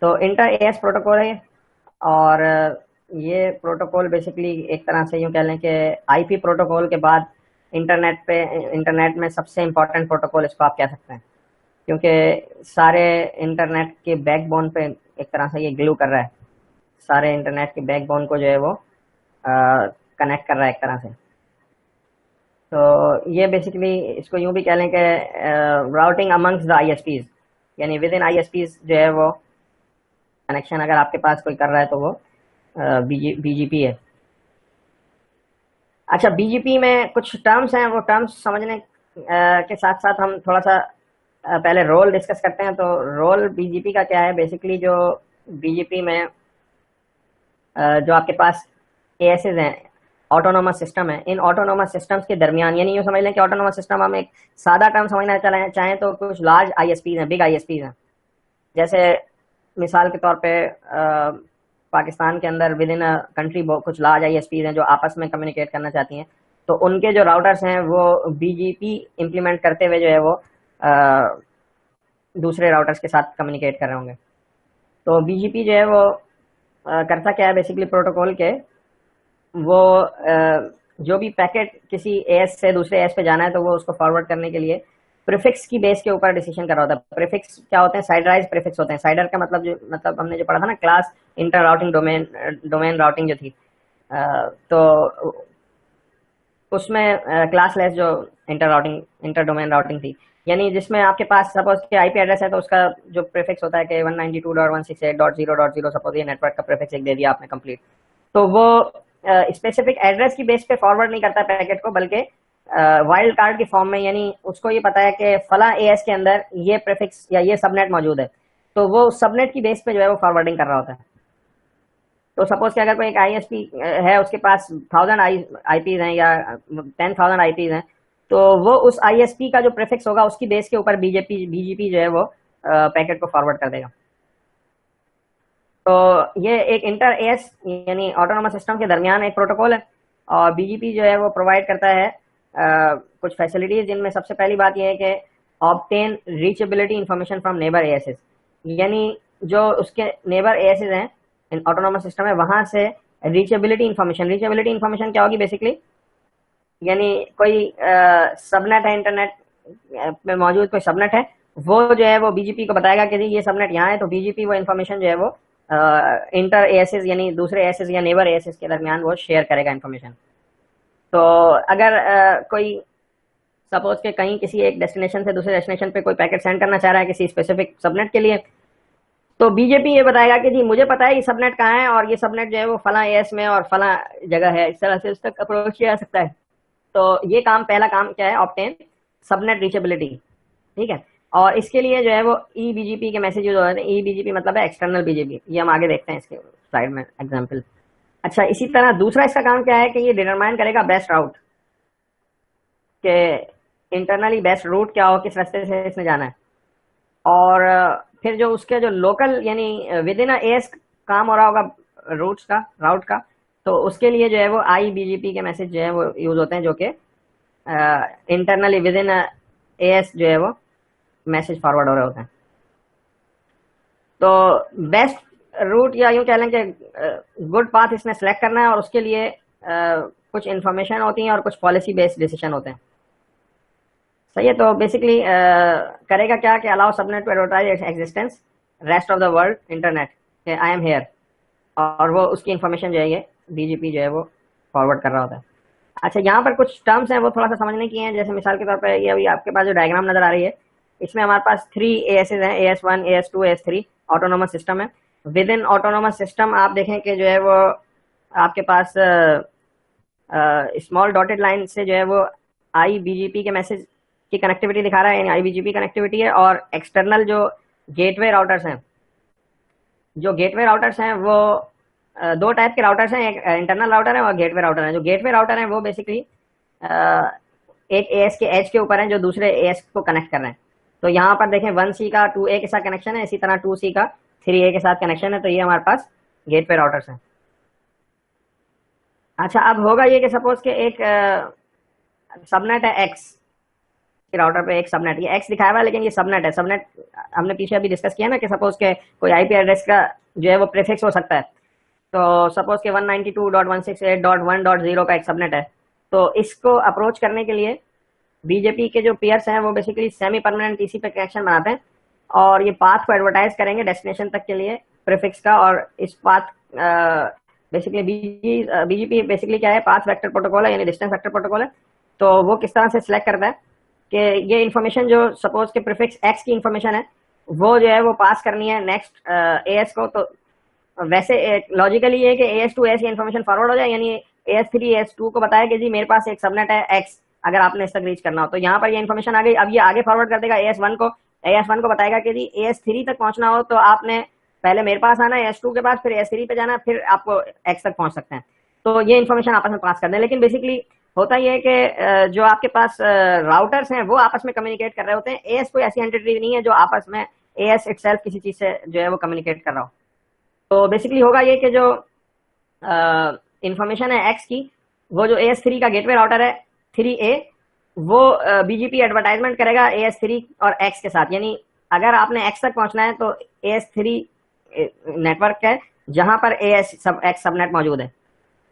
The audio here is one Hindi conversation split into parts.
तो इंटर एएस प्रोटोकॉल है। और ये प्रोटोकॉल बेसिकली एक तरह से यूँ कह लें कि आईपी प्रोटोकॉल के बाद इंटरनेट में सबसे इम्पोर्टेंट प्रोटोकॉल इसको आप कह सकते हैं, क्योंकि सारे इंटरनेट के बैकबोन पे एक तरह से ये ग्लू कर रहा है, सारे इंटरनेट के बैकबोन को जो है वो कनेक्ट कर रहा है एक तरह से। तो ये बेसिकली इसको यूं भी कह लें कि राउटिंग अमंग्स द आईएसपीज, यानी विद इन आईएसपीज जो है वो कनेक्शन अगर आपके पास कोई कर रहा है तो वो बीजीपी है। अच्छा, बीजीपी में कुछ टर्म्स हैं, वो टर्म्स समझने के साथ साथ हम थोड़ा सा पहले रोल डिस्कस करते हैं। तो रोल बीजीपी का क्या है? बेसिकली जो बीजीपी में जो आपके पास एएसएस हैं, ऑटोनोमस सिस्टम है, इन ऑटोनोमस सिस्टम्स के दरमियान, यानी यूँ समझ लें कि ऑटोनोमस सिस्टम हम एक सादा टर्म समझना चाहें तो कुछ लार्ज आईएसपीज हैं, बिग आईएसपीज हैं। जैसे मिसाल के तौर पे पाकिस्तान के अंदर विद इन अ कंट्री कुछ लार्ज आईएसपीज हैं जो आपस में कम्युनिकेट करना चाहती हैं, तो उनके जो राउटर्स हैं वो बीजीपी इम्प्लीमेंट करते हुए जो है वो दूसरे राउटर्स के साथ कम्युनिकेट कर रहे होंगे। तो बीजीपी जो है वो करता क्या है बेसिकली प्रोटोकॉल के, वो जो भी पैकेट किसी एएस से दूसरे एएस पे जाना है तो वो उसको फॉरवर्ड करने के लिए प्रीफिक्स की बेस के ऊपर डिसीजन कर रहा होता है। प्रीफिक्स क्या होते हैं? साइडराइज प्रीफिक्स होते हैं। साइडर का मतलब हमने जो पढ़ा था ना class inter routing domain, domain routing जो थी, तो उसमें क्लास लेस जो इंटर डोमेन राउटिंग थी, यानी जिसमें आपके पास सपोज के आईपी एड्रेस है तो उसका जो प्रीफिक्स होता है कि 192.168.0.0, सपोज ये नेटवर्क का प्रीफिक्स एक दे दिया आपने कंप्लीट, तो वो स्पेसिफिक एड्रेस की बेस पे फॉरवर्ड नहीं करता पैकेट को, बल्कि वाइल्ड कार्ड की फॉर्म में, यानी उसको ये पता है कि फला एएस के अंदर ये प्रीफिक्स या ये सबनेट मौजूद है, तो वो सबनेट की बेस पे जो है वो फॉरवर्डिंग कर रहा होता है। तो सपोज कि अगर कोई एक आईएसपी है, उसके पास 1000 आईपीज हैं या 10,000 आईपीज हैं, तो वो उस आईएसपी का जो प्रीफिक्स होगा उसकी बेस के ऊपर बीजीपी जो है वो पैकेट को फॉरवर्ड कर देगा। तो ये एक इंटर एएस यानी ऑटोनोमस सिस्टम के दरमियान एक प्रोटोकॉल है, और बीजीपी जो है वो प्रोवाइड करता है कुछ फैसिलिटीज, जिनमें सबसे पहली बात यह है कि obtain reachability information from neighbour ASs, यानी जो उसके नेबर एएसएस हैं ऑटोनोमस सिस्टम है वहां से रीचेबिलिटी इंफॉर्मेशन क्या होगी बेसिकली, यानी कोई सबनेट है इंटरनेट में मौजूद, कोई सबनेट है, वो जो है वो बीजीपी को बताएगा कि जी ये सबनेट यहाँ है, तो बीजीपी वो इन्फॉर्मेशन जो है वो इंटर एएसएस यानी दूसरे एएसएस या नेबर एएसएस के दरमियान वो शेयर करेगा इन्फॉर्मेशन। तो अगर कोई सपोज के कहीं किसी एक डेस्टिनेशन से दूसरे डेस्टिनेशन पे कोई पैकेट सेंड करना चाह रहा है किसी स्पेसिफिक सबनेट के लिए, तो बीजेपी ये बताएगा कि जी मुझे पता है ये सबनेट कहाँ है, और ये सबनेट जो है वो फला एएस में और फला जगह है, इस तरह से उस तक अप्रोच किया जा सकता है। तो ये काम, पहला काम क्या है? ऑब्टेन सबनेट रीचेबिलिटी, ठीक है। और इसके लिए जो है वो ई बीजीपी के मैसेज यूज हो जाते हैं। ई बीजीपी मतलब है एक्सटर्नल बीजीपी, ये हम आगे देखते हैं इसके स्लाइड में एग्जाम्पल। अच्छा, इसी तरह दूसरा इसका काम क्या है कि ये डिटरमाइन करेगा बेस्ट राउट, के इंटरनली बेस्ट रूट क्या हो, किस रास्ते से इसने जाना है। और फिर जो उसके जो लोकल यानी विद इन एएस काम हो रहा होगा रूट्स का, राउट का, तो उसके लिए जो है वो आई बीजीपी के मैसेज जो है वो यूज होते हैं, जो कि इंटरनली विद इन एएस जो है वो मैसेज फॉरवर्ड हो रहे होते हैं। तो बेस्ट रूट या यूं कह लें कि गुड पाथ इसने सेलेक्ट करना है, और उसके लिए कुछ इंफॉर्मेशन होती है और कुछ पॉलिसी बेस्ड डिसीजन होते हैं। सही है। तो बेसिकली करेगा क्या कि allow subnet to advertise existence rest of the world internet, I am here, और वो उसकी इंफॉर्मेशन जो है ये बीजीपी जो है वो फॉरवर्ड कर रहा होता है। अच्छा, यहाँ पर कुछ टर्म्स हैं वो थोड़ा सा समझने की हैं। जैसे मिसाल के तौर पर ये अभी आपके पास जो डायग्राम नजर आ रही है, इसमें हमारे पास 3 एएसएस हैं, AS1 AS2 AS3 autonomous system है। विद इन ऑटोनोमस सिस्टम आप देखें कि जो है वो आपके पास स्मॉल डॉटेड लाइन से जो है वो आई बीजीपी के मैसेज की कनेक्टिविटी दिखा रहा है, यानी आई बीजीपी कनेक्टिविटी है। और एक्सटर्नल जो गेटवे राउटर्स हैं, वो दो टाइप के राउटर्स हैं, एक इंटरनल राउटर है और गेटवे राउटर है। जो गेटवे राउटर है वो बेसिकली एक एएस के एज के ऊपर है जो दूसरे एएस को कनेक्ट कर रहे हैं। तो यहाँ पर देखें 1C का 2A के साथ कनेक्शन है, इसी तरह 2C का 3A के साथ कनेक्शन है। तो ये हमारे पास गेटवे राउटर्स हैं। अच्छा, अब होगा ये कि सपोज के एक सबनेट है एक्स, राउटर पे एक सबनेट, ये एक्स दिखाया हुआ है लेकिन ये सबनेट है। सबनेट हमने पीछे अभी डिस्कस किया ना कि सपोज के कोई आईपी एड्रेस का जो है वो प्रीफिक्स हो सकता है। तो सपोज के 192.168.1.0 का एक सबनेट है, तो इसको अप्रोच करने के लिए बीजेपी के जो पीयर्स हैं वो basically semi permanent TCP connection बनाते हैं और ये पाथ को एडवर्टाइज करेंगे डेस्टिनेशन तक के लिए प्रीफिक्स का। और इस पाथ बेसिकली बीजीपी बेसिकली क्या है, पाथ वेक्टर प्रोटोकॉल है, यानी डिस्टेंस वेक्टर प्रोटोकॉल है। तो वो किस तरह से सिलेक्ट करता है कि ये इन्फॉर्मेशन जो सपोज के प्रीफिक्स एक्स की इन्फॉर्मेशन है वो जो है वो पास करनी है नेक्स्ट एएस को। तो वैसे लॉजिकली ये कि एएस टू एस ये इन्फॉर्मेशन फॉरवर्ड हो जाए, यानी एएस थ्री एएस टू को बताया कि जी मेरे पास एक सबनेट है एक्स, अगर आपने इस तक रीच करना हो तो यहाँ पर ये इन्फॉर्मेशन आ गई। अब ये आगे फॉरवर्ड कर देगा एएस वन को, एएस वन को बताएगा कि जी एएस थ्री तक पहुंचना हो तो आपने पहले मेरे पास आना है एएस टू के पास, फिर एएस थ्री पे जाना है, फिर आपको एक्स तक पहुंच सकते हैं। तो ये इन्फॉर्मेशन आपस में पास कर दें। लेकिन बेसिकली होता यह है कि जो आपके पास राउटर्स हैं वो आपस में कम्युनिकेट कर रहे होते हैं। एएस कोई ऐसी एंटिटी नहीं है जो आपस में एएस इटसेल्फ किसी चीज से जो है वो कम्युनिकेट कर रहा हो। तो बेसिकली होगा ये कि जो इंफॉर्मेशन है एक्स की, वो जो एएस थ्री का गेटवे राउटर है 3A, वो बीजीपी एडवर्टाइजमेंट करेगा एएस थ्री और एक्स के साथ। यानी अगर आपने एक्स तक पहुंचना है तो एएस थ्री नेटवर्क है जहां पर एएस सब एक्स सबनेट मौजूद है।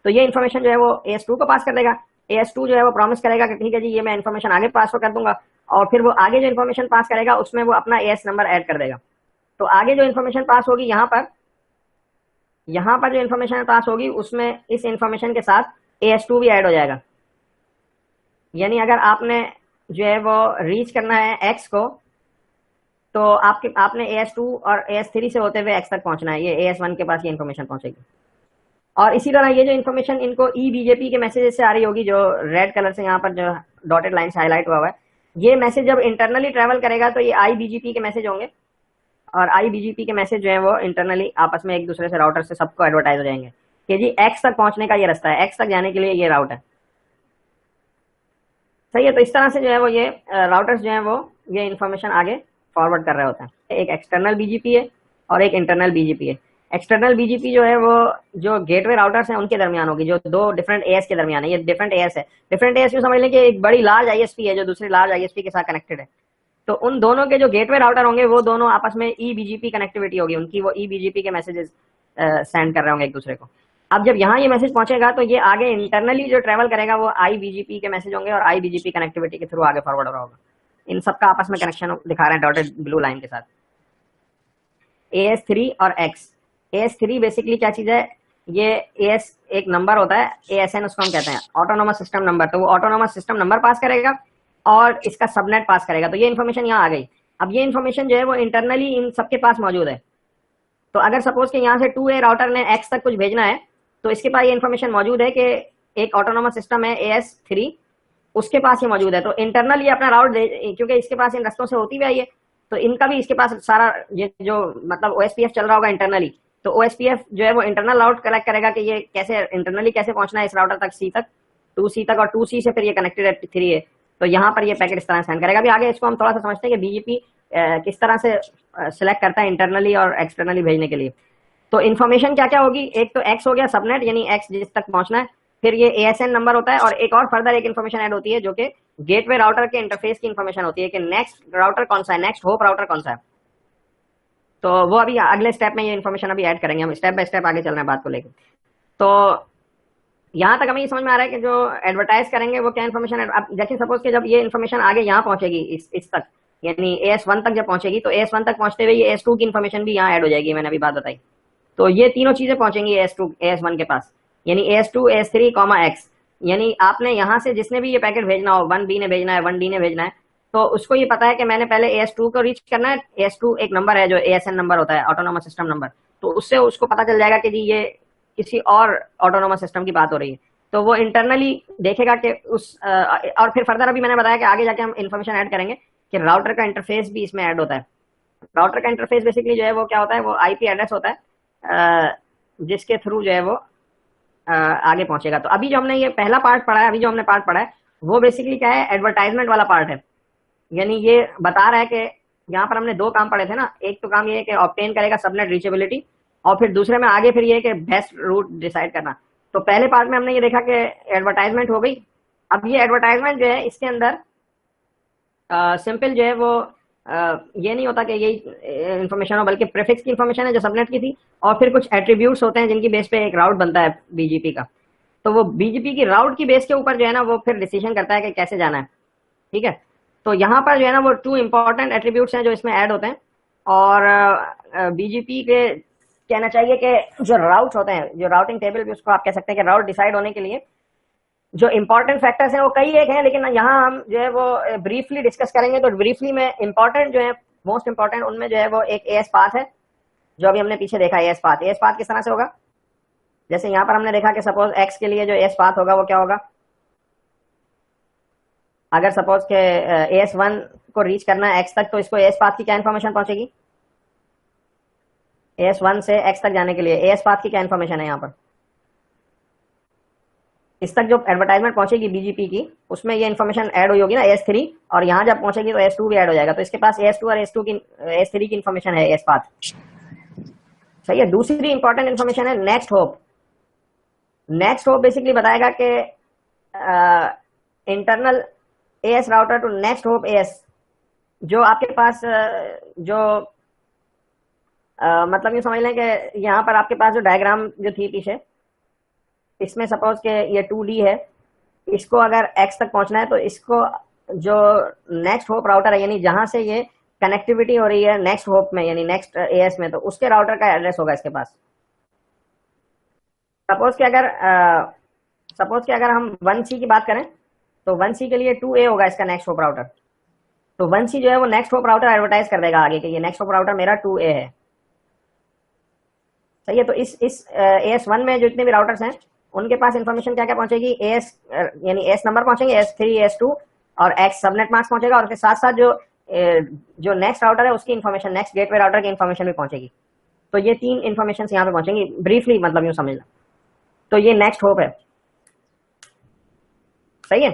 तो ये इन्फॉर्मेशन जो है वो एएस टू को पास कर देगा। एएस टू जो है वो प्रॉमिस करेगा कि ठीक है जी ये मैं इन्फॉर्मेशन आगे पास कर दूंगा, और फिर वो आगे जो इन्फॉर्मेशन पास करेगा उसमें वो अपना एएस नंबर ऐड कर देगा। तो आगे जो इन्फॉर्मेशन पास होगी यहाँ पर जो इन्फॉर्मेशन पास होगी उसमें इस इन्फॉर्मेशन के साथ एएस टू भी ऐड हो जाएगा। यानी अगर आपने जो है वो रीच करना है एक्स को तो आपने एएस टू और एएस थ्री से होते हुए एक्स तक पहुंचना है, ये एएस वन के पास ये इन्फॉर्मेशन पहुंचेगी। और इसी तरह ये जो इन्फॉर्मेशन इनको ई बीजेपी के मैसेजेस से आ रही होगी, जो रेड कलर से यहाँ पर जो डॉटेड लाइन से हाईलाइट हुआ है, ये मैसेज जब इंटरनली ट्रेवल करेगा तो ये आई बीजीपी के मैसेज होंगे, और आई बीजीपी के मैसेज जो है वो इंटरनली आपस में एक दूसरे से राउटर से सबको एडवर्टाइज हो जाएंगे कि जी एक्स तक पहुंचने का ये रास्ता है, एक्स तक जाने के लिए ये राउट है। सही है। तो इस तरह से जो है वो ये राउटर्स जो है वो ये इन्फॉर्मेशन आगे फॉरवर्ड कर रहे होते हैं। एक एक्सटर्नल बीजीपी है और एक इंटरनल बीजीपी है। एक्सटर्नल बीजीपी जो है वो जो गेटवे राउटर्स हैं उनके दरमियान होगी, जो दो डिफरेंट एएस के दरमियान है। ये डिफरेंट एएस है। डिफरेंट एएस यूं समझ लें कि एक बड़ी लार्ज आईएसपी है जो दूसरी लार्ज आईएसपी के साथ कनेक्टेड है। तो उन दोनों के जो गेटवे राउटर होंगे वो दोनों आपस में ई बीजीपी कनेक्टिविटी होगी उनकी, वो ई बीजीपी के मैसेजेस सेंड कर रहे होंगे एक दूसरे को। अब जब यहाँ ये मैसेज पहुंचेगा तो ये आगे इंटरनली जो ट्रेवल करेगा वो आई बीजीपी के मैसेज होंगे और आई बीजीपी कनेक्टिविटी के थ्रू आगे फॉरवर्ड हो रहा होगा। इन सबका आपस में कनेक्शन दिखा रहे हैं डॉटेड ब्लू लाइन के साथ। एएस थ्री और एक्स। एएस थ्री बेसिकली क्या चीज है, ये एएस एक नंबर होता है, एएसएन उसको हम कहते हैं, ऑटोनोमस सिस्टम नंबर। तो वो ऑटोनोमस सिस्टम नंबर पास करेगा और इसका सबनेट पास करेगा। तो ये इन्फॉर्मेशन यहाँ आ गई। अब ये इन्फॉर्मेशन जो है वो इंटरनली इन सबके पास मौजूद है। तो अगर सपोज के यहाँ से 2A राउटर ने एक्स तक कुछ भेजना है तो इसके पास ये इन्फॉर्मेशन मौजूद है कि एक ऑटोनोमस सिस्टम है एएस थ्री, उसके पास ये मौजूद है। तो इंटरनल ये अपना राउट क्योंकि इसके पास इन रस्तों से होती हुई आई है तो इनका भी इसके पास सारा ये जो मतलब ओएसपीएफ चल रहा होगा इंटरनली, तो ओएसपीएफ जो है वो इंटरनल राउट कलेक्ट करेगा कि ये कैसे इंटरनली कैसे पहुंचना है इस राउटर तक, सी तक, 2C तक, और 2C से फिर ये कनेक्टेड है 3A। तो यहाँ पर ये पैकेट इस तरह सेंड करेगा। अभी आगे इसको हम थोड़ा सा समझते हैं कि बीजीपी किस तरह से सिलेक्ट करता है इंटरनली और एक्सटर्नली भेजने के लिए। तो इन्फॉर्मेशन क्या क्या होगी, एक तो एक्स हो गया सबनेट, यानी एक्स जिस तक पहुंचना है, फिर ये एएसएन नंबर होता है, और एक और फर्दर एक इन्फॉर्मेशन ऐड होती है जो कि गेटवे राउटर के इंटरफेस की इन्फॉर्मेशन होती है कि नेक्स्ट राउटर कौन सा है, नेक्स्ट होप राउटर कौन सा है। तो वो अभी अगले स्टेप में ये इन्फॉर्मेशन अभी ऐड करेंगे, हम स्टेप बाय स्टेप आगे चल रहे हैं बात को लेकर। तो यहाँ तक हमें ये समझ में आ रहा है कि जो एडवर्टाइज करेंगे वो क्या इन्फॉर्मेशन है। अब देखिए सपोज कि जब ये इन्फॉर्मेशन आगे यहाँ पहुंचेगी इस तक, यानी एएस1 तक जब पहुंचेगी तो एएस1 तक पहुंचते हुए ये एएस2 की इन्फॉर्मेशन भी यहाँ ऐड हो जाएगी, मैंने अभी बात बताई। तो ये तीनों चीजें पहुंचेंगी एएस1 के पास, यानी एएस2 एएस3 एक्स। यानी आपने यहाँ से जिसने भी ये पैकेट भेजना हो, 1B ने भेजना है, 1D ने भेजना है, तो उसको ये पता है कि मैंने पहले एएस2 को रीच करना है। एएस2 एक नंबर है जो एएसएन नंबर होता है, ऑटोनोमस सिस्टम नंबर। तो उससे उसको पता चल जाएगा कि जी ये किसी और ऑटोनोमस सिस्टम की बात हो रही है। तो वो इंटरनली देखेगा कि और फिर फर्दर अभी मैंने बताया कि आगे जाके हम इन्फॉर्मेशन ऐड करेंगे कि राउटर का इंटरफेस भी इसमें ऐड होता है। राउटर का इंटरफेस बेसिकली जो है वो क्या होता है, वो आईपी एड्रेस होता है जिसके थ्रू जो है वो आगे पहुंचेगा। तो अभी जो हमने ये पहला पार्ट पढ़ा है, अभी जो हमने पार्ट पढ़ा है वो बेसिकली क्या है, एडवर्टाइजमेंट वाला पार्ट है। यानी ये बता रहा है कि यहाँ पर हमने दो काम पढ़े थे ना, एक तो काम ये है कि ऑब्टेन करेगा सबनेट रीचेबिलिटी, और फिर दूसरे में आगे फिर ये है कि बेस्ट रूट डिसाइड करना। तो पहले पार्ट में हमने ये देखा कि एडवर्टाइजमेंट हो गई। अब ये एडवर्टाइजमेंट जो है इसके अंदर सिंपल जो है वो ये नहीं होता कि यही इन्फॉर्मेशन हो, बल्कि प्रीफिक्स की इन्फॉर्मेशन है जो सबनेट की थी, और फिर कुछ एट्रीब्यूट्स होते हैं जिनकी बेस पे एक राउट बनता है बीजीपी का। तो वो बीजीपी की राउट की बेस के ऊपर जो है ना वो फिर डिसीजन करता है कि कैसे जाना है। ठीक है, तो यहाँ पर जो है ना वो 2 इंपॉर्टेंट एट्रीब्यूट्स हैं जो इसमें ऐड होते हैं। और बीजीपी के कहना चाहिए कि जो राउट होते हैं, जो राउटिंग टेबल भी उसको आप कह सकते हैं कि राउट डिसाइड होने के लिए जो इंपॉर्टेंट फैक्टर्स हैं वो कई एक हैं, लेकिन यहाँ हम जो है वो ब्रीफली डिस्कस करेंगे। तो ब्रीफली में इंपॉर्टेंट जो है, मोस्ट इंपॉर्टेंट उनमें जो है वो एक एएस पाथ है, जो अभी हमने पीछे देखा। एएस पाथ, एएस पाथ किस तरह से होगा, जैसे यहाँ पर हमने देखा कि सपोज एक्स के लिए जो एएस पाथ होगा वो क्या होगा। अगर सपोज के एएस वन को रीच करना है एक्स तक, तो इसको एएस पाथ की क्या इन्फॉर्मेशन पहुंचेगी। एएस वन से एक्स तक जाने के लिए एएस पाथ की क्या इन्फॉर्मेशन है यहाँ पर, इस तक जो एडवर्टाइजमेंट पहुंचेगी बीजीपी की, उसमें ये इन्फॉर्मेशन ऐड हुई होगी ना एस थ्री, और यहाँ जब पहुंचेगी तो एस टू भी ऐड हो जाएगा। तो इसके पास एस टू और एस थ्री की इन्फॉर्मेशन है एस पाथ। सही है। दूसरी इंपॉर्टेंट इन्फॉर्मेशन है next hop. Next hop basically बताएगा कि internal AS router to next hop AS, जो आपके पास जो मतलब ये समझ लें कि यहाँ पर आपके पास जो डायग्राम जो थी पीछे, इसमें सपोज के ये 2D है, इसको अगर x तक पहुंचना है तो इसको जो नेक्स्ट होप राउटर है, यानी जहां से ये कनेक्टिविटी हो रही है नेक्स्ट होप में, यानी नेक्स्ट एएस में, तो उसके राउटर का एड्रेस होगा इसके पास। सपोज कि अगर हम 1C की बात करें तो 1C के लिए 2A होगा इसका नेक्स्ट होप राउटर। तो 1C जो है वो नेक्स्ट होप राउटर एडवर्टाइज कर देगा आगे कि ये नेक्स्ट होप राउटर मेरा 2A है। सही है। तो इस एएस वन में जो जितने भी राउटर्स हैं उनके पास इंफॉर्मेशन क्या क्या पहुंचेगी, एएस यानी एस नंबर पहुंचेंगे, एस थ्री एस टू और एक्स सबनेट मास्क पहुंचेगा, और उसके साथ साथ जो नेक्स्ट राउटर है उसकी इन्फॉर्मेशन, नेक्स्ट गेटवे राउटर की इन्फॉर्मेशन भी पहुंचेगी। तो ये 3 इन्फॉर्मेशन यहाँ पे पहुंचेंगी ब्रीफली, मतलब यूं समझना। तो ये नेक्स्ट होप है। सही है।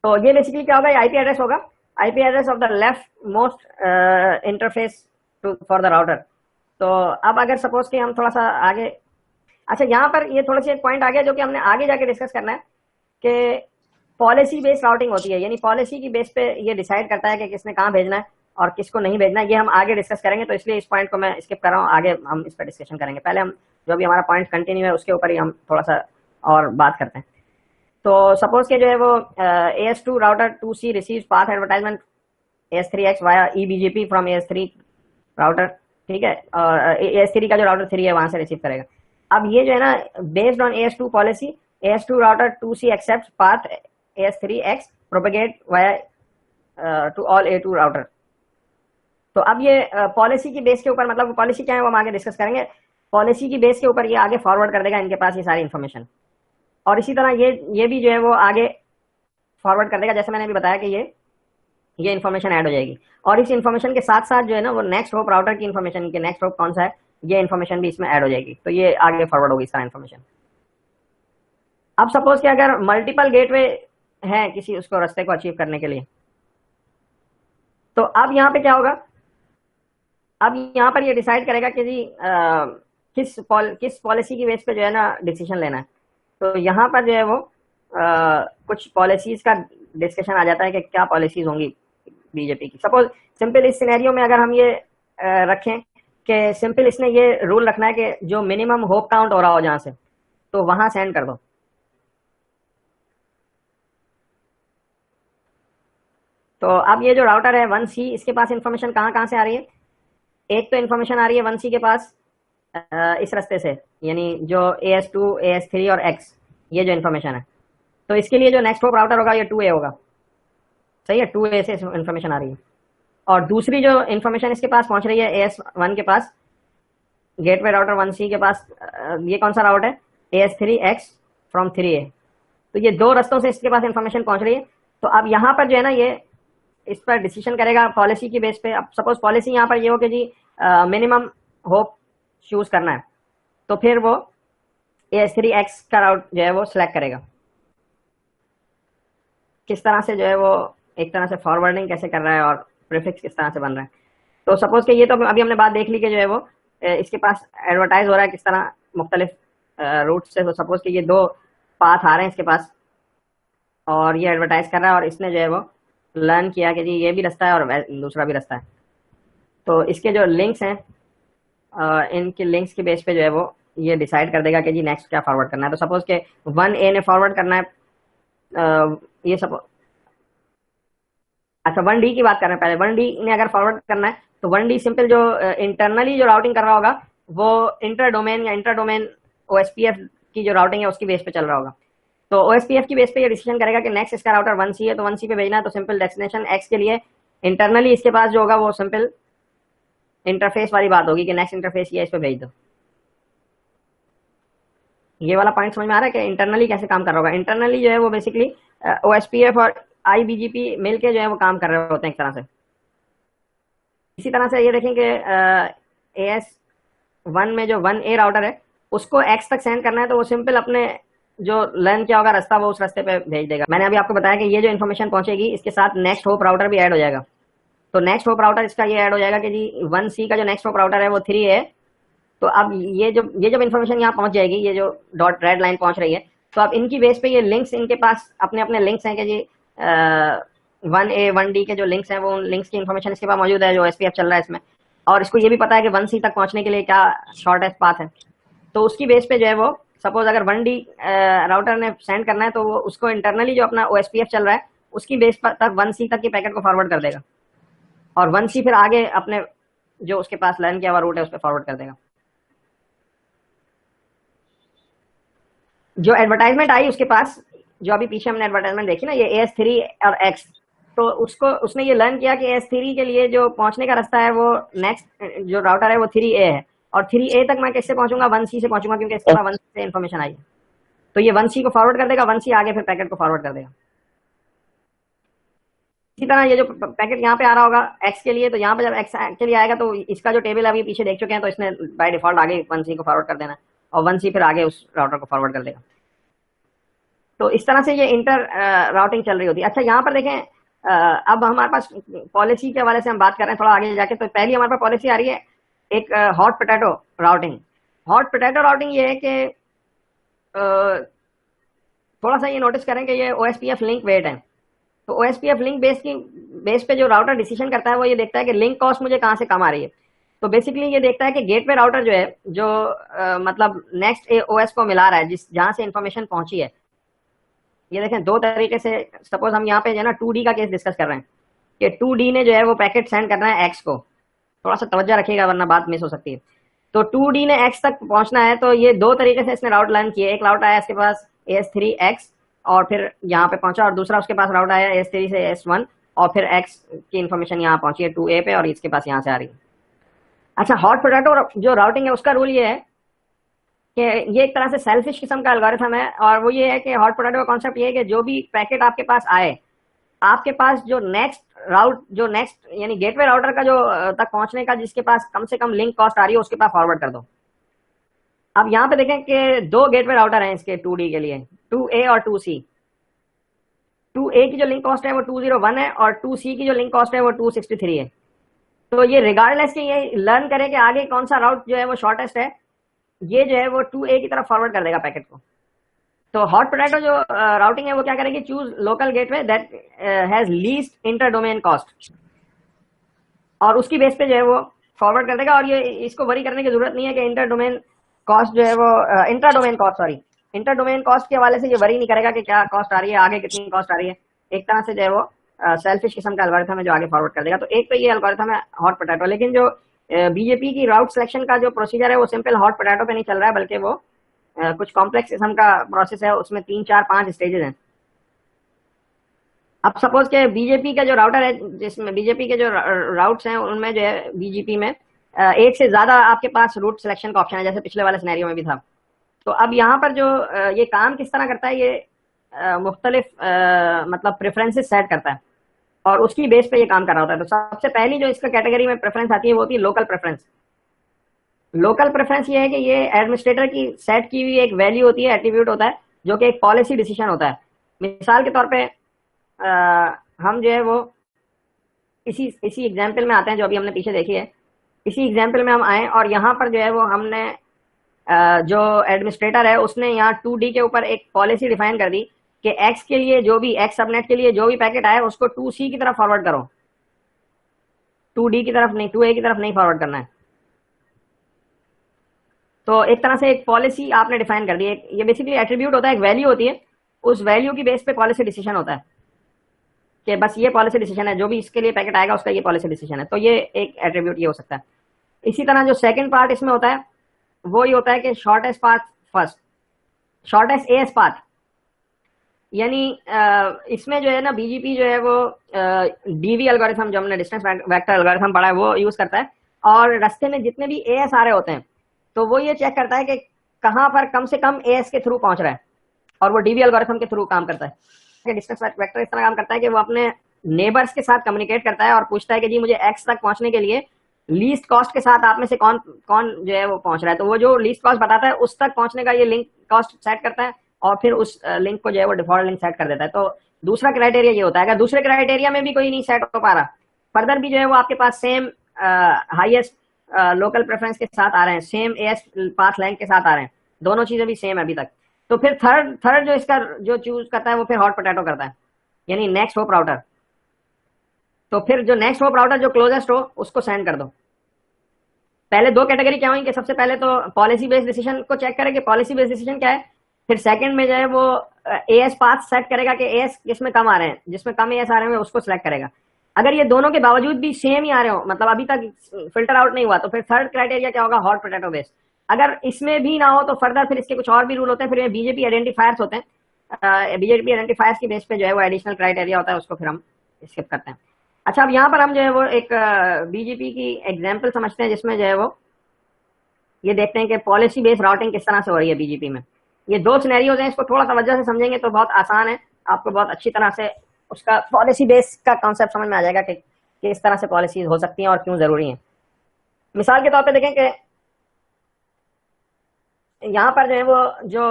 तो ये बेसिकली क्या होगा, ये आईपी एड्रेस होगा, IP address of the left most interface for the router. तो अब अगर सपोज कि हम थोड़ा सा आगे, अच्छा यहाँ पर ये थोड़ा सा एक पॉइंट आ गया जो कि हमने आगे जाके डिस्कस करना है कि पॉलिसी बेस्ड राउटिंग होती है, यानी पॉलिसी की बेस पे ये डिसाइड करता है कि किसने कहाँ भेजना है और किसको नहीं भेजना है। ये हम आगे डिस्कस करेंगे, तो इसलिए इस पॉइंट को मैं स्किप कर रहा हूँ, आगे हम इस पर डिस्कशन करेंगे। पहले हम जो भी हमारा पॉइंट कंटिन्यू है उसके ऊपर ही हम थोड़ा सा और बात करते हैं। तो सपोज के जो है वो AS2 router 2C receives path advertisement AS3X via eBGP from AS3 router. ठीक है, और AS3 का जो राउटर 3 है वहां से रिसीव करेगा। अब ये जो है ना, based on AS2 policy, AS2 router 2C accept path AS3X propagate via to all A2 router. तो अब ये पॉलिसी की बेस के ऊपर, मतलब पॉलिसी क्या है वो हम आगे डिस्कस करेंगे। पॉलिसी की बेस के ऊपर ये आगे फॉरवर्ड कर देगा इनके पास ये सारी इन्फॉर्मेशन, और इसी तरह ये भी जो है वो आगे फॉरवर्ड कर देगा, जैसे मैंने अभी बताया कि ये इन्फॉर्मेशन ऐड हो जाएगी। और इस इन्फॉर्मेशन के साथ साथ जो है ना वो नेक्स्ट होप राउटर की इन्फॉर्मेशन, कि नेक्स्ट होप कौन सा है, ये इन्फॉर्मेशन भी इसमें ऐड हो जाएगी। तो ये आगे फॉरवर्ड होगी सारा इन्फॉर्मेशन। अब सपोज कि अगर मल्टीपल गेटवे है किसी उसको रास्ते को अचीव करने के लिए, तो अब यहाँ पे क्या होगा, अब यहाँ पर ये डिसाइड करेगा कि जी किस पॉलिसी की बेस पे जो है ना डिसीजन लेना है। तो यहाँ पर जो है वो कुछ पॉलिसीज का डिस्कशन आ जाता है कि क्या पॉलिसीज होंगी बीजेपी की। सपोज सिंपल इस सिनेरियो में अगर हम ये रखें कि सिंपल इसने ये रूल रखना है कि जो मिनिमम होप काउंट हो रहा हो जहां से, तो वहां सेंड कर दो। तो अब ये जो राउटर है 1C, इसके पास इंफॉर्मेशन कहाँ कहाँ से आ रही है। एक तो इन्फॉर्मेशन आ रही है 1C के पास इस रास्ते से, यानी जो AS2, AS3 और X, ये जो इन्फॉर्मेशन है। तो इसके लिए जो नेक्स्ट होप राउटर होगा ये 2A होगा। सही है, 2A से इन्फॉर्मेशन आ रही है। और दूसरी जो इन्फॉर्मेशन इसके पास पहुंच रही है AS1 के पास, गेटवे राउटर 1C के पास, ये कौन सा राउट है, AS3X फ्रॉम 3A। तो ये 2 रास्तों से इसके पास इन्फॉर्मेशन पहुंच रही है। तो अब यहाँ पर जो है ना ये इस पर डिसीजन करेगा पॉलिसी की बेस पे। अब सपोज पॉलिसी यहाँ पर ये हो कि जी मिनिमम होप चूज करना है, तो फिर वो AS3X का राउट जो है वो सिलेक्ट करेगा। किस तरह से जो है वो एक तरह से फॉरवर्डिंग कैसे कर रहा है और प्रीफिक्स किस तरह से बन रहा है। तो सपोज कि ये तो अभी हमने बात देख ली कि जो है वो इसके पास एडवर्टाइज हो रहा है किस तरह मुख्तलिफ रूट से। तो सपोज कि ये 2 पाथ आ रहे हैं इसके पास और ये एडवर्टाइज कर रहा है, और इसने जो है वो लर्न किया कि जी ये भी रास्ता है और दूसरा भी रास्ता है। तो इसके जो लिंक्स हैं, इनके लिंक्स के बेस पे जो है वो ये डिसाइड कर देगा कि जी नेक्स्ट क्या फॉरवर्ड करना है। तो सपोज के 1A ने फॉरवर्ड करना है, ये सपोज, अच्छा 1D की बात कर रहे हैं पहले। 1D ने अगर फॉरवर्ड करना है तो 1D सिंपल जो इंटरनली जो राउटिंग कर रहा होगा वो इंटर डोमेन या इंटर डोमेन ओएसपीएफ की जो राउटिंग है उसकी बेस पे चल रहा होगा। तो ओएसपीएफ की बेस पे ये डिसीजन करेगा कि नेक्स्ट इसका राउटर 1C है तो 1C पे भेजना है, तो सिंपल डेस्टिनेशन एक्स के लिए इंटरनली इसके पास जो होगा वो सिंपल इंटरफेस वाली बात होगी कि नेक्स्ट इंटरफेस ये इस पे भेज दो। ये वाला पॉइंट समझ में आ रहा है कि इंटरनली कैसे काम कर रहा होगा। इंटरनली जो है वो बेसिकली ओएसपीएफ और आईबीजीपी मिलके जो है वो काम कर रहे होते हैं एक तरह से। इसी तरह से ये देखें कि AS1 में जो 1A राउटर है उसको X तक सेंड करना है, तो वो सिंपल अपने जो लर्न किया होगा रास्ता वो उस रास्ते पे भेज देगा। मैंने अभी आपको बताया कि ये जो इन्फॉर्मेशन पहुंचेगी इसके साथ नेक्स्ट होप राउटर भी ऐड हो जाएगा। तो नेक्स्ट होप राउटर इसका ये ऐड हो जाएगा कि जी 1C का जो नेक्स्ट होप राउटर है वो 3A है। तो अब ये जब इन्फॉर्मेशन यहाँ पहुंच जाएगी, ये जो डॉट रेड लाइन पहुंच रही है, तो अब इनकी बेस पे ये लिंक्स, इनके पास अपने अपने लिंक्स हैं कि जी 1A 1D के जो लिंक्स हैं वो उन लिंक्स की इन्फॉर्मेशन इसके पास मौजूद है जो एसपीएफ चल रहा है इसमें, और इसको ये भी पता है कि 1C तक पहुंचने के लिए क्या शॉर्टेस्ट पाथ है। तो उसकी बेस पे जो है वो सपोज अगर 1D राउटर ने सेंड करना है तो वो उसको इंटरनली जो अपना ओएसपीएफ चल रहा है उसकी बेस पर तक 1C तक की पैकेट को फॉरवर्ड कर देगा, और 1C फिर आगे अपने जो उसके पास लर्न किया हुआ रूट है उस पर फॉरवर्ड कर देगा। जो एडवर्टाइजमेंट आई उसके पास, जो अभी पीछे हमने एडवर्टाइजमेंट देखी ना, ये AS3 और X, तो उसने ये लर्न किया कि AS3 के लिए जो पहुंचने का रास्ता है वो नेक्स्ट जो राउटर है वो 3A है, और 3A तक मैं किससे पहुंचूंगा, 1C से पहुंचूंगा क्योंकि इसके पास 1C से इन्फॉर्मेशन आई है। तो ये 1C को फॉरवर्ड कर देगा, 1C आगे फिर पैकेट को फॉरवर्ड कर देगा। इसी तरह ये जो पैकेट यहाँ पे आ रहा होगा X के लिए, तो यहाँ पे जब X के लिए आएगा तो इसका जो टेबल अभी पीछे देख चुके हैं तो इसने बाय डिफॉल्ट आगे 1C को फॉरवर्ड कर देना है और 1C फिर आगे उस राउटर को फॉरवर्ड कर देगा। तो इस तरह से ये इंटर राउटिंग चल रही होती है। अच्छा यहाँ पर देखें, अब हमारे पास पॉलिसी के हवाले से हम बात कर रहे हैं थोड़ा आगे जाके। तो पहली हमारे पास पॉलिसी आ रही है एक hot potato routing. Hot potato routing ये है कि थोड़ा सा ये नोटिस करें कि ये ओएसपीएफ लिंक वेट है। तो ओएसपीएफ लिंक बेस पे जो राउटर डिसीजन करता है वो ये देखता है कि लिंक कॉस्ट मुझे कहाँ से कम आ रही है। तो बेसिकली ये देखता है कि गेटवे राउटर जो है जो मतलब नेक्स्ट ओएस को मिला रहा है जिस जहाँ से इंफॉर्मेशन पहुंची है। ये देखें दो तरीके से, सपोज हम यहाँ पे जो है ना 2D का केस डिस्कस कर रहे हैं कि 2D ने जो है वो पैकेट सेंड करना है X को, थोड़ा सा तवज्जो रखिएगा वरना बात मिस हो सकती है। तो 2D ने X तक पहुंचना है, तो ये दो तरीके से इसने राउट लर्न किए। एक राउट आया इसके पास AS3X और फिर यहाँ पे पहुंचा, और दूसरा उसके पास राउट आया AS3 से AS1 और फिर X की इन्फॉर्मेशन यहाँ पहुंची है 2A पे और इसके पास यहाँ से आ रही है। अच्छा, हॉट पोटैटो जो राउटिंग है उसका रूल ये है कि ये एक तरह से सेल्फिश किस्म का एल्गोरिथम है, और वो ये है कि हॉट पोटैटो का कॉन्सेप्ट ये है कि जो भी पैकेट आपके पास आए, आपके पास जो नेक्स्ट यानी गेटवे राउटर का जो तक पहुंचने का जिसके पास कम से कम लिंक कॉस्ट आ रही है उसके पास फॉरवर्ड कर दो। अब यहाँ पे देखें कि दो गेटवे राउटर हैं इसके 2D के लिए, 2A और 2C। 2A की जो लिंक कॉस्ट है वो 201 है और 2C की जो लिंक कॉस्ट है वो 263 है। तो ये रिगार्डलेस कि ये लर्न करे कि आगे कौन सा राउट जो है वो शॉर्टेस्ट है, ये जो है वो 2A की तरफ फॉरवर्ड कर देगा पैकेट को। तो हॉट पोटैटो जो राउटिंग है वो क्या करेगी, choose local gateway that has least inter domain cost, और उसकी बेस पे जो है वो फॉरवर्ड कर देगा। और ये इसको वरी करने की जरूरत नहीं है कि इंटर डोमेन कॉस्ट जो है वो इंटर डोमेन कॉस्ट के हवाले से ये वरी नहीं करेगा कि क्या कॉस्ट आ रही है, आगे कितनी कॉस्ट आ रही है। एक तरह से जो है वो सेल्फिश किस्म का एल्गोरिथम है जो आगे फॉरवर्ड कर देगा। तो एक तो ये एल्गोरिथम है हॉट पोटैटो। लेकिन जो बीजेपी की राउट सिलेक्शन का जो प्रोसीजर है वो सिंपल हॉट पोटैटो पे नहीं चल रहा है, बल्कि वो कुछ कॉम्प्लेक्स किस्म का प्रोसेस है, उसमें 3 4 5 स्टेजेस हैं। अब सपोज के बीजेपी का जो राउटर है, जिसमें बीजेपी के जो राउट्स हैं उनमें जो है बीजीपी में एक से ज्यादा आपके पास रूट सिलेक्शन का ऑप्शन है, जैसे पिछले वाले सिनेरियो में भी था। तो अब यहाँ पर जो ये काम किस तरह करता है, ये मुख्तलिफ मतलब प्रेफरेंसेस सेट करता है और उसकी बेस पे ये काम कर रहा होता है। तो सबसे पहली जो इसका कैटेगरी में प्रेफरेंस आती है वो होती है लोकल प्रेफरेंस। लोकल प्रेफरेंस ये है कि ये एडमिनिस्ट्रेटर की सेट की हुई एक वैल्यू होती है, एट्रीब्यूट होता है, जो कि एक पॉलिसी डिसीजन होता है। मिसाल के तौर पे हम जो है वो इसी एग्जाम्पल में आते हैं जो अभी हमने पीछे देखी है। इसी एग्जाम्पल में हम आए और यहाँ पर जो है वो हमने जो एडमिनिस्ट्रेटर है उसने यहाँ 2D के ऊपर एक पॉलिसी डिफाइन कर दी कि एक्स के लिए जो भी एक्स सबनेट के लिए जो भी पैकेट आए उसको 2C की तरफ फॉरवर्ड करो, 2D की तरफ नहीं, 2A की तरफ नहीं फॉरवर्ड करना है। तो एक तरह से एक पॉलिसी आपने डिफाइन कर दी है। ये बेसिकली एट्रीब्यूट होता है, एक वैल्यू होती है, उस वैल्यू की बेस पे पॉलिसी डिसीजन होता है कि बस ये पॉलिसी डिसीजन है, जो भी इसके लिए पैकेट आएगा उसका ये पॉलिसी डिसीजन है। तो ये एक एट्रीब्यूट ये हो सकता है। इसी तरह जो सेकंड पार्ट इसमें होता है वो ये होता है कि shortest path first, shortest as path, यानी इसमें जो है ना बीजीपी जो है वो डीवी एल्गोरिथम जो हमने डिस्टेंस वेक्टर एल्गोरिथम पढ़ा है वो यूज करता है, और रास्ते में जितने भी एएस आ रहे होते हैं तो वो ये चेक करता है कि कहां पर कम से कम एएस के थ्रू पहुंच रहा है, और वो डीवी एल्गोरिथम के थ्रू काम करता है। डिस्टेंस वेक्टर इस तरह काम करता है कि वो अपने नेबर्स के साथ कम्युनिकेट करता है और पूछता है कि जी मुझे एक्स तक पहुंचने के लिए लीस्ट कॉस्ट के साथ आप में से कौन कौन जो है वो पहुंच रहा है। तो वो जो लीस्ट कॉस्ट बताता है उस तक पहुंचने का ये लिंक कॉस्ट सेट करता है, और फिर उस लिंक को जो है वो डिफॉल्ट लिंक सेट कर देता है। तो दूसरा क्राइटेरिया ये होता है। अगर दूसरे क्राइटेरिया में भी कोई नहीं सेट हो पा रहा, फर्दर भी जो है वो आपके पास सेम हाईएस्ट लोकल प्रेफरेंस के साथ आ रहे हैं, सेम एएस पाथ लेंथ के साथ आ रहे हैं, दोनों चीजें भी सेम है अभी तक, तो फिर थर्ड जो इसका जो चूज करता है वो फिर हॉट पोटैटो करता है, यानी नेक्स्ट होप राउटर। तो फिर जो नेक्स्ट होप राउटर जो क्लोजेस्ट हो उसको सेंड कर दो। पहले दो कैटेगरी क्या हुई कि सबसे पहले तो पॉलिसी बेस्ड डिसीजन को चेक करें कि पॉलिसी बेस्ड डिसीजन क्या है, फिर सेकंड में जो है वो एएस पाथ सेट करेगा कि एएस किसमें कम आ रहे हैं, जिसमें कम एएस आ रहे हैं उसको सिलेक्ट करेगा। अगर ये दोनों के बावजूद भी सेम ही आ रहे हो, मतलब अभी तक फिल्टर आउट नहीं हुआ, तो फिर थर्ड क्राइटेरिया क्या होगा, हॉट पोटैटो बेस्ड। अगर इसमें भी ना हो तो फर्दर फिर इसके कुछ और भी रूल होते हैं, फिर ये बीजेपी आइडेंटिफायर्स होते हैं, बीजेपी आइडेंटिफायर्स की बेस पे जो है वो एडिशनल क्राइटेरिया होता है, उसको फिर हम स्किप करते हैं। अच्छा, अब यहाँ पर हम जो है वो एक बीजेपी की एग्जाम्पल समझते हैं जिसमें जो है वो ये देखते हैं कि पॉलिसी बेस्ड राउटिंग किस तरह से हो रही है बीजेपी में। ये दो सिनेरियोज हैं, इसको थोड़ा तवज्जो से समझेंगे तो बहुत आसान है, आपको बहुत अच्छी तरह से उसका पॉलिसी बेस का कॉन्सेप्ट समझ में आ जाएगा कि किस तरह से पॉलिसीज हो सकती हैं और क्यों जरूरी हैं। मिसाल के तौर पे देखें कि यहाँ पर जो है वो जो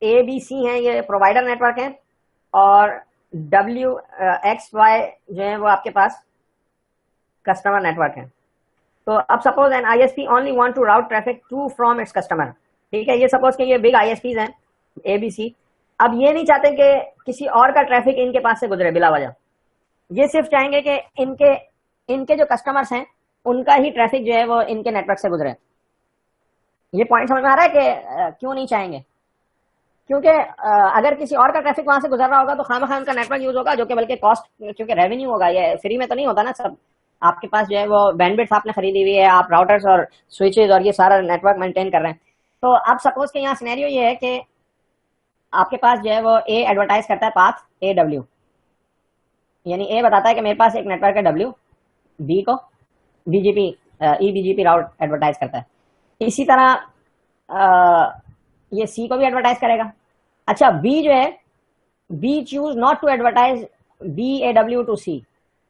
ए बी सी हैं ये प्रोवाइडर नेटवर्क हैं, और डब्ल्यू एक्स वाई जो है वो आपके पास कस्टमर नेटवर्क है। तो अब suppose an ISP only want to route traffic to from its customer, ठीक है, ये सपोज कि ये बिग आईएसपीज हैं एबीसी, अब ये नहीं चाहते कि किसी और का ट्रैफिक इनके पास से गुजरे बिला वजह, ये सिर्फ चाहेंगे कि इनके जो कस्टमर्स हैं उनका ही ट्रैफिक जो है वो इनके नेटवर्क से गुजरे। ये पॉइंट समझ में आ रहा है कि क्यों नहीं चाहेंगे, क्योंकि अगर किसी और का ट्रैफिक वहां से गुजर रहा होगा तो खामखा उनका नेटवर्क यूज होगा, जो कि बल्कि कॉस्ट, क्योंकि रेवेन्यू होगा, ये फ्री में तो नहीं होता ना सब, आपके पास जो है वो बैंडविड्थ आपने खरीदी हुई है, आप राउटर्स और स्विचेज और ये सारा नेटवर्क मेंटेन कर रहे हैं। तो अब सपोज के यहाँ सिनेरियो ये है कि आपके पास जो है वो ए एडवर्टाइज करता है पाथ ए डब्ल्यू, यानी ए बताता है कि मेरे पास एक नेटवर्क है डब्ल्यू, बी को बीजीपी ई बीजीपी राउट एडवर्टाइज करता है। इसी तरह ये सी को भी एडवर्टाइज करेगा। अच्छा, बी जो है, B choose not to advertise B A W to C,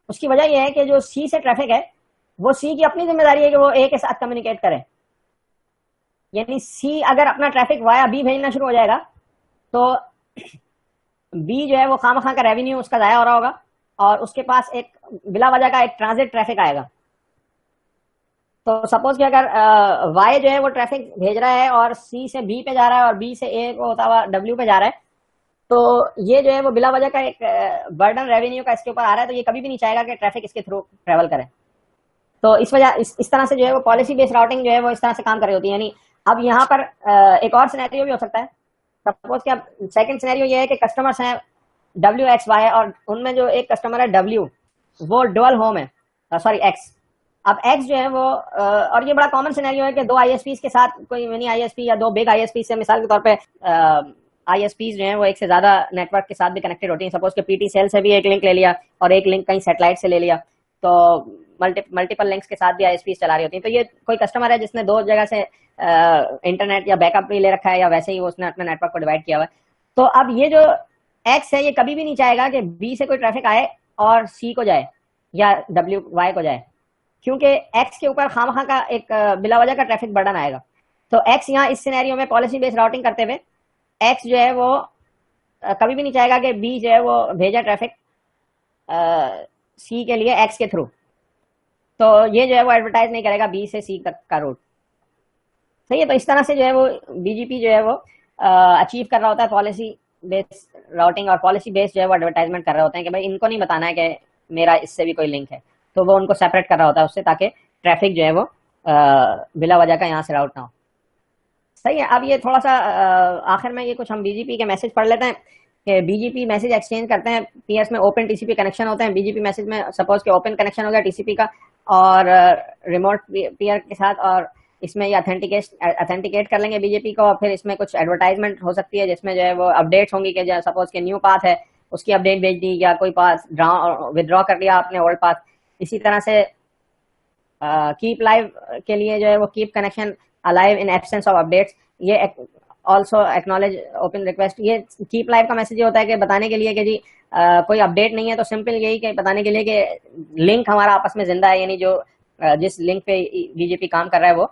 उसकी वजह यह है कि जो सी से ट्रैफिक है वो सी की अपनी जिम्मेदारी है कि वो ए के साथ कम्युनिकेट करे, यानी सी अगर अपना ट्रैफिक वाया बी भेजना शुरू हो जाएगा तो बी जो है वो खामखा का रेवेन्यू उसका जाया हो रहा होगा, और उसके पास एक बिला वजह का एक ट्रांजिट ट्रैफिक आएगा। तो सपोज कि अगर वाई जो है वो ट्रैफिक भेज रहा है और सी से बी पे जा रहा है और बी से ए को होता हुआ डब्ल्यू पे जा रहा है, तो ये जो है वो बिला वजह का एक बर्डन रेवेन्यू का इसके ऊपर आ रहा है, तो ये कभी भी नहीं चाहेगा कि ट्रैफिक इसके थ्रू ट्रेवल करे। तो इस वजह इस तरह से जो है वो पॉलिसी बेस्ड राउटिंग जो है वो इस तरह से काम कर रही होती है। यानी अब यहाँ पर एक और सिनेरियो भी हो सकता है, सपोज कि अब सेकंड सिनेरियो ये है कि कस्टमर्स हैं डब्ल्यू एक्स वाई, और उनमें जो एक कस्टमर है डब्ल्यू वो डुअल होम है, सॉरी एक्स। अब एक्स जो है वो और ये बड़ा कॉमन सिनेरियो है कि दो आईएसपीज के साथ कोई मिनी आईएसपी या दो बिग आईएसपी से मिसाल के तौर पे आईएसपीज जो है वो एक से ज्यादा नेटवर्क के साथ भी कनेक्टेड होती हैं। सपोज के पीटी सेल से भी एक लिंक ले लिया और एक लिंक कहीं सैटेलाइट से ले लिया, तो मल्टीपल लिंक्स के साथ भी आईएसपीज चला रही होती हैं। तो ये कोई कस्टमर है जिसने दो जगह से इंटरनेट या बैकअप भी ले रखा है, या वैसे ही उसने अपने नेटवर्क को डिवाइड किया हुआ है। तो अब ये जो एक्स है ये कभी भी नहीं चाहेगा कि बी से कोई ट्रैफिक आए और सी को जाए या डब्ल्यू वाई को जाए, क्योंकि एक्स के ऊपर खामखा का एक बिला वजह का ट्रैफिक बर्डन आएगा। तो एक्स यहाँ इस सिनेरियो में पॉलिसी बेस्ड राउटिंग करते हुए एक्स जो है वो कभी भी नहीं चाहेगा कि बी जो है वो भेजा ट्रैफिक सी के लिए एक्स के थ्रू, तो ये जो है वो एडवर्टाइज नहीं करेगा बी से सी तक का रूट। सही है, तो इस तरह से जो है वो बीजीपी जो है वो अचीव कर रहा होता है पॉलिसी बेस राउटिंग और पॉलिसी बेस्ड जो है वो एडवर्टाइजमेंट कर रहे होते हैं कि भाई इनको नहीं बताना है कि मेरा इससे भी कोई लिंक है, तो वो उनको सेपरेट कर रहा होता है उससे, ताकि ट्रैफिक जो है वो बिला वजह का यहाँ से राउट ना हो। सही है। अब ये थोड़ा सा आखिर में ये कुछ हम बीजीपी के मैसेज पढ़ लेते हैं कि बीजीपी मैसेज एक्सचेंज करते हैं। पीएस में ओपन टीसीपी कनेक्शन होते हैं, बीजीपी मैसेज में सपोज के ओपन कनेक्शन हो गया टीसीपी का और रिमोट पीयर के साथ, और इसमें ये अथेंटिकेट कर लेंगे बीजेपी को। फिर इसमें कुछ एडवर्टाइजमेंट हो सकती है जिसमें जो है वो अपडेट्स होंगी कि जो सपोज के न्यू पाथ है उसकी अपडेट भेज दी, या कोई पाथ विदड्रॉ कर लिया आपने ओल्ड पाथ। इसी तरह से कीप लाइव के लिए जो है वो keep connection alive in absence of updates, ये ऑल्सो एक्नॉलेज ओपन रिक्वेस्ट। ये कीप लाइव का मैसेज ये होता है कि बताने के लिए कि जी कोई अपडेट नहीं है, तो सिंपल यही कि बताने के लिए कि लिंक हमारा आपस में जिंदा है, यानी जो जिस लिंक पे बीजेपी काम कर रहा है वो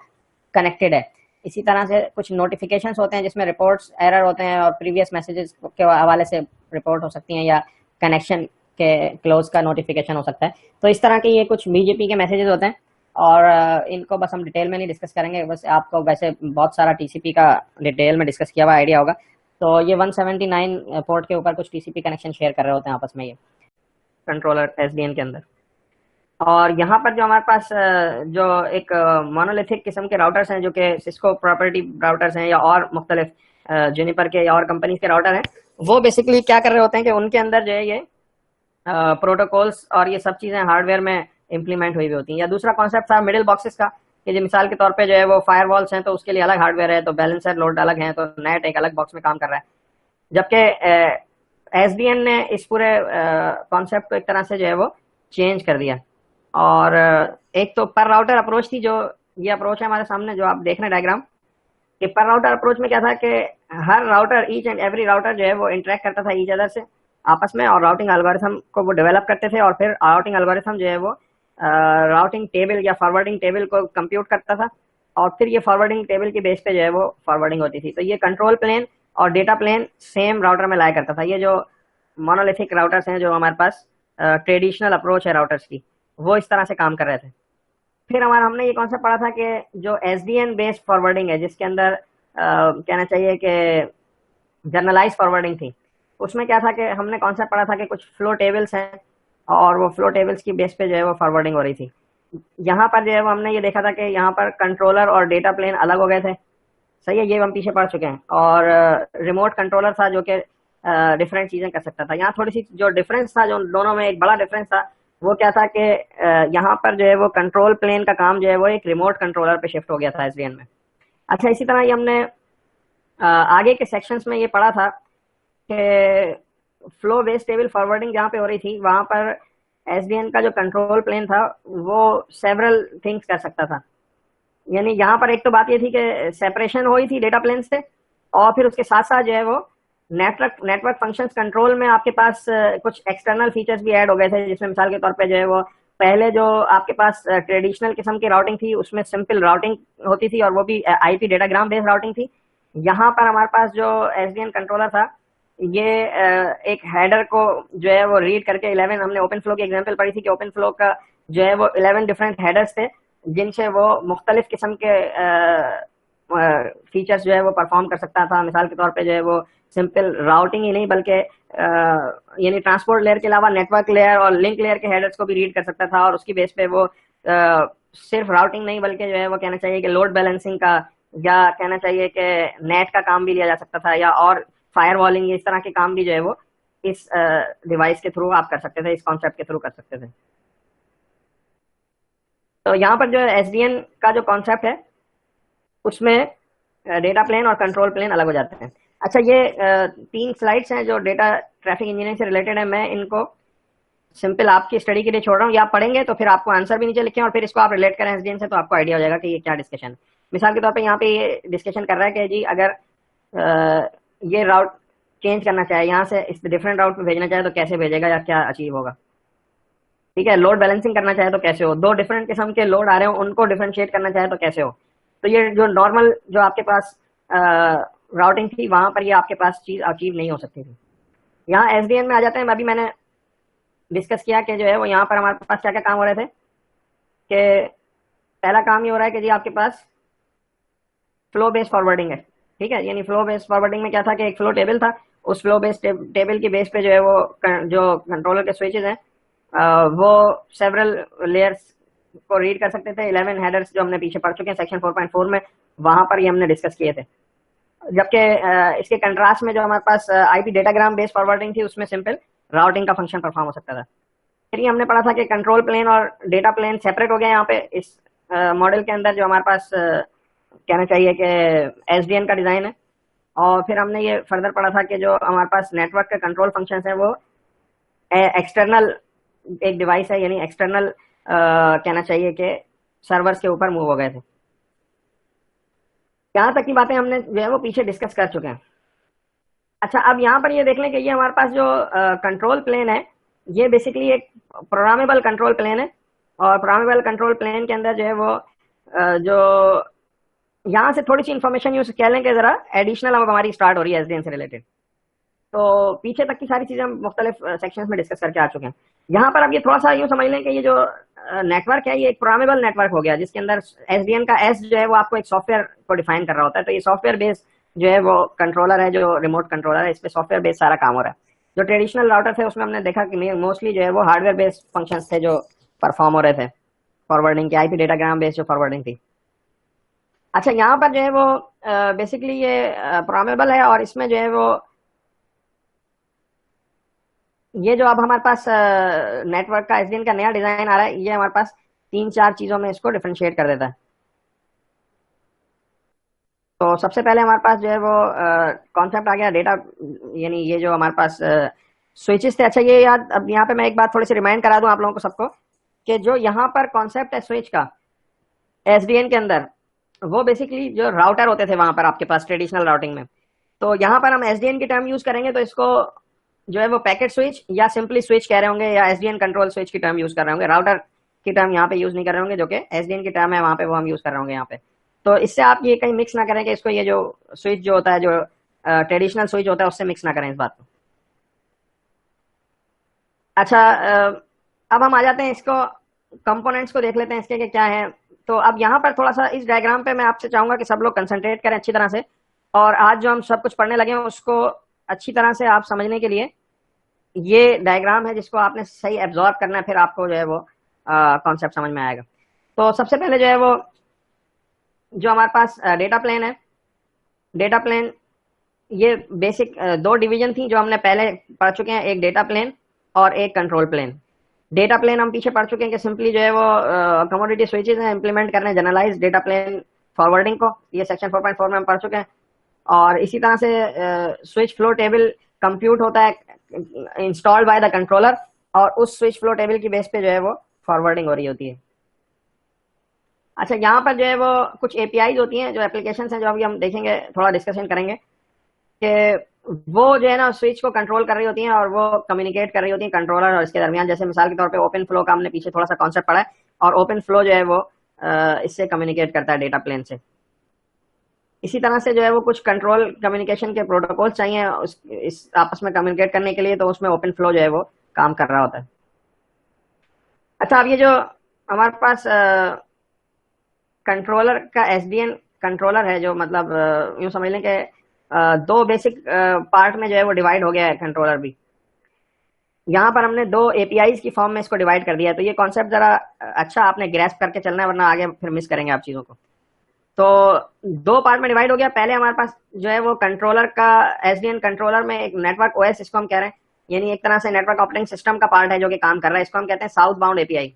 कनेक्टेड है। इसी तरह से कुछ नोटिफिकेशंस होते हैं जिसमें रिपोर्ट्स एरर होते हैं और प्रीवियस मैसेजेस के हवाले से रिपोर्ट हो सकती हैं, या कनेक्शन के क्लोज का नोटिफिकेशन हो सकता है। तो इस तरह के ये कुछ बीजेपी के मैसेजेस होते हैं, और इनको बस हम डिटेल में नहीं डिस्कस करेंगे, बस आपको वैसे बहुत सारा टीसीपी का डिटेल में डिस्कस किया हुआ आइडिया होगा। तो ये 179 पोर्ट के ऊपर कुछ टीसीपी कनेक्शन शेयर कर रहे होते हैं आपस में ये कंट्रोलर एसडीएन के अंदर। और यहाँ पर जो हमारे पास जो एक मोनोलिथिक किस्म के राउटर्स हैं जो कि सिस्को प्रॉपर्टी राउटर्स हैं या और मुख्तलिफ जूनिपर के या और कंपनीज के राउटर हैं, वो बेसिकली क्या कर रहे होते हैं कि उनके अंदर जो है ये प्रोटोकॉल्स और ये सब चीज़ें हार्डवेयर में इम्प्लीमेंट हुई होती हैं। या दूसरा कॉन्सेप्ट था मिडिल बॉक्सेस का, कि जो मिसाल के तौर पे जो है वो फायरवॉल्स हैं तो उसके लिए अलग हार्डवेयर है, तो बैलेंसर लोड अलग है, तो नेट एक अलग बॉक्स में काम कर रहा है। जबकि एसडीएन ने इस पूरे कॉन्सेप्ट को एक तरह से जो है वो चेंज कर दिया। और एक तो पर राउटर अप्रोच थी, जो ये अप्रोच है हमारे सामने जो आप देख रहे हैं डायग्राम, कि पर राउटर अप्रोच में क्या था कि हर router each and every router जो है वो इंटरेक्ट करता था ईच अदर से आपस में, और राउटिंग एल्गोरिथम को वो डेवलप करते थे, और फिर राउटिंग एल्गोरिथम जो है वो राउटिंग टेबल या फॉरवर्डिंग टेबल को कंप्यूट करता था, और फिर ये फॉरवर्डिंग टेबल की बेस पे जो है वो फॉरवर्डिंग होती थी। तो ये कंट्रोल प्लेन और डेटा प्लेन सेम राउटर में लाया करता था। ये जो मोनोलिथिक राउटर्स हैं जो हमारे पास ट्रेडिशनल अप्रोच है राउटर्स की, वो इस तरह से काम कर रहे थे। फिर हमने ये कॉन्सेप्ट पढ़ा था कि जो एसडीएन बेस्ड फॉरवर्डिंग है, जिसके अंदर कहना चाहिए कि जर्नलाइज फॉरवर्डिंग थी, उसमें क्या था कि हमने कॉन्सेप्ट पढ़ा था कि कुछ फ्लो टेबल्स हैं और वो फ्लो टेबल्स की बेस पे जो है वो फॉरवर्डिंग हो रही थी। यहाँ पर जो है वो हमने ये देखा था कि यहाँ पर कंट्रोलर और डेटा प्लेन अलग हो गए थे। सही है, ये हम पीछे पढ़ चुके हैं। और रिमोट कंट्रोलर था जो कि डिफरेंट चीज़ें कर सकता था। यहाँ थोड़ी सी जो डिफरेंस था, जो दोनों में एक बड़ा डिफरेंस था, वो क्या था कि यहाँ पर जो है वो कंट्रोल प्लेन का काम जो है वो एक रिमोट कंट्रोलर पे शिफ्ट हो गया था एसडीएन में। अच्छा, इसी तरह ये हमने आगे के सेक्शंस में ये पढ़ा था कि फ्लो बेस्ड टेबल फॉरवर्डिंग जहाँ पे हो रही थी, वहाँ पर एसडीएन का जो कंट्रोल प्लेन था वो सेवरल थिंग्स कर सकता था। यानी यहाँ पर एक तो बात ये थी कि सेपरेशन हुई थी डेटा प्लेन से, और फिर उसके साथ साथ जो है वो नेटवर्क फंक्शंस कंट्रोल में आपके पास कुछ एक्सटर्नल फीचर्स भी ऐड हो गए थे, जिसमें मिसाल के तौर पे जो है वो पहले जो आपके पास ट्रेडिशनल किस्म की राउटिंग थी उसमें सिंपल राउटिंग होती थी, और वो भी आईपी डेटाग्राम बेस्ड राउटिंग थी। यहाँ पर हमारे पास जो एसडीएन कंट्रोलर था, ये एक हेडर को जो है वो रीड करके 11, हमने ओपन फ्लो की एग्जांपल पढ़ी थी कि ओपन फ्लो का जो है वो 11 डिफरेंट हेडर्स थे, जिनसे वो मुख्तलिफ किस्म के फीचर्स जो है वो परफॉर्म कर सकता था। मिसाल के तौर पे जो है वो सिंपल राउटिंग ही नहीं, बल्कि यानी ट्रांसपोर्ट लेयर के अलावा नेटवर्क लेयर और लिंक लेयर के हेडर्स को भी रीड कर सकता था, और उसकी बेस पे वो सिर्फ राउटिंग नहीं बल्कि जो है वो कहना चाहिए कि लोड बैलेंसिंग का, या कहना चाहिए कि नेट का काम भी लिया जा सकता था, या और फायर वॉलिंग, इस तरह के काम भी जो है वो इस डिवाइस के थ्रू आप कर सकते थे, इस कॉन्सेप्ट के थ्रू कर सकते थे। तो यहाँ पर जो एसडीएन का जो कॉन्सेप्ट है उसमें डेटा प्लेन और कंट्रोल प्लेन अलग हो जाते हैं। अच्छा, ये 3 स्लाइड्स हैं जो डेटा ट्रैफिक इंजीनियरिंग से रिलेटेड है। मैं इनको सिंपल आपकी स्टडी के लिए छोड़ रहा हूँ, या आप पढ़ेंगे तो फिर आपको आंसर भी नीचे लिखें और फिर इसको आप रिलेट करें एसडीएन से, तो आपको आइडिया हो जाएगा कि ये क्या डिस्कशन है। मिसाल के तौर पे यहाँ पे ये डिस्कशन कर रहा है कि जी अगर ये राउट चेंज करना चाहे, यहाँ से इस डिफरेंट राउट पे भेजना चाहे तो कैसे भेजेगा या क्या अचीव होगा। ठीक है, लोड बैलेंसिंग करना चाहे तो कैसे हो, 2 डिफरेंट किस्म के लोड आ रहे हो उनको डिफरेंशिएट करना चाहे तो कैसे हो। तो ये जो नॉर्मल जो आपके पास राउटिंग थी, वहां पर ये आपके पास चीज अचीव नहीं हो सकती थी। यहाँ एसडीएन में आ जाते हैं। अभी मैंने डिस्कस किया कि जो है वो यहाँ पर हमारे पास क्या क्या काम हो रहे थे, कि पहला काम ये हो रहा है कि जी आपके पास फ्लो बेस्ड फॉरवर्डिंग है। ठीक है, यानी फ्लो बेस्ड फॉरवर्डिंग में क्या था कि एक फ्लो टेबल था, उस फ्लो बेस टेबल की बेस पे जो है वो जो कंट्रोलर के स्विचेस हैं वो सेवरल लेयर्स को रीड कर सकते थे। 11 हेडर्स जो हमने पीछे पढ़ चुके हैं सेक्शन 4.4 में, वहां पर ये हमने डिस्कस किए थे। जबकि इसके कंट्रास्ट में जो हमारे पास आईपी डेटाग्राम बेस्ड फॉरवर्डिंग थी, उसमें सिंपल राउटिंग का फंक्शन परफॉर्म हो सकता था। फिर ये हमने पढ़ा था कि कंट्रोल प्लेन और डेटा प्लेन सेपरेट हो गए यहाँ पे इस मॉडल के अंदर, जो हमारे पास कहना चाहिए कि एसडीएन का डिजाइन है। और फिर हमने ये फर्दर पढ़ा था कि जो हमारे पास नेटवर्क के कंट्रोल फंक्शन है वो एक्सटर्नल एक डिवाइस है, यानी एक्सटर्नल कहना चाहिए कि सर्वर्स के ऊपर मूव हो गए थे। यहाँ तक की बातें हमने जो है वो पीछे डिस्कस कर चुके हैं। अच्छा, अब यहाँ पर ये देख लें कि ये हमारे पास जो कंट्रोल प्लेन है, ये बेसिकली एक प्रोग्रामेबल कंट्रोल प्लेन है। और प्रोग्रामेबल कंट्रोल प्लेन के अंदर जो है वो जो यहाँ से थोड़ी सी इन्फॉर्मेशन यूज कह लें कि जरा एडिशनल अब हमारी स्टार्ट हो रही है एसडीएन से रिलेटेड। तो पीछे तक की सारी चीजें हम मुख्तलिफ सेक्शंस में डिस्कस करके आ चुके हैं। यहाँ पर अब ये थोड़ा सा यूँ समझ लें कि ये जो नेटवर्क है ये एक प्रोग्रामेबल नेटवर्क हो गया, जिसके अंदर एसडीएन का एस जो है वो आपको एक सॉफ्टवेयर को डिफाइन कर रहा होता है। तो ये सॉफ्टवेयर बेस्ड जो है वो कंट्रोलर है, जो रिमोट कंट्रोलर है, इस पे सॉफ्टवेयर बेस्ड सारा काम हो रहा है। जो ट्रेडिशनल राउटर थे उसमें हमने देखा कि मोस्टली जो है वो हार्डवेयर बेस्ड फंक्शंस थे जो परफॉर्म हो रहे थे, फॉरवर्डिंग की आईपी डेटाग्राम बेस्ड जो फॉरवर्डिंग थी। अच्छा, यहाँ पर जो है वो बेसिकली ये प्रोग्रामेबल है, और इसमें जो है वो ये जो अब हमारे पास नेटवर्क का एसडीएन का नया डिजाइन आ रहा है, ये हमारे पास 3-4 चीजों में इसको डिफरेंशिएट कर देता है। तो सबसे पहले हमारे पास जो है वो कॉन्सेप्ट आ गया डेटा, यानी ये जो हमारे पास स्विचेस थे। अच्छा, ये याद, अब यहाँ पे मैं एक बात थोड़ी सी रिमाइंड करा दूं आप लोगों को सबको कि जो यहाँ पर कॉन्सेप्ट है स्विच का एसडीएन के अंदर, वो बेसिकली जो राउटर होते थे वहां पर आपके पास ट्रेडिशनल राउटिंग में। तो यहाँ पर हम एसडीएन की टर्म यूज करेंगे तो इसको जो है वो पैकेट स्विच या सिंपली स्विच कह रहे होंगे, या एसडीएन कंट्रोल स्विच की टर्म यूज कर रहे होंगे। राउटर की टर्म यहाँ पे यूज नहीं कर रहे होंगे, जो कि एसडीएन की टर्म है वहां पे वो हम यूज कर रहे होंगे यहाँ पे। तो इससे आप ये कहीं मिक्स ना करें कि इसको ये जो स्विच जो होता है, जो ट्रेडिशनल स्विच होता है, उससे मिक्स ना करें इस बात को। अच्छा, अब हम आ जाते हैं इसको कंपोनेंट्स को देख लेते हैं इसके कि क्या है। तो अब यहाँ पर थोड़ा सा इस डायग्राम पे मैं आपसे चाहूंगा कि सब लोग कंसंट्रेट करें अच्छी तरह से, और आज जो हम सब कुछ पढ़ने लगे हैं उसको अच्छी तरह से आप समझने के लिए ये डायग्राम है जिसको आपने सही एब्जॉर्ब करना है, फिर आपको जो है वो कॉन्सेप्ट समझ में आएगा। तो सबसे पहले जो है वो जो हमारे पास डेटा प्लेन है, डेटा प्लेन ये बेसिक 2 डिवीजन थी जो हमने पहले पढ़ चुके हैं, एक डेटा प्लेन और एक कंट्रोल प्लेन। डेटा प्लेन हम पीछे पढ़ चुके हैं कि सिंपली जो है वो कमोडिटी स्विचेस हैं इंप्लीमेंट करने जनरलाइज डेटा प्लेन फॉरवर्डिंग को, ये सेक्शन 4.4 में हम पढ़ चुके हैं। और इसी तरह से स्विच फ्लो टेबल कंप्यूट होता है इंस्टॉल्ड बाय द कंट्रोलर, और उस स्विच फ्लो टेबल की बेस पे जो है वो फॉरवर्डिंग हो रही होती है। अच्छा, यहाँ पर जो है वो कुछ एपीआईज होती हैं, जो एप्लीकेशंस हैं, जो अभी हम देखेंगे, थोड़ा डिस्कशन करेंगे कि वो जो है ना स्विच को कंट्रोल कर रही होती हैं और वो कम्युनिकेट कर रही होती हैं कंट्रोलर और इसके दरमियान। जैसे मिसाल के तौर पे ओपन फ्लो का हमने पीछे थोड़ा सा कॉन्सेप्ट पढ़ा है, और ओपन फ्लो जो है वो इससे कम्युनिकेट करता है डेटा प्लेन से। इसी तरह से जो है वो कुछ कंट्रोल कम्युनिकेशन के प्रोटोकॉल चाहिए इस आपस में कम्युनिकेट करने के लिए, तो उसमें ओपन फ्लो जो है वो काम कर रहा होता है। अच्छा, अब ये जो हमारे पास कंट्रोलर का एसडीएन कंट्रोलर है, जो मतलब यूँ समझ लें कि 2 बेसिक पार्ट में जो है वो डिवाइड हो गया है कंट्रोलर भी। यहाँ पर हमने 2 एपीआईज की फॉर्म में इसको डिवाइड कर दिया है। तो ये कॉन्सेप्ट जरा अच्छा आपने ग्रैस्प करके चलना है, वरना आगे फिर मिस करेंगे आप चीज़ों को। तो 2 पार्ट में डिवाइड हो गया। पहले हमारे पास जो है वो कंट्रोलर का एसडीएन कंट्रोलर में एक नेटवर्क ओएस इसको हम कह रहे हैं, यानी एक तरह से नेटवर्क ऑपरेटिंग सिस्टम का पार्ट है जो कि काम कर रहा है। इसको हम कहते हैं south bound API.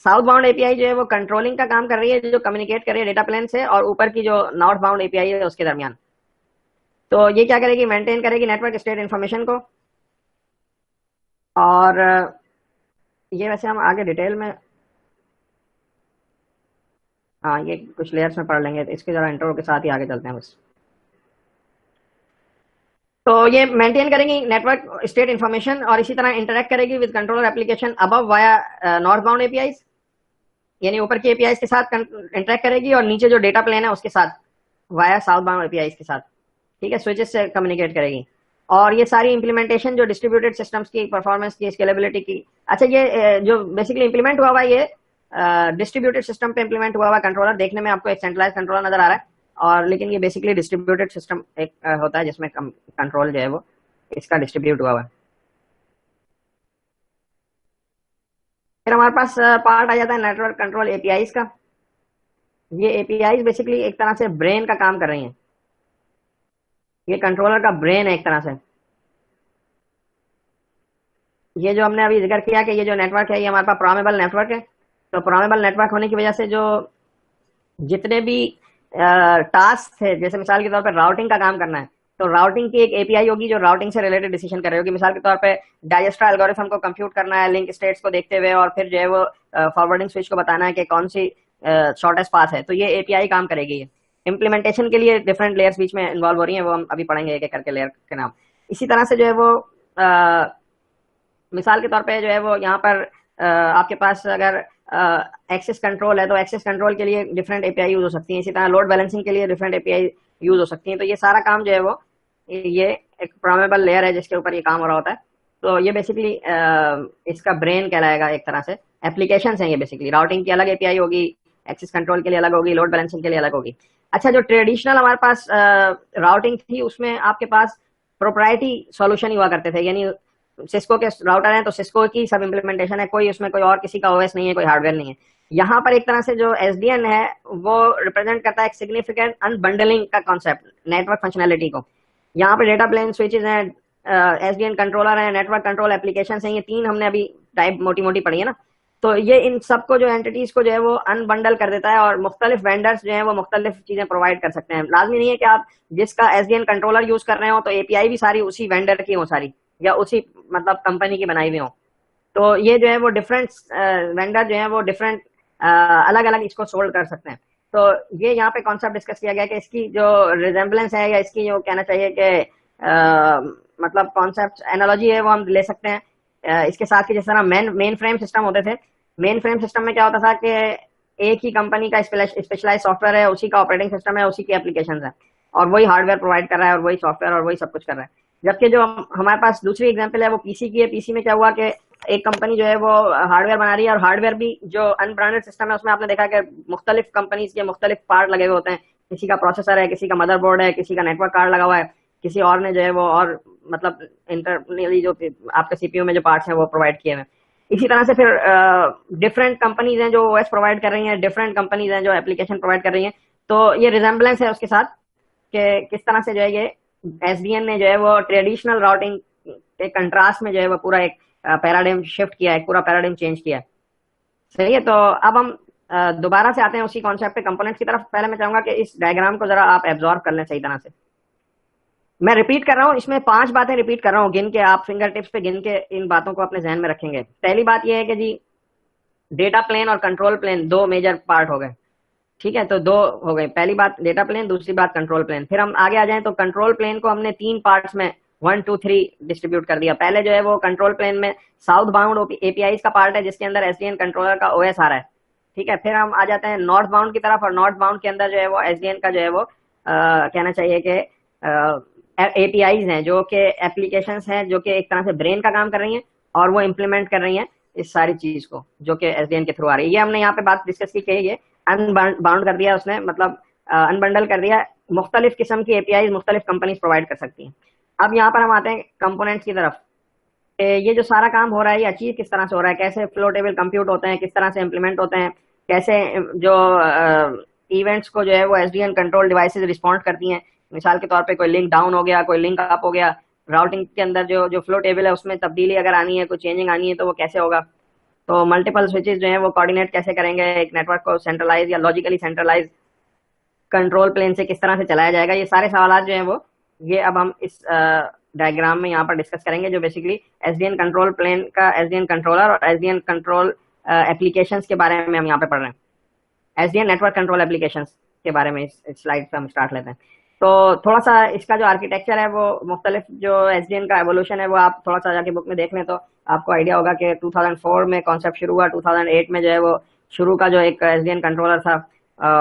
South bound API जो है वो कंट्रोलिंग का काम कर रही है, जो कम्युनिकेट कर रही है डेटा प्लेन से और ऊपर की जो नॉर्थ बाउंड एपीआई है उसके दरमियान। तो ये क्या करेगी, मेंटेन करेगी नेटवर्क स्टेट इन्फॉर्मेशन को। और ये वैसे हम आगे डिटेल में ये कुछ लेयर्स में पढ़ लेंगे, तो इसके जरा इंट्रो के साथ ही आगे चलते हैं बस। तो ये मेंटेन करेगी नेटवर्क स्टेट इन्फॉर्मेशन और इसी तरह इंटरेक्ट करेगी with controller application above via north bound APIs, यानी ऊपर की एपीआईज के साथ इंटरेक्ट करेगी, और नीचे जो डेटा प्लेन है उसके साथ वाया साउथ बाउंड एपीआईज के साथ, ठीक है, स्विचेस से कम्युनिकेट करेगी। और ये सारी इंप्लीमेंटेशन जो डिस्ट्रीब्यूटेड सिस्टम्स की परफॉर्मेंस की, स्केलेबिलिटी की। अच्छा, ये जो बेसिकली इंप्लीमेंट हुआ हुआ ये डिस्ट्रीब्यूटेड सिस्टम पे इंप्लीमेंट हुआ हुआ कंट्रोलर, देखने में आपको एक सेंट्रलाइज कंट्रोलर नजर आ रहा है, और लेकिन ये बेसिकली डिस्ट्रीब्यूटेड सिस्टम एक होता है जिसमें कंट्रोल जो है वो इसका डिस्ट्रीब्यूट हुआ हुआ है। फिर हमारे पास पार्ट आ जाता है नेटवर्क कंट्रोल एपीआईज का। ये एपीआईज बेसिकली एक तरह से ब्रेन का काम कर रही हैं, ये कंट्रोलर का ब्रेन है एक तरह से। ये जो हमने अभी जिक्र किया कि ये जो नेटवर्क है ये हमारे पास प्रोग्रामेबल नेटवर्क है, तो प्रोग्रामेबल नेटवर्क होने की वजह से जो जितने भी टास्क थे, जैसे मिसाल के तौर पर राउटिंग का काम करना है, तो राउटिंग की एक एपीआई होगी जो राउटिंग से रिलेटेड डिसीजन कर रही होगी। मिसाल के तौर पे डाइजेस्टर एल्गोरिथम को कंप्यूट करना है लिंक स्टेट्स को देखते हुए, और फिर जो है वो फॉरवर्डिंग स्विच को बताना है कि कौन सी शॉर्टेस्ट पाथ है, तो ये एपीआई काम करेगी। ये इम्प्लीमेंटेशन के लिए डिफरेंट लेयर्स बीच में इन्वॉल्व हो रही हैं, वो हम अभी पढ़ेंगे एक एक करके लेयर के नाम। इसी तरह से जो है वो मिसाल के तौर पे जो है वो यहाँ पर आपके पास अगर एक्सेस कंट्रोल है तो एक्सेस कंट्रोल के लिए डिफरेंट एपीआई यूज हो सकती हैं, इसी तरह लोड बैलेंसिंग के लिए डिफरेंट एपीआई यूज हो सकती हैं। तो ये सारा काम जो है वो ये एक प्रोग्रामेबल लेयर है जिसके ऊपर ये काम हो रहा होता है। तो ये बेसिकली इसका ब्रेन कहलाएगा एक तरह से। एप्लीकेशंस हैं ये बेसिकली, राउटिंग की अलग एपीआई होगी, एक्सेस कंट्रोल के लिए अलग होगी, लोड बैलेंसिंग के लिए अलग होगी। अच्छा, जो ट्रेडिशनल हमारे पास राउटिंग थी उसमें आपके पास प्रोप्राइटरी सॉल्यूशन ही हुआ करते थे, यानी सिस्को के राउटर हैं तो सिस्को की सब इम्प्लीमेंटेशन है, कोई उसमें कोई और किसी का ओएस नहीं है, कोई हार्डवेयर नहीं है। यहाँ पर एक तरह से जो एसडीएन है वो रिप्रेजेंट करता है एक सिग्निफिकेंट अनबंडलिंग का कॉन्सेप्ट नेटवर्क फंक्शनैलिटी को। यहाँ पे डेटा प्लेन स्विचेस हैं, एसडीएन कंट्रोलर है, नेटवर्क कंट्रोल एप्लीकेशंस हैं, ये तीन हमने अभी टाइप मोटी मोटी पढ़ी है ना। तो ये इन सबको जो एंटिटीज को जो है वो अनबंडल कर देता है, और मुख्तलिफ वेंडर्स जो है वो मुख्तलिफ चीजें प्रोवाइड कर सकते हैं। लाजमी नहीं है कि आप जिसका एसडीएन कंट्रोलर यूज कर रहे हो तो एपीआई भी सारी उसी वेंडर की हो सारी, या उसी मतलब कंपनी की बनाई हुई हो। तो ये जो है वो डिफरेंट वेंडर जो है वो डिफरेंट अलग अलग इसको सोल्व कर सकते हैं। तो ये यहाँ पे कॉन्सेप्ट डिस्कस किया गया कि इसकी जो रिजेम्बलेंस है, या इसकी जो कहना चाहिए कि मतलब कॉन्सेप्ट एनालॉजी है वो हम ले सकते हैं इसके साथ कि जिस तरह मेन फ्रेम सिस्टम होते थे। मेन फ्रेम सिस्टम में क्या होता था कि एक ही कंपनी का स्पेशलाइज सॉफ्टवेयर है, उसी का ऑपरेटिंग सिस्टम है, उसी की एप्लीकेशन है, और वही हार्डवेयर प्रोवाइड कर रहा है, और वही सॉफ्टवेयर और वही सब कुछ कर रहा है। जबकि जो हमारे पास दूसरी एग्जांपल है वो पीसी की है। पीसी में क्या हुआ कि एक कंपनी जो है वो हार्डवेयर बना रही है, और हार्डवेयर भी जो अनब्रांडेड सिस्टम है उसमें आपने देखा कि मुख्तलिफ कंपनीज के मुख्तलिफ पार्ट लगे हुए होते हैं। किसी का प्रोसेसर है, किसी का मदरबोर्ड है, किसी का नेटवर्क कार्ड लगा हुआ है, किसी और ने जो है वो और मतलब इंटरनली जो आपके सीपीयू में जो पार्ट्स हैं वो प्रोवाइड किए हुए। इसी तरह से फिर डिफरेंट कंपनीज हैं जो ओएस प्रोवाइड कर रही हैं, डिफरेंट कंपनीज हैं जो एप्लीकेशन प्रोवाइड कर रही हैं। तो ये रिजेम्बलेंस है उसके साथ कि किस तरह से जो है ये एसडीएन ने जो है वो ट्रेडिशनल राउटिंग के कंट्रास्ट में जो है वो पूरा एक पैराडाइम शिफ्ट किया है, पूरा पैराडाइम चेंज किया है। सही है, तो अब हम दोबारा से आते हैं उसी कॉन्सेप्ट पे, कंपोनेंट्स की तरफ। पहले मैं चाहूंगा कि इस डायग्राम को जरा आप एब्जॉर्ब कर लें सही तरह से। मैं रिपीट कर रहा हूँ, इसमें 5 बातें रिपीट कर रहा हूँ, गिन के आप फिंगर टिप्स पे गिन के इन बातों को अपने जहन में रखेंगे। पहली बात यह है कि जी डेटा प्लेन और कंट्रोल प्लेन दो मेजर पार्ट हो गए, ठीक है, तो दो हो गए। पहली बात डेटा प्लेन, दूसरी बात कंट्रोल प्लेन। फिर हम आगे आ जाएं तो कंट्रोल प्लेन को हमने 3 पार्ट्स में 1 2 3 डिस्ट्रीब्यूट कर दिया। पहले जो है वो कंट्रोल प्लेन में साउथ बाउंड एपीआईज का पार्ट है जिसके अंदर एसडीएन कंट्रोलर का ओएस आ रहा है, ठीक है। फिर हम आ जाते हैं नॉर्थ बाउंड की तरफ, और नॉर्थ बाउंड के अंदर जो है वो एसडीएन का जो है वो कहना चाहिए कि एपीआईज हैं जो कि एप्लीकेशंस हैं जो कि एक तरह से ब्रेन का काम कर रही हैं, और वो इम्प्लीमेंट कर रही हैं इस सारी चीज को जो कि एसडीएन के थ्रू आ रही है। ये हमने यहाँ पे बात डिस्कस की कि ये अनबाउंड कर दिया उसने, मतलब अनबंडल कर दिया। मुख्तलिफ किस्म की एपीआईज मुख्तलिफ कंपनीज प्रोवाइड कर सकती हैं। अब यहाँ पर हम आते हैं कंपोनेंट्स की तरफ। ये जो सारा काम हो रहा है ये अचीव किस तरह से हो रहा है, कैसे फ्लो टेबल कंप्यूट होते हैं, किस तरह से इम्प्लीमेंट होते हैं, कैसे जो इवेंट्स को जो है वो एसडीएन कंट्रोल डिवाइसेज रिस्पॉन्ड करती हैं। मिसाल के तौर पे कोई लिंक डाउन हो गया, कोई लिंक अप हो गया, राउटिंग के अंदर जो फ्लो टेबल है उसमें तब्दीली अगर आनी है, कोई चेंजिंग आनी है तो वो कैसे होगा। तो मल्टीपल स्विचेस जो है वो कोऑर्डिनेट कैसे करेंगे, एक नेटवर्क को सेंट्रलाइज या लॉजिकली सेंट्रलाइज कंट्रोल प्लेन से किस तरह से चलाया जाएगा। ये सारे सवाल जो हैं वो ये अब हम इस डायग्राम में यहाँ पर डिस्कस करेंगे, जो बेसिकली एसडीएन कंट्रोल प्लेन का एसडीएन कंट्रोलर और एसडीएन कंट्रोल एप्लीकेशंस के बारे में हम यहाँ पे पढ़ रहे हैं। एसडीएन नेटवर्क कंट्रोल एप्लीकेशंस के बारे में इस स्लाइड पे हम स्टार्ट लेते हैं। तो थोड़ा सा इसका जो आर्किटेक्चर है वो मुख्तलिफ जो एसडीएन का एवोल्यूशन है वो आप थोड़ा सा जाके बुक में देख लें तो आपको आइडिया होगा कि 2004 में कॉन्सेप्ट शुरू हुआ, 2008 में जो है वो शुरू का जो एक एसडीएन कंट्रोलर था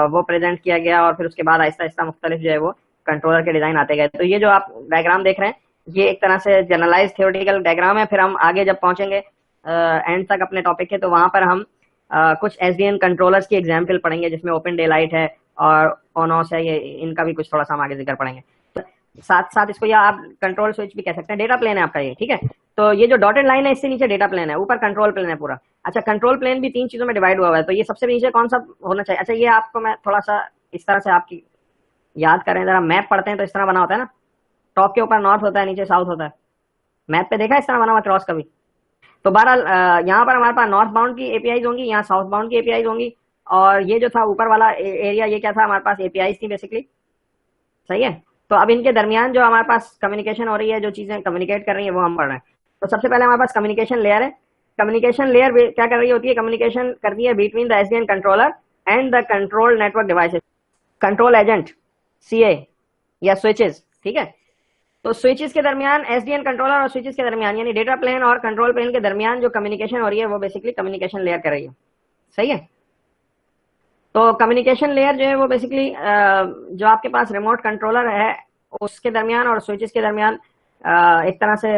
वो प्रेजेंट किया गया, और फिर उसके बाद आहिस्ता आहिस्ता मुख्तलिफ जो है वो कंट्रोलर के डिजाइन आते गए। तो ये जो आप डायग्राम देख रहे हैं ये एक तरह से जनरलाइज थियोरेटिकल डायग्राम है। फिर हम आगे जब पहुंचेंगे एंड तक अपने टॉपिक के, तो वहां पर हम कुछ एसडीएन कंट्रोलर्स की एग्जाम्पल पढ़ेंगे जिसमें ओपन डे लाइट है और ओनोस है, ये इनका भी कुछ थोड़ा सा हम आगे जिक्र पढ़ेंगे। तो साथ साथ इसको या आप कंट्रोल स्विच भी कह सकते हैं। डेटा प्लेन है आपका ये, ठीक है। तो ये जो डॉटेड लाइन है इससे नीचे डेटा प्लेन है, ऊपर कंट्रोल प्लेन है पूरा। अच्छा, कंट्रोल प्लेन भी 3 चीजों में डिवाइड हुआ है, तो ये सबसे नीचे कौन सा होना चाहिए? अच्छा, ये आपको मैं थोड़ा सा इस तरह से आपकी याद करें, जरा मैप पढ़ते हैं तो इस तरह बना होता है ना, टॉप के ऊपर नॉर्थ होता है, नीचे साउथ होता है। मैप पे देखा इस तरह बना हुआ क्रॉस कभी? तो बहरहाल यहाँ पर हमारे पास नॉर्थ बाउंड की एपीआईज होंगी, यहाँ साउथ बाउंड की एपीआईज होंगी, और ये जो था ऊपर वाला एरिया ये क्या था, हमारे पास एपीआईज थी बेसिकली। सही है। तो अब इनके दरमियान जो हमारे पास कम्युनिकेशन हो रही है, जो चीजें कम्युनिकेट कर रही है, वो हम पढ़ रहे हैं। तो सबसे पहले हमारे पास कम्युनिकेशन लेयर है। कम्युनिकेशन लेयर क्या कर रही होती है? कम्युनिकेशन करती है between the SDN controller and the control network devices, control agent, CA या स्विचेस, ठीक है। तो स्विचेस के दरमियान, एसडीएन कंट्रोलर और स्विचेस के दरमियान, यानी डेटा प्लेन और कंट्रोल प्लेन के दरमियान जो कम्युनिकेशन हो रही है वो बेसिकली कम्युनिकेशन लेयर कर रही है। सही है। तो कम्युनिकेशन लेयर जो है वो बेसिकली जो आपके पास रिमोट कंट्रोलर है उसके दरमियान और स्विचेस के दरमियान एक तरह से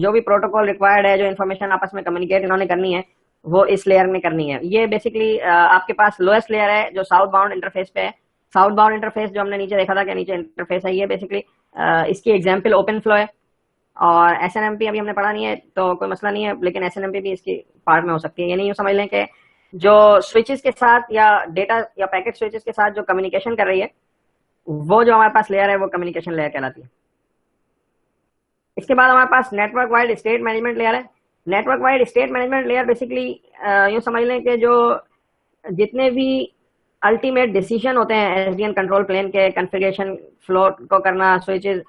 जो भी प्रोटोकॉल रिक्वायर्ड है, जो इन्फॉर्मेशन आपस में कम्युनिकेट इन्होंने करनी है, वो इस लेयर में करनी है। ये बेसिकली आपके पास लोएस्ट लेयर है जो साउथ बाउंड इंटरफेस पे है। साउथ बाउंड इंटरफेस जो हमने नीचे देखा था कि नीचे इंटरफेस है, ये बेसिकली इसकी एग्जाम्पल ओपन फ्लो है। और एसएनएमपी अभी हमने पढ़ा नहीं है तो कोई मसला नहीं है, लेकिन एसएनएमपी भी इसकी पार्ट में हो सकती है। यानी यूँ समझ लें कि जो स्विचेस के साथ या डेटा या पैकेट स्विचेस के साथ जो कम्युनिकेशन कर रही है, वो जो हमारे पास लेयर है वो कम्युनिकेशन लेयर कहलाती है। इसके बाद हमारे पास network wide state management layer है। Network wide state management layer basically यूँ समझ लें कि जो जितने भी अल्टीमेट डिसीजन होते हैं एसडीएन कंट्रोल प्लेन के, कॉन्फ़िगरेशन फ्लो को करना, स्विचेस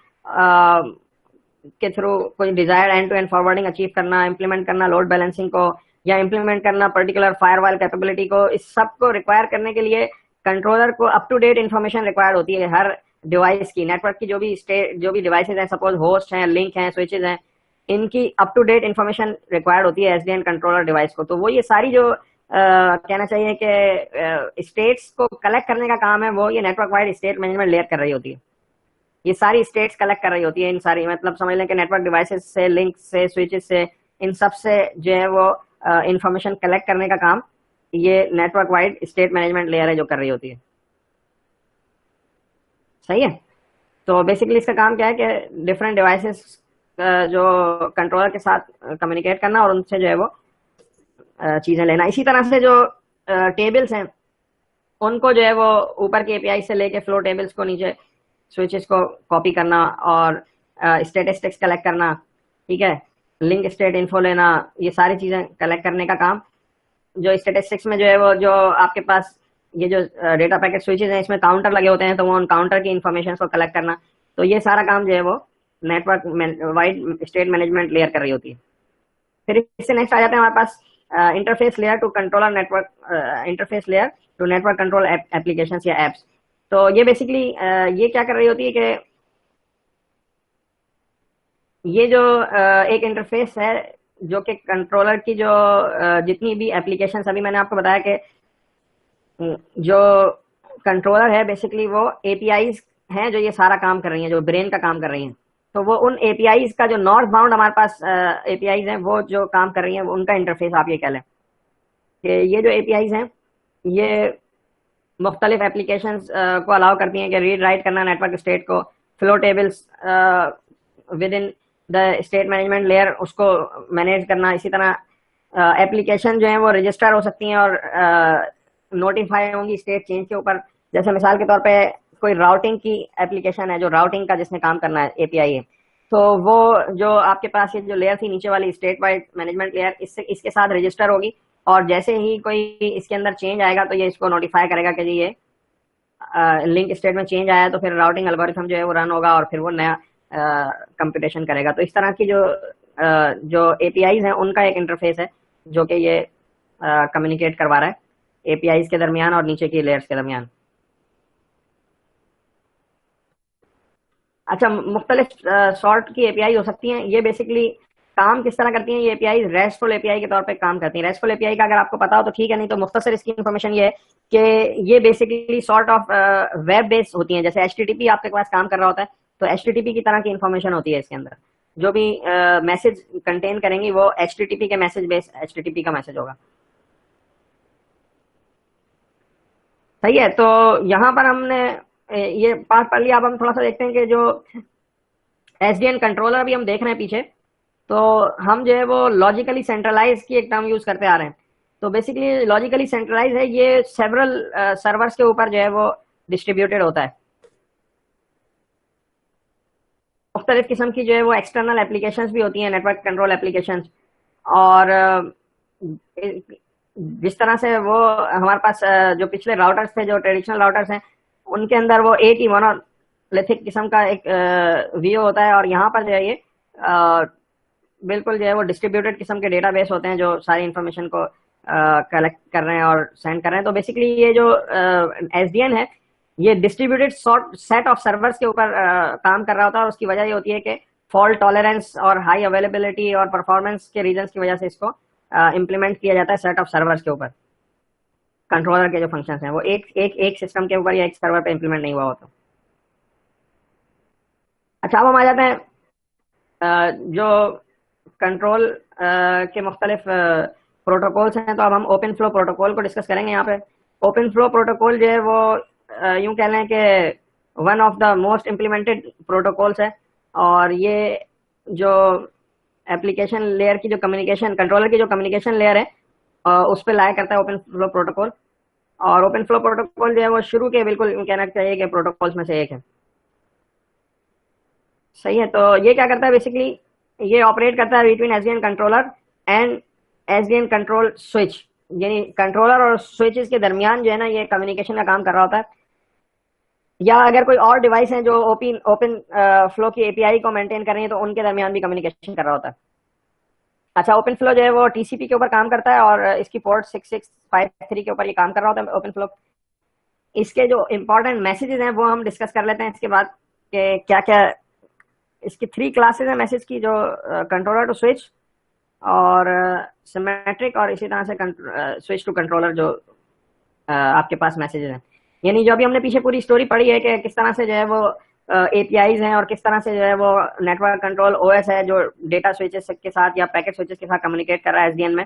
के थ्रू कोई desired end to end forwarding achieve करना, इंप्लीमेंट करना लोड बैलेंसिंग को, या इंप्लीमेंट करना पर्टिकुलर फायरवॉल कैपेबिलिटी को, इस सब को रिक्वायर करने के लिए कंट्रोलर को up to date information required होती है हर डिवाइस की। नेटवर्क की जो भी डिवाइसेज हैं, सपोज होस्ट हैं, लिंक हैं, स्विचेज हैं, इनकी up to date information required होती है एसडीएन कंट्रोलर डिवाइस को। तो वो ये सारी जो कहना चाहिए कि स्टेट्स को कलेक्ट करने का काम है, वो ये network wide state management layer कर रही होती है। ये सारी स्टेट्स कलेक्ट कर रही होती है, इन सारी, मतलब समझ लें कि नेटवर्क डिवाइसेस से, लिंक से, स्विचेस से, इन सब से जो है वो इंफॉर्मेशन कलेक्ट करने का काम ये network wide state management layer है जो कर रही होती है। सही है। तो बेसिकली इसका काम क्या है कि डिफरेंट डिवाइसेस जो कंट्रोलर के साथ कम्युनिकेट करना और उनसे जो है वो चीजें लेना। इसी तरह से जो टेबल्स हैं उनको जो है वो ऊपर के एपीआई से लेके फ्लो टेबल्स को नीचे स्विचेस को कॉपी करना और स्टेटिस्टिक्स कलेक्ट करना, ठीक है, लिंक स्टेट इन्फो लेना, ये सारी चीजें कलेक्ट करने का काम जो स्टेटिस्टिक्स में जो है वो, जो आपके पास ये जो डेटा पैकेट स्विचेस हैं इसमें काउंटर लगे होते हैं, तो वो उन काउंटर की इन्फॉर्मेशन को कलेक्ट करना, तो ये सारा काम जो है वो network wide state management layer कर रही होती है। फिर इससे नेक्स्ट आ जाते हैं हमारे पास interface layer to controller network, interface layer to network control applications या एप्स। तो ये बेसिकली ये क्या कर रही होती है कि ये जो एक इंटरफेस है जो कि कंट्रोलर की जो जितनी भी एप्लीकेशंस, अभी मैंने आपको बताया कि जो कंट्रोलर है बेसिकली वो एपीआईज हैं जो ये सारा काम कर रही हैं, जो ब्रेन का काम कर रही हैं। तो वो उन एपीआईज का जो नॉर्थ बाउंड हमारे पास एपीआईज हैं वो जो काम कर रही हैं, उनका इंटरफेस आप ये कह लें कि ये जो एपीआईज हैं ये मुख्तलिफ एप्लीकेशंस को अलाउ करती हैं कि रीड राइट करना नेटवर्क स्टेट को, flow tables with in the state management layer उसको मैनेज करना। इसी तरह एप्लीकेशन जो है वो रजिस्टर हो सकती हैं और नोटिफाई होंगी स्टेट चेंज के ऊपर। जैसे मिसाल के तौर पे कोई राउटिंग की एप्लीकेशन है जो राउटिंग का जिसने काम करना है, एपीआई है, तो वो जो आपके पास ये जो लेयर थी नीचे वाली स्टेट वाइड मैनेजमेंट लेयर, इसके साथ रजिस्टर होगी, और जैसे ही कोई इसके अंदर चेंज आएगा तो ये इसको नोटिफाई करेगा कि जी ये लिंक स्टेट में चेंज आया है, तो फिर राउटिंग एल्गोरिथम जो है वो रन होगा और फिर वो नया कंप्यूटेशन करेगा। तो इस तरह की जो एपीआईज हैं उनका एक इंटरफेस है जो कि ये कम्युनिकेट करवा रहा है एपीआईज के दरमियान और नीचे की लेयर्स के दरमियान। अच्छा, मुख्तलिफ सॉर्ट की एपीआई हो सकती हैं। ये बेसिकली काम किस तरह करती हैं ये एपीआई? रेस्टफुल एपीआई के तौर पे काम करती हैं। रेस्टफुल एपीआई का अगर आपको पता हो तो ठीक है, नहीं तो मुख्तसर इसकी इन्फॉर्मेशन ये है कि ये basically sort of web based होती हैं। जैसे एचटीटीपी आपके पास काम कर रहा होता है, तो एचटीटीपी की तरह की इन्फॉर्मेशन होती है इसके अंदर। जो भी मैसेज कंटेन करेंगी वो एचटीटीपी के मैसेज बेस्ड एचटीटीपी का मैसेज होगा। सही है। तो यहाँ पर हमने ये पार्ट पढ़ लिया। अब हम थोड़ा सा देखते हैं कि जो एसडीएन कंट्रोलर भी हम देख रहे हैं पीछे, तो हम जो है वो लॉजिकली सेंट्रलाइज की एक टर्म यूज करते आ रहे हैं। तो बेसिकली लॉजिकली सेंट्रलाइज है, ये सेवरल सर्वर्स के ऊपर जो है वो डिस्ट्रीब्यूटेड होता है। मुख्तलिफ किस्म की जो है वो एक्सटर्नल एप्लीकेशंस भी होती हैं, नेटवर्क कंट्रोल एप्लीकेशंस। और जिस तरह से वो हमारे पास जो पिछले राउटर्स थे, जो ट्रेडिशनल राउटर्स हैं, उनके अंदर वो एक ही मोनोलिथिक किस्म का एक व्यू होता है, और यहाँ पर जो है ये बिल्कुल जो है वो डिस्ट्रीब्यूटेड किस्म के डेटाबेस होते हैं जो सारी इंफॉर्मेशन को कलेक्ट कर रहे हैं और सेंड कर रहे हैं। तो बेसिकली ये जो एसडीएन है, ये डिस्ट्रीब्यूटेड सेट ऑफ सर्वर्स के ऊपर काम कर रहा होता है, और उसकी वजह ये होती है कि फॉल्ट टॉलरेंस और हाई अवेलेबिलिटी और परफॉर्मेंस के रीजंस की वजह से इसको इम्प्लीमेंट किया जाता है सेट ऑफ सर्वर्स के ऊपर। कंट्रोलर के जो फंक्शंस हैं वो एक सिस्टम के ऊपर या एक सर्वर पे इम्प्लीमेंट नहीं हुआ होता। अच्छा, अब हम आ जाते हैं जो कंट्रोल के मुख्तलिफ प्रोटोकॉल्स हैं। तो अब हम ओपन फ्लो प्रोटोकॉल को डिस्कस करेंगे यहाँ पे। ओपन फ्लो प्रोटोकॉल जो है वो यूं कह लें कि one of the most implemented protocols है, और ये जो एप्लीकेशन लेयर की जो कम्युनिकेशन, कंट्रोलर की जो कम्युनिकेशन लेयर है उस पर लाया करता है ओपन फ्लो प्रोटोकॉल। और ओपन फ्लो प्रोटोकॉल जो है वो शुरू के बिल्कुल कहना चाहिए कि प्रोटोकॉल्स में से एक है। सही है। तो ये क्या करता है, बेसिकली ये ऑपरेट करता है between SDN controller and SDN control switch, यानी कंट्रोलर और स्विचेस के दरमियान जो है ना ये कम्युनिकेशन का काम कर रहा होता है। या अगर कोई और डिवाइस है जो ओपन फ्लो की एपीआई को मेंटेन कर रही है, तो उनके दरमियान भी कम्युनिकेशन कर रहा होता है। अच्छा, ओपन फ्लो जो है वो टीसीपी के ऊपर काम करता है, और इसकी पोर्ट 6653 के ऊपर ये काम कर रहा होता है ओपन फ्लो। इसके जो इंपॉर्टेंट मैसेजेस हैं वो हम डिस्कस कर लेते हैं इसके बाद, कि क्या क्या इसकी 3 क्लासेस हैं मैसेज की, जो कंट्रोलर टू स्विच और सिमेट्रिक और इसी तरह से स्विच टू कंट्रोलर जो आपके पास मैसेजेस हैं। यानी जो अभी हमने पीछे पूरी स्टोरी पढ़ी है कि किस तरह से जो है वो एपीआईज हैं और किस तरह से जो है वो नेटवर्क कंट्रोल ओएस है जो डेटा स्विचेस के साथ या पैकेट स्विचेस के साथ कम्युनिकेट कर रहा है एसडीएन में।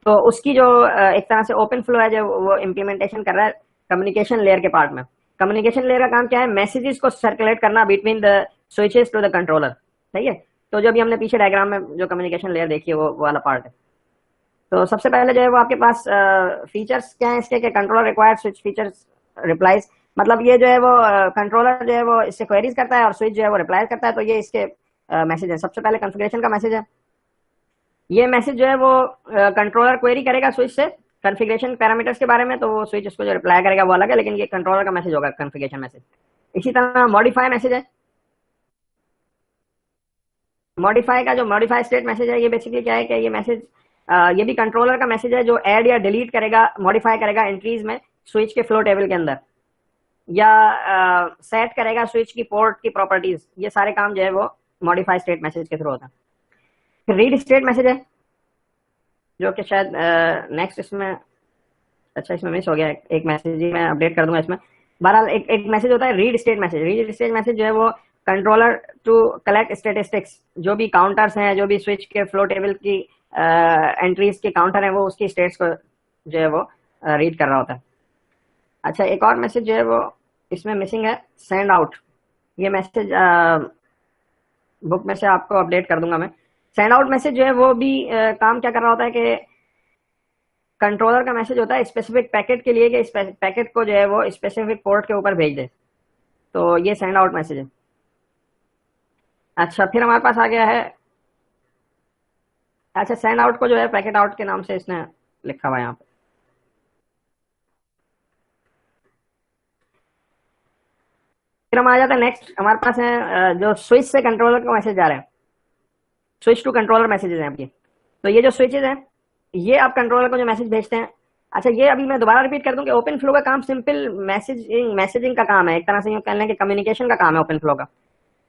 तो उसकी जो एक तरह से ओपन फ्लो है जो वो इम्प्लीमेंटेशन कर रहा है कम्युनिकेशन लेयर के पार्ट में। कम्युनिकेशन लेयर का काम क्या है, मैसेजेस को सर्कुलेट करना between the switches to the controller. सही है। तो जो भी हमने पीछे डायग्राम में जो कम्युनिकेशन लेयर देखी है वो वाला पार्ट है। तो सबसे पहले जो है वो आपके पास फीचर्स क्या है इसके, कि controller required switch features replies, मतलब ये जो है वो कंट्रोलर जो है वो इससे क्वेरीज करता है और स्विच जो है वो रिप्लाई करता है। तो ये इसके मैसेज है। सबसे पहले कॉन्फ़िगरेशन का मैसेज है। ये मैसेज जो है वो कंट्रोलर क्वेरी करेगा स्विच से कॉन्फ़िगरेशन पैरामीटर्स के बारे में, तो वो स्विच उसको जो रिप्लाई करेगा वो अलग है, लेकिन ये कंट्रोलर का मैसेज होगा, कॉन्फ़िगरेशन मैसेज। इसी तरह मॉडिफाई मैसेज है। मॉडिफाई का जो मॉडिफाई स्टेट मैसेज है, ये बेसिकली क्या है कि ये मैसेज ये भी कंट्रोलर का मैसेज है जो ऐड या डिलीट करेगा, मॉडिफाई करेगा एंट्रीज में स्विच के फ्लो टेबल के अंदर, या सेट करेगा स्विच की पोर्ट की प्रॉपर्टीज। ये सारे काम जो है वो मॉडिफाई स्टेट मैसेज के थ्रू होता है। फिर रीड स्टेट मैसेज है जो कि शायद नेक्स्ट इसमें, अच्छा इसमें मिस हो गया एक मैसेज, ही मैं अपडेट कर दूंगा इसमें। बहरहाल एक मैसेज होता है read state message. Read state message जो है वो कंट्रोलर टू कलेक्ट स्टेटिस्टिक्स, जो भी काउंटर्स हैं, जो भी स्विच के फ्लो टेबल की एंट्रीज के काउंटर हैं, वो उसकी स्टेट्स को जो है वो रीड कर रहा होता है। अच्छा, एक और मैसेज जो है वो इसमें मिसिंग है, सेंड आउट। ये मैसेज बुक में से आपको अपडेट कर दूंगा मैं। सेंड आउट मैसेज जो है वो भी काम क्या कर रहा होता है कि कंट्रोलर का मैसेज होता है स्पेसिफिक पैकेट के लिए कि इस पैकेट को जो है वो स्पेसिफिक पोर्ट के ऊपर भेज दे। तो ये सेंड आउट मैसेज है। अच्छा, फिर हमारे पास आ गया है, अच्छा सेंड आउट को जो है पैकेट आउट के नाम से इसने लिखा हुआ है यहाँ पे। फिर हम आ जाते हैं नेक्स्ट, हमारे पास है जो स्विच से कंट्रोलर को मैसेज जा रहे हैं, स्विच टू कंट्रोलर मैसेजेस हैं आपकी। तो ये जो स्विचेज हैं, ये आप कंट्रोलर को जो मैसेज भेजते हैं। अच्छा, ये अभी मैं दोबारा रिपीट कर दूं कि ओपन फ्लो का काम सिंपल मैसेजिंग का काम है, एक तरह से यूं कह लें कि कम्युनिकेशन का काम है ओपन फ्लो का।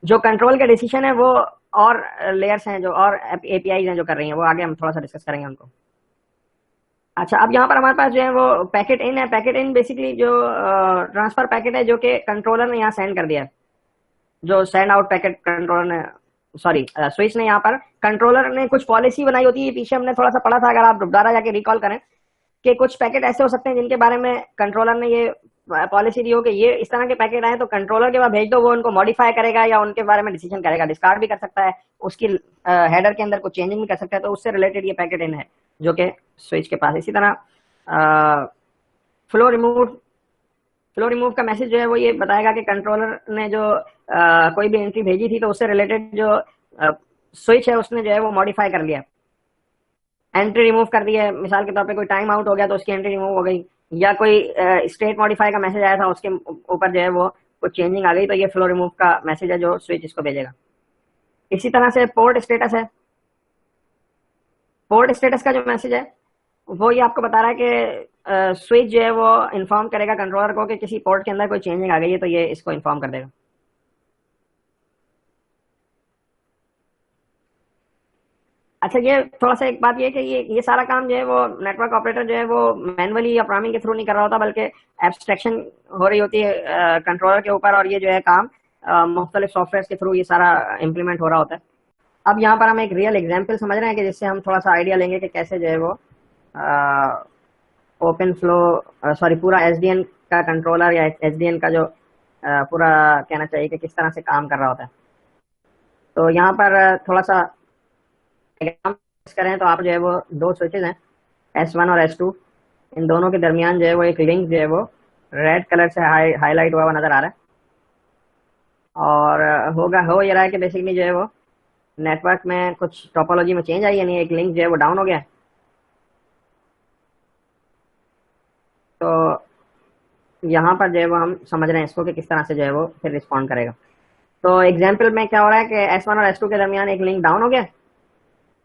जो कंट्रोल के डिसीजन है वो और लेयर्स हैं जो और एपीआईज हैं जो कर रही हैं, वो आगे हम थोड़ा सा डिस्कस करेंगे उनको। अच्छा, अब यहाँ पर हमारे पास जो है वो पैकेट इन है। पैकेट इन बेसिकली जो ट्रांसफर पैकेट है जो कि कंट्रोलर ने यहाँ सेंड कर दिया है। जो सेंड आउट पैकेट कंट्रोलर ने, सॉरी स्विच ने, यहाँ पर कंट्रोलर ने कुछ पॉलिसी बनाई होती है, पीछे हमने थोड़ा सा पढ़ा था, अगर आप दोबारा जाके रिकॉल करें कि कुछ पैकेट ऐसे हो सकते हैं जिनके बारे में कंट्रोलर ने ये पॉलिसी दी हो कि ये इस तरह के पैकेट आए तो कंट्रोलर के पास भेज दो, वो उनको मॉडिफाई करेगा या उनके बारे में डिसीजन करेगा, डिस्कार्ड भी कर सकता है, उसकी हेडर के अंदर कुछ चेंजिंग भी कर सकता है, तो उससे रिलेटेड ये पैकेट इन है जो कि स्विच के पास। इसी तरह फ्लो रिमूव, फ्लो रिमूव का मैसेज जो है वो ये बताएगा कि कंट्रोलर ने जो कोई भी एंट्री भेजी थी तो उससे रिलेटेड जो स्विच है उसने जो है वो मॉडिफाई कर लिया, एंट्री रिमूव कर दी है। मिसाल के तौर पे कोई टाइम आउट हो गया तो उसकी एंट्री रिमूव हो गई, या कोई स्टेट मॉडिफाई का मैसेज आया था उसके ऊपर जो है वो कुछ चेंजिंग आ गई, तो ये फ्लो रिमूव का मैसेज है जो स्विच इसको भेजेगा। इसी तरह से पोर्ट स्टेटस है। पोर्ट स्टेटस का जो मैसेज है वो ये आपको बता रहा है कि स्विच जो है वो इन्फॉर्म करेगा कंट्रोलर को कि किसी पोर्ट के अंदर कोई चेंजिंग आ गई है, तो ये इसको इन्फॉर्म कर देगा। अच्छा, ये थोड़ा सा एक बात ये है कि ये सारा काम जो है वो नेटवर्क ऑपरेटर जो है वो मैनुअली या प्रोग्रामिंग के थ्रू नहीं कर रहा होता, बल्कि एब्स्ट्रैक्शन हो रही होती है कंट्रोलर के ऊपर, और ये जो है काम मुख्तलिफ सॉफ्टवेयर के थ्रू ये सारा इम्प्लीमेंट हो रहा होता है। अब यहाँ पर हम एक रियल एग्जाम्पल समझ रहे हैं कि जिससे हम थोड़ा सा आइडिया लेंगे कि कैसे जो है वो ओपन फ्लो सॉरी पूरा एसडीएन का कंट्रोलर या एसडीएन का जो पूरा कहना चाहिए कि किस तरह से काम कर रहा होता है। तो यहाँ पर थोड़ा सा डायग्राम करें तो आप जो है वो दो स्विचेज हैं S1 और S2, इन दोनों के दरमियान जो है वो एक लिंक जो है वो रेड कलर से हाईलाइट हुआ नजर आ रहा है, और हो ये रहा है कि बेसिकली जो है वो नेटवर्क में कुछ टोपोलॉजी में चेंज आई, यानी एक लिंक जो है वो डाउन हो गया। तो यहाँ पर जो है वो हम समझ रहे हैं इसको कि किस तरह से जो है वो फिर रिस्पॉन्ड करेगा। तो एग्जाम्पल में क्या हो रहा है कि S1 और S2 के दरमियान एक लिंक डाउन हो गया।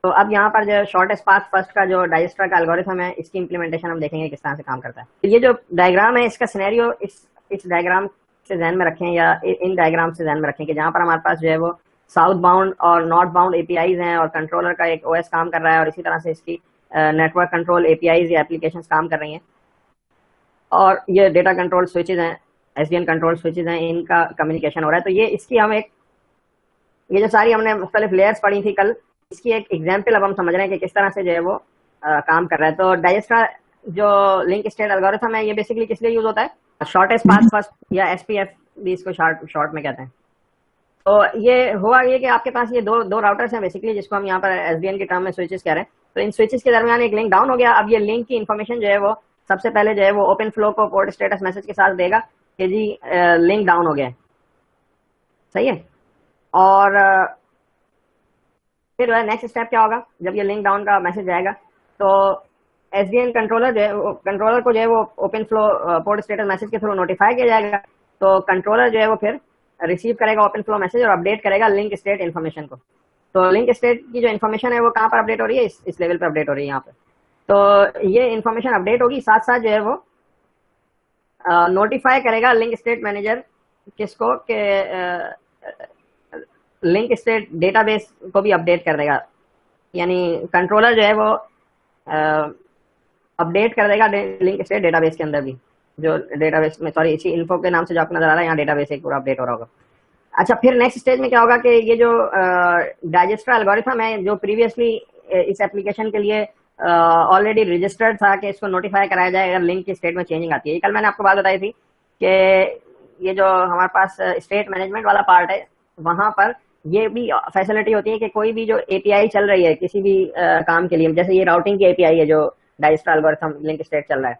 तो अब यहाँ पर जो शॉर्टेस्ट पाथ फर्स्ट का जो डाइजेस्टर का एल्गोरिथम है, इसकी इंप्लीमेंटेशन हम देखेंगे किस तरह से काम करता है। तो ये जो डायग्राम है इसका सिनेरियो इस डायग्राम से ध्यान में रखें, या इन डायग्राम से ध्यान में रखें कि जहाँ पर हमारे पास जो है वो साउथ बाउंड और नॉर्थ बाउंड एपीआईज हैं, और कंट्रोलर का एक ओएस काम कर रहा है, और इसी तरह से इसकी नेटवर्क कंट्रोल एपीआईज या एप्लीकेशन काम कर रही हैं, और ये डेटा कंट्रोल स्विचेज हैं, एसडीएन कंट्रोल स्विचेज हैं, इनका कम्युनिकेशन हो रहा है। तो ये इसकी हम एक, ये जो सारी हमने मुख्तलिफ लेयर्स पढ़ी थी कल, इसकी एक एग्जाम्पल अब हम समझ रहे हैं कि किस तरह से जो है वो काम कर रहा है। तो डाइजेस्टर जो लिंक स्टेट एल्गोरिथम है, ये बेसिकली किस लिए यूज होता है? शॉर्टेस्ट पाथ फर्स्ट या एसपीएफ भी इसको शॉर्ट में कहते हैं। तो ये हुआ ये कि आपके पास ये दो राउटर्स हैं बेसिकली, जिसको हम यहाँ पर एसडीएन के टर्म में स्विचेस कह रहे हैं। तो इन स्विचेस के दरमियान एक लिंक डाउन हो गया। अब ये लिंक की इन्फॉर्मेशन जो है वो सबसे पहले जो है वो ओपन फ्लो को पोर्ट स्टेटस मैसेज के साथ देगा कि जी लिंक डाउन हो गया, सही है। और फिर नेक्स्ट स्टेप क्या होगा? जब ये लिंक डाउन का मैसेज आएगा तो एसडीएन कंट्रोलर जो है कंट्रोलर को जो है वो open flow port status message के थ्रू नोटिफाई किया जाएगा। तो कंट्रोलर जो है वो फिर रिसीव करेगा ओपन फ्लो मैसेज और अपडेट करेगा लिंक स्टेट इन्फॉर्मेशन को। तो लिंक स्टेट की जो इन्फॉर्मेशन है वो कहाँ पर अपडेट हो रही है? इस लेवल पर अपडेट हो रही है यहाँ पे। तो ये इन्फॉर्मेशन अपडेट होगी, साथ साथ जो है वो नोटिफाई करेगा लिंक स्टेट मैनेजर किसको के लिंक स्टेट डेटाबेस को भी अपडेट कर देगा, यानी कंट्रोलर जो है वो अपडेट कर देगा लिंक स्टेट डेटाबेस के अंदर भी, जो डेटाबेस में सॉरी इसी इन्फो के नाम से जो आपको नजर आ रहा है यहाँ डेटाबेस एक पूरा अपडेट हो रहा होगा। अच्छा, फिर नेक्स्ट स्टेज में क्या होगा कि ये जो डाइजेस्टर एल्गोरिथम है जो प्रीवियसली इस एप्लीकेशन के लिए ऑलरेडी रजिस्टर्ड था कि इसको नोटिफाई कराया जाए अगर लिंक की स्टेट में चेंजिंग आती है। कल मैंने आपको बात बताई थी कि ये जो हमारे पास स्टेट मैनेजमेंट वाला पार्ट है, वहां पर ये भी फैसिलिटी होती है कि कोई भी जो एपीआई चल रही है किसी भी काम के लिए, जैसे ये राउटिंग की एपीआई है जो डाइजेस्टर एल्गोरिथम लिंक स्टेट चल रहा है,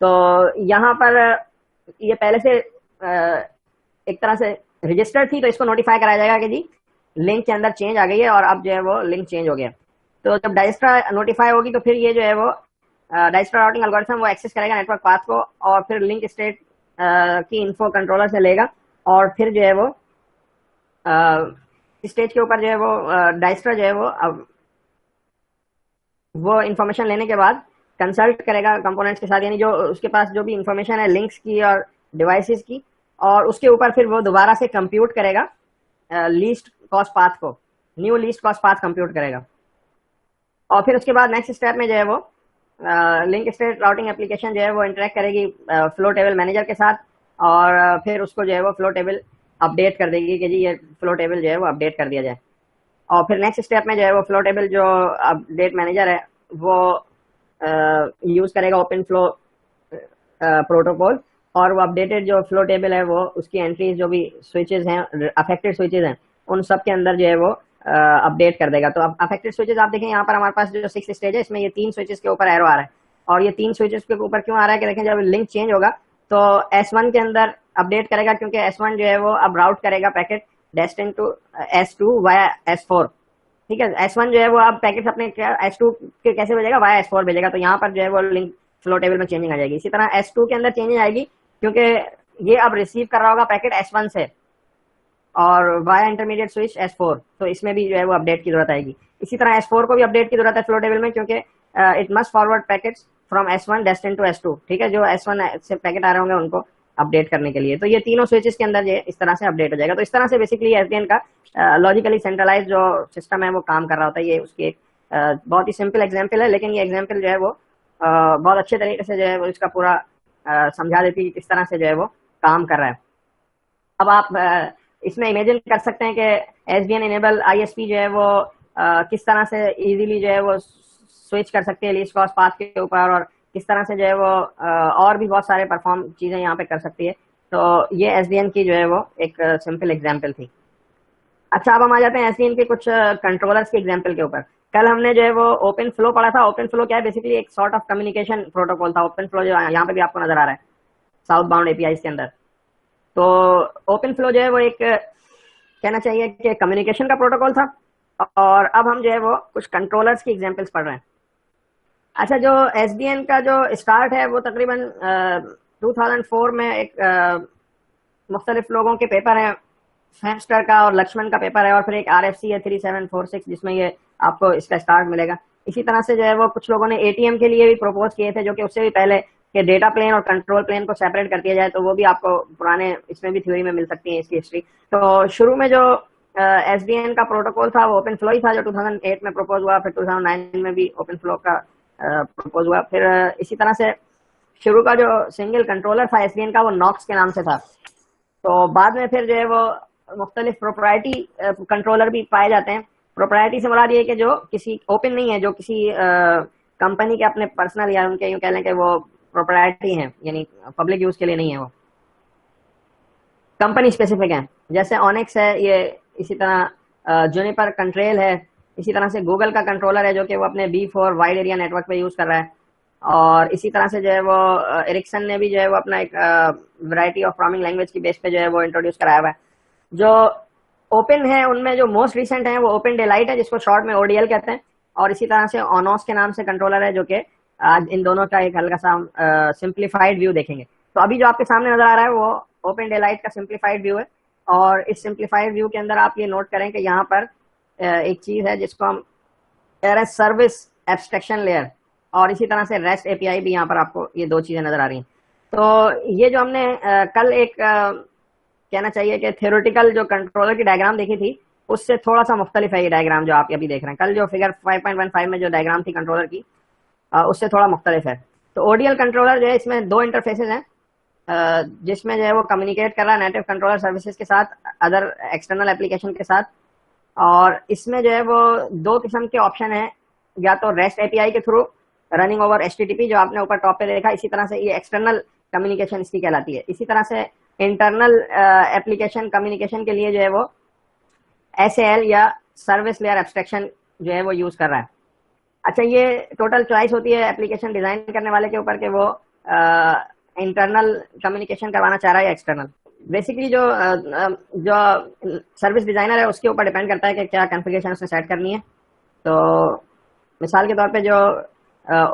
तो यहाँ पर ये पहले से एक तरह से रजिस्टर्ड थी, तो इसको नोटिफाई कराया जाएगा कि जी लिंक के अंदर चेंज आ गई है और अब जो है वो लिंक चेंज हो गया। तो जब डाइजेस्टर नोटिफाई होगी तो फिर ये जो है वो डाइजेस्टर राउटिंग एल्गोरिथम वो एक्सेस करेगा नेटवर्क पाथ को, और फिर लिंक स्टेट की इन्फो कंट्रोलर से लेगा, और फिर जो है वो स्टेज के ऊपर जो है वो डाइजेस्टर जो है वो इंफॉर्मेशन लेने के बाद कंसल्ट करेगा कंपोनेंट्स के साथ, यानी जो उसके पास जो भी इंफॉर्मेशन है लिंक्स की और डिवाइसेस की, और उसके ऊपर फिर वो दोबारा से कंप्यूट करेगा लीस्ट कॉस्ट पाथ को, new least cost path compute करेगा। और फिर उसके बाद नेक्स्ट स्टेप में जो है वो लिंक स्टेट राउटिंग एप्लीकेशन जो है वो इंटरेक्ट करेगी फ्लो टेबल मैनेजर के साथ, और फिर उसको जो है वो फ्लो टेबल अपडेट कर देगी कि जी ये फ्लो टेबल जो है वो अपडेट कर दिया जाए। और फिर नेक्स्ट स्टेप में जो है वो फ्लो टेबल जो अपडेट मैनेजर है वो यूज करेगा ओपन फ्लो प्रोटोकॉल, और वो अपडेटेड जो फ्लो टेबल है वो उसकी एंट्रीज जो भी स्विचेस हैं, अफेक्टेड स्विचेस हैं, उन सब के अंदर जो है वो अपडेट कर देगा। तो अब अफेक्टेड स्विचेस आप देखें यहाँ पर हमारे पास जो 6 स्टेज है, इसमें ये 3 स्विचेस के ऊपर एरो आ रहा है। और ये 3 स्विचेस के ऊपर क्यों आ रहा है कि देखें जब लिंक चेंज होगा तो S1 के अंदर अपडेट करेगा, क्योंकि S1 जो है वो अब राउट करेगा packet destine to S2 via S4। ठीक है, S1 जो है वो अब पैकेट अपने S2 के कैसे भेजेगा, वाया S4 भेजेगा। तो यहाँ पर जो है वो लिंक फ्लो टेबल में चेंजिंग आ जाएगी। इसी तरह S2 के अंदर चेंजिंग आएगी, क्योंकि ये अब रिसीव कर रहा होगा पैकेट S1 से और वाया इंटरमीडिएट स्विच S4, तो इसमें भी जो है वो अपडेट की जरूरत आएगी। इसी तरह S4 को भी अपडेट की जरूरत है फ्लो टेबल में, क्योंकि it must forward packets from S1 destined to S2। ठीक है, जो S1 से पैकेट आ रहे होंगे उनको अपडेट करने के लिए। तो ये तीनों स्विचेस के अंदर ये इस तरह से अपडेट हो जाएगा। तो इस तरह से बेसिकली एसडीएन का लॉजिकली सेंट्रलाइज जो सिस्टम है वो काम कर रहा होता है। ये उसकी एक बहुत ही सिंपल एग्जांपल है, लेकिन ये एग्जांपल जो है वो बहुत अच्छे तरीके से जो है वो इसका पूरा समझा देती है किस तरह से जो है वो काम कर रहा है। अब आप इसमें इमेजिन कर सकते हैं कि एसडीएन इनेबल आईएसपी जो है वो किस तरह से इजीली जो है वो स्विच कर सकते हैं लीस्ट कॉस्ट पाथ के ऊपर, और किस तरह से जो है वो और भी बहुत सारे परफॉर्म चीजें यहाँ पे कर सकती है। तो ये एसडीएन की जो है वो एक सिंपल एग्जांपल थी। अच्छा, अब हम आ जाते हैं एसडीएन के कुछ कंट्रोलर्स के एग्जांपल के ऊपर। कल हमने जो है वो ओपन फ्लो पढ़ा था। ओपन फ्लो क्या है, बेसिकली एक सॉर्ट ऑफ कम्युनिकेशन प्रोटोकॉल था। ओपन फ्लो जो यहाँ पे भी आपको नजर आ रहा है साउथ बाउंड एपीआई के अंदर। तो ओपन फ्लो जो है वो एक कहना चाहिए कि कम्युनिकेशन का प्रोटोकॉल था। और अब हम जो है वो कुछ कंट्रोलर्स की एग्जांपल्स पढ़ रहे हैं। अच्छा, जो एसडीएन का जो स्टार्ट है वो तकरीबन 2004 में एक मुख्तलिफ लोगों के पेपर हैं, फेमस्टर का और लक्ष्मण का पेपर है, और फिर एक RFC है 3746 जिसमें ये आपको इसका स्टार्ट मिलेगा। इसी तरह से जो है वो कुछ लोगों ने एटीएम के लिए भी प्रपोज किए थे, जो कि उससे भी पहले कि डेटा प्लेन और कंट्रोल प्लेन को सेपरेट कर दिया जाए। तो वो भी आपको पुराने इसमें भी थ्योरी में मिल सकती है इसकी हिस्ट्री। तो शुरू में जो एसडीएन का प्रोटोकॉल था वो ओपन फ्लो ही था, जो 2008 में प्रपोज हुआ। फिर 2009 में भी ओपन फ्लो का प्रपोज हुआ। फिर इसी तरह से शुरू का जो सिंगल कंट्रोलर था एसडीएन का वो नॉक्स के नाम से था। तो बाद में फिर जो है वो मुख्तलिफ प्रोप्राइटी कंट्रोलर भी पाए जाते हैं। प्रोप्राइटी से मुराद ये कि जो किसी ओपन नहीं है, जो किसी कंपनी के अपने पर्सनल या उनके यूं कह लें कि वो प्रोप्राइटी हैं, यानी पब्लिक यूज के लिए नहीं है, वो कंपनी स्पेसिफिक है। जैसे ऑनिक्स है ये, इसी तरह जूनिपर कंट्रेल है, इसी तरह से गूगल का कंट्रोलर है जो कि वो अपने B4 वाइड एरिया नेटवर्क पे यूज कर रहा है। और इसी तरह से जो है वो एरिक्सन ने भी जो है वो अपना एक वैरायटी ऑफ प्रोग्रामिंग लैंग्वेज की बेस पे जो है वो इंट्रोड्यूस कराया हुआ है। जो ओपन है उनमें जो मोस्ट रिसेंट है वो ओपन डेलाइट है, जिसको शॉर्ट में ODL कहते हैं। और इसी तरह से ऑनोस के नाम से कंट्रोलर है, जो कि आज इन दोनों का एक हल्का सा सिंप्लीफाइड व्यू देखेंगे। तो अभी जो आपके सामने नजर आ रहा है वो ओपन डेलाइट का सिंप्लीफाइड व्यू है। और इस सिंप्लीफाइड व्यू के अंदर आप ये नोट करें कि यहाँ पर एक चीज है जिसको हम एरएस सर्विस एब्स्ट्रैक्शन लेयर, और इसी तरह से रेस्ट एपीआई भी यहाँ पर आपको ये दो चीजें नजर आ रही हैं। तो ये जो हमने कल एक कहना चाहिए कि थ्योरेटिकल जो कंट्रोलर की डायग्राम देखी थी उससे थोड़ा सा मुख्तलिफ है ये डायग्राम जो आप अभी देख रहे हैं। कल जो फिगर 5.15 में जो डायग्राम थी कंट्रोलर की उससे थोड़ा मुख्तलिफ है। तो ODL कंट्रोलर जो है इसमें दो इंटरफेसेस हैं, जिसमें जो है वो कम्युनिकेट कर रहा है नेटिव कंट्रोलर सर्विसेज के साथ, अदर एक्सटर्नल एप्लीकेशन के साथ। और इसमें जो है वो दो किस्म के ऑप्शन है, या तो रेस्ट एपीआई के थ्रू रनिंग ओवर HTTP जो आपने ऊपर टॉप पे देखा, इसी तरह से ये एक्सटर्नल कम्युनिकेशन इसकी कहलाती है। इसी तरह से इंटरनल एप्लीकेशन कम्युनिकेशन के लिए जो है वो SAL या सर्विस लेयर एब्स्ट्रैक्शन जो है वो यूज कर रहा है। अच्छा, ये टोटल चॉइस होती है एप्लीकेशन डिजाइन करने वाले के ऊपर कि वो इंटरनल कम्युनिकेशन करवाना चाह रहा है या एक्सटर्नल। बेसिकली जो सर्विस डिजाइनर है उसके ऊपर डिपेंड करता है कि क्या कॉन्फ़िगरेशन उसने सेट करनी है। तो मिसाल के तौर पे जो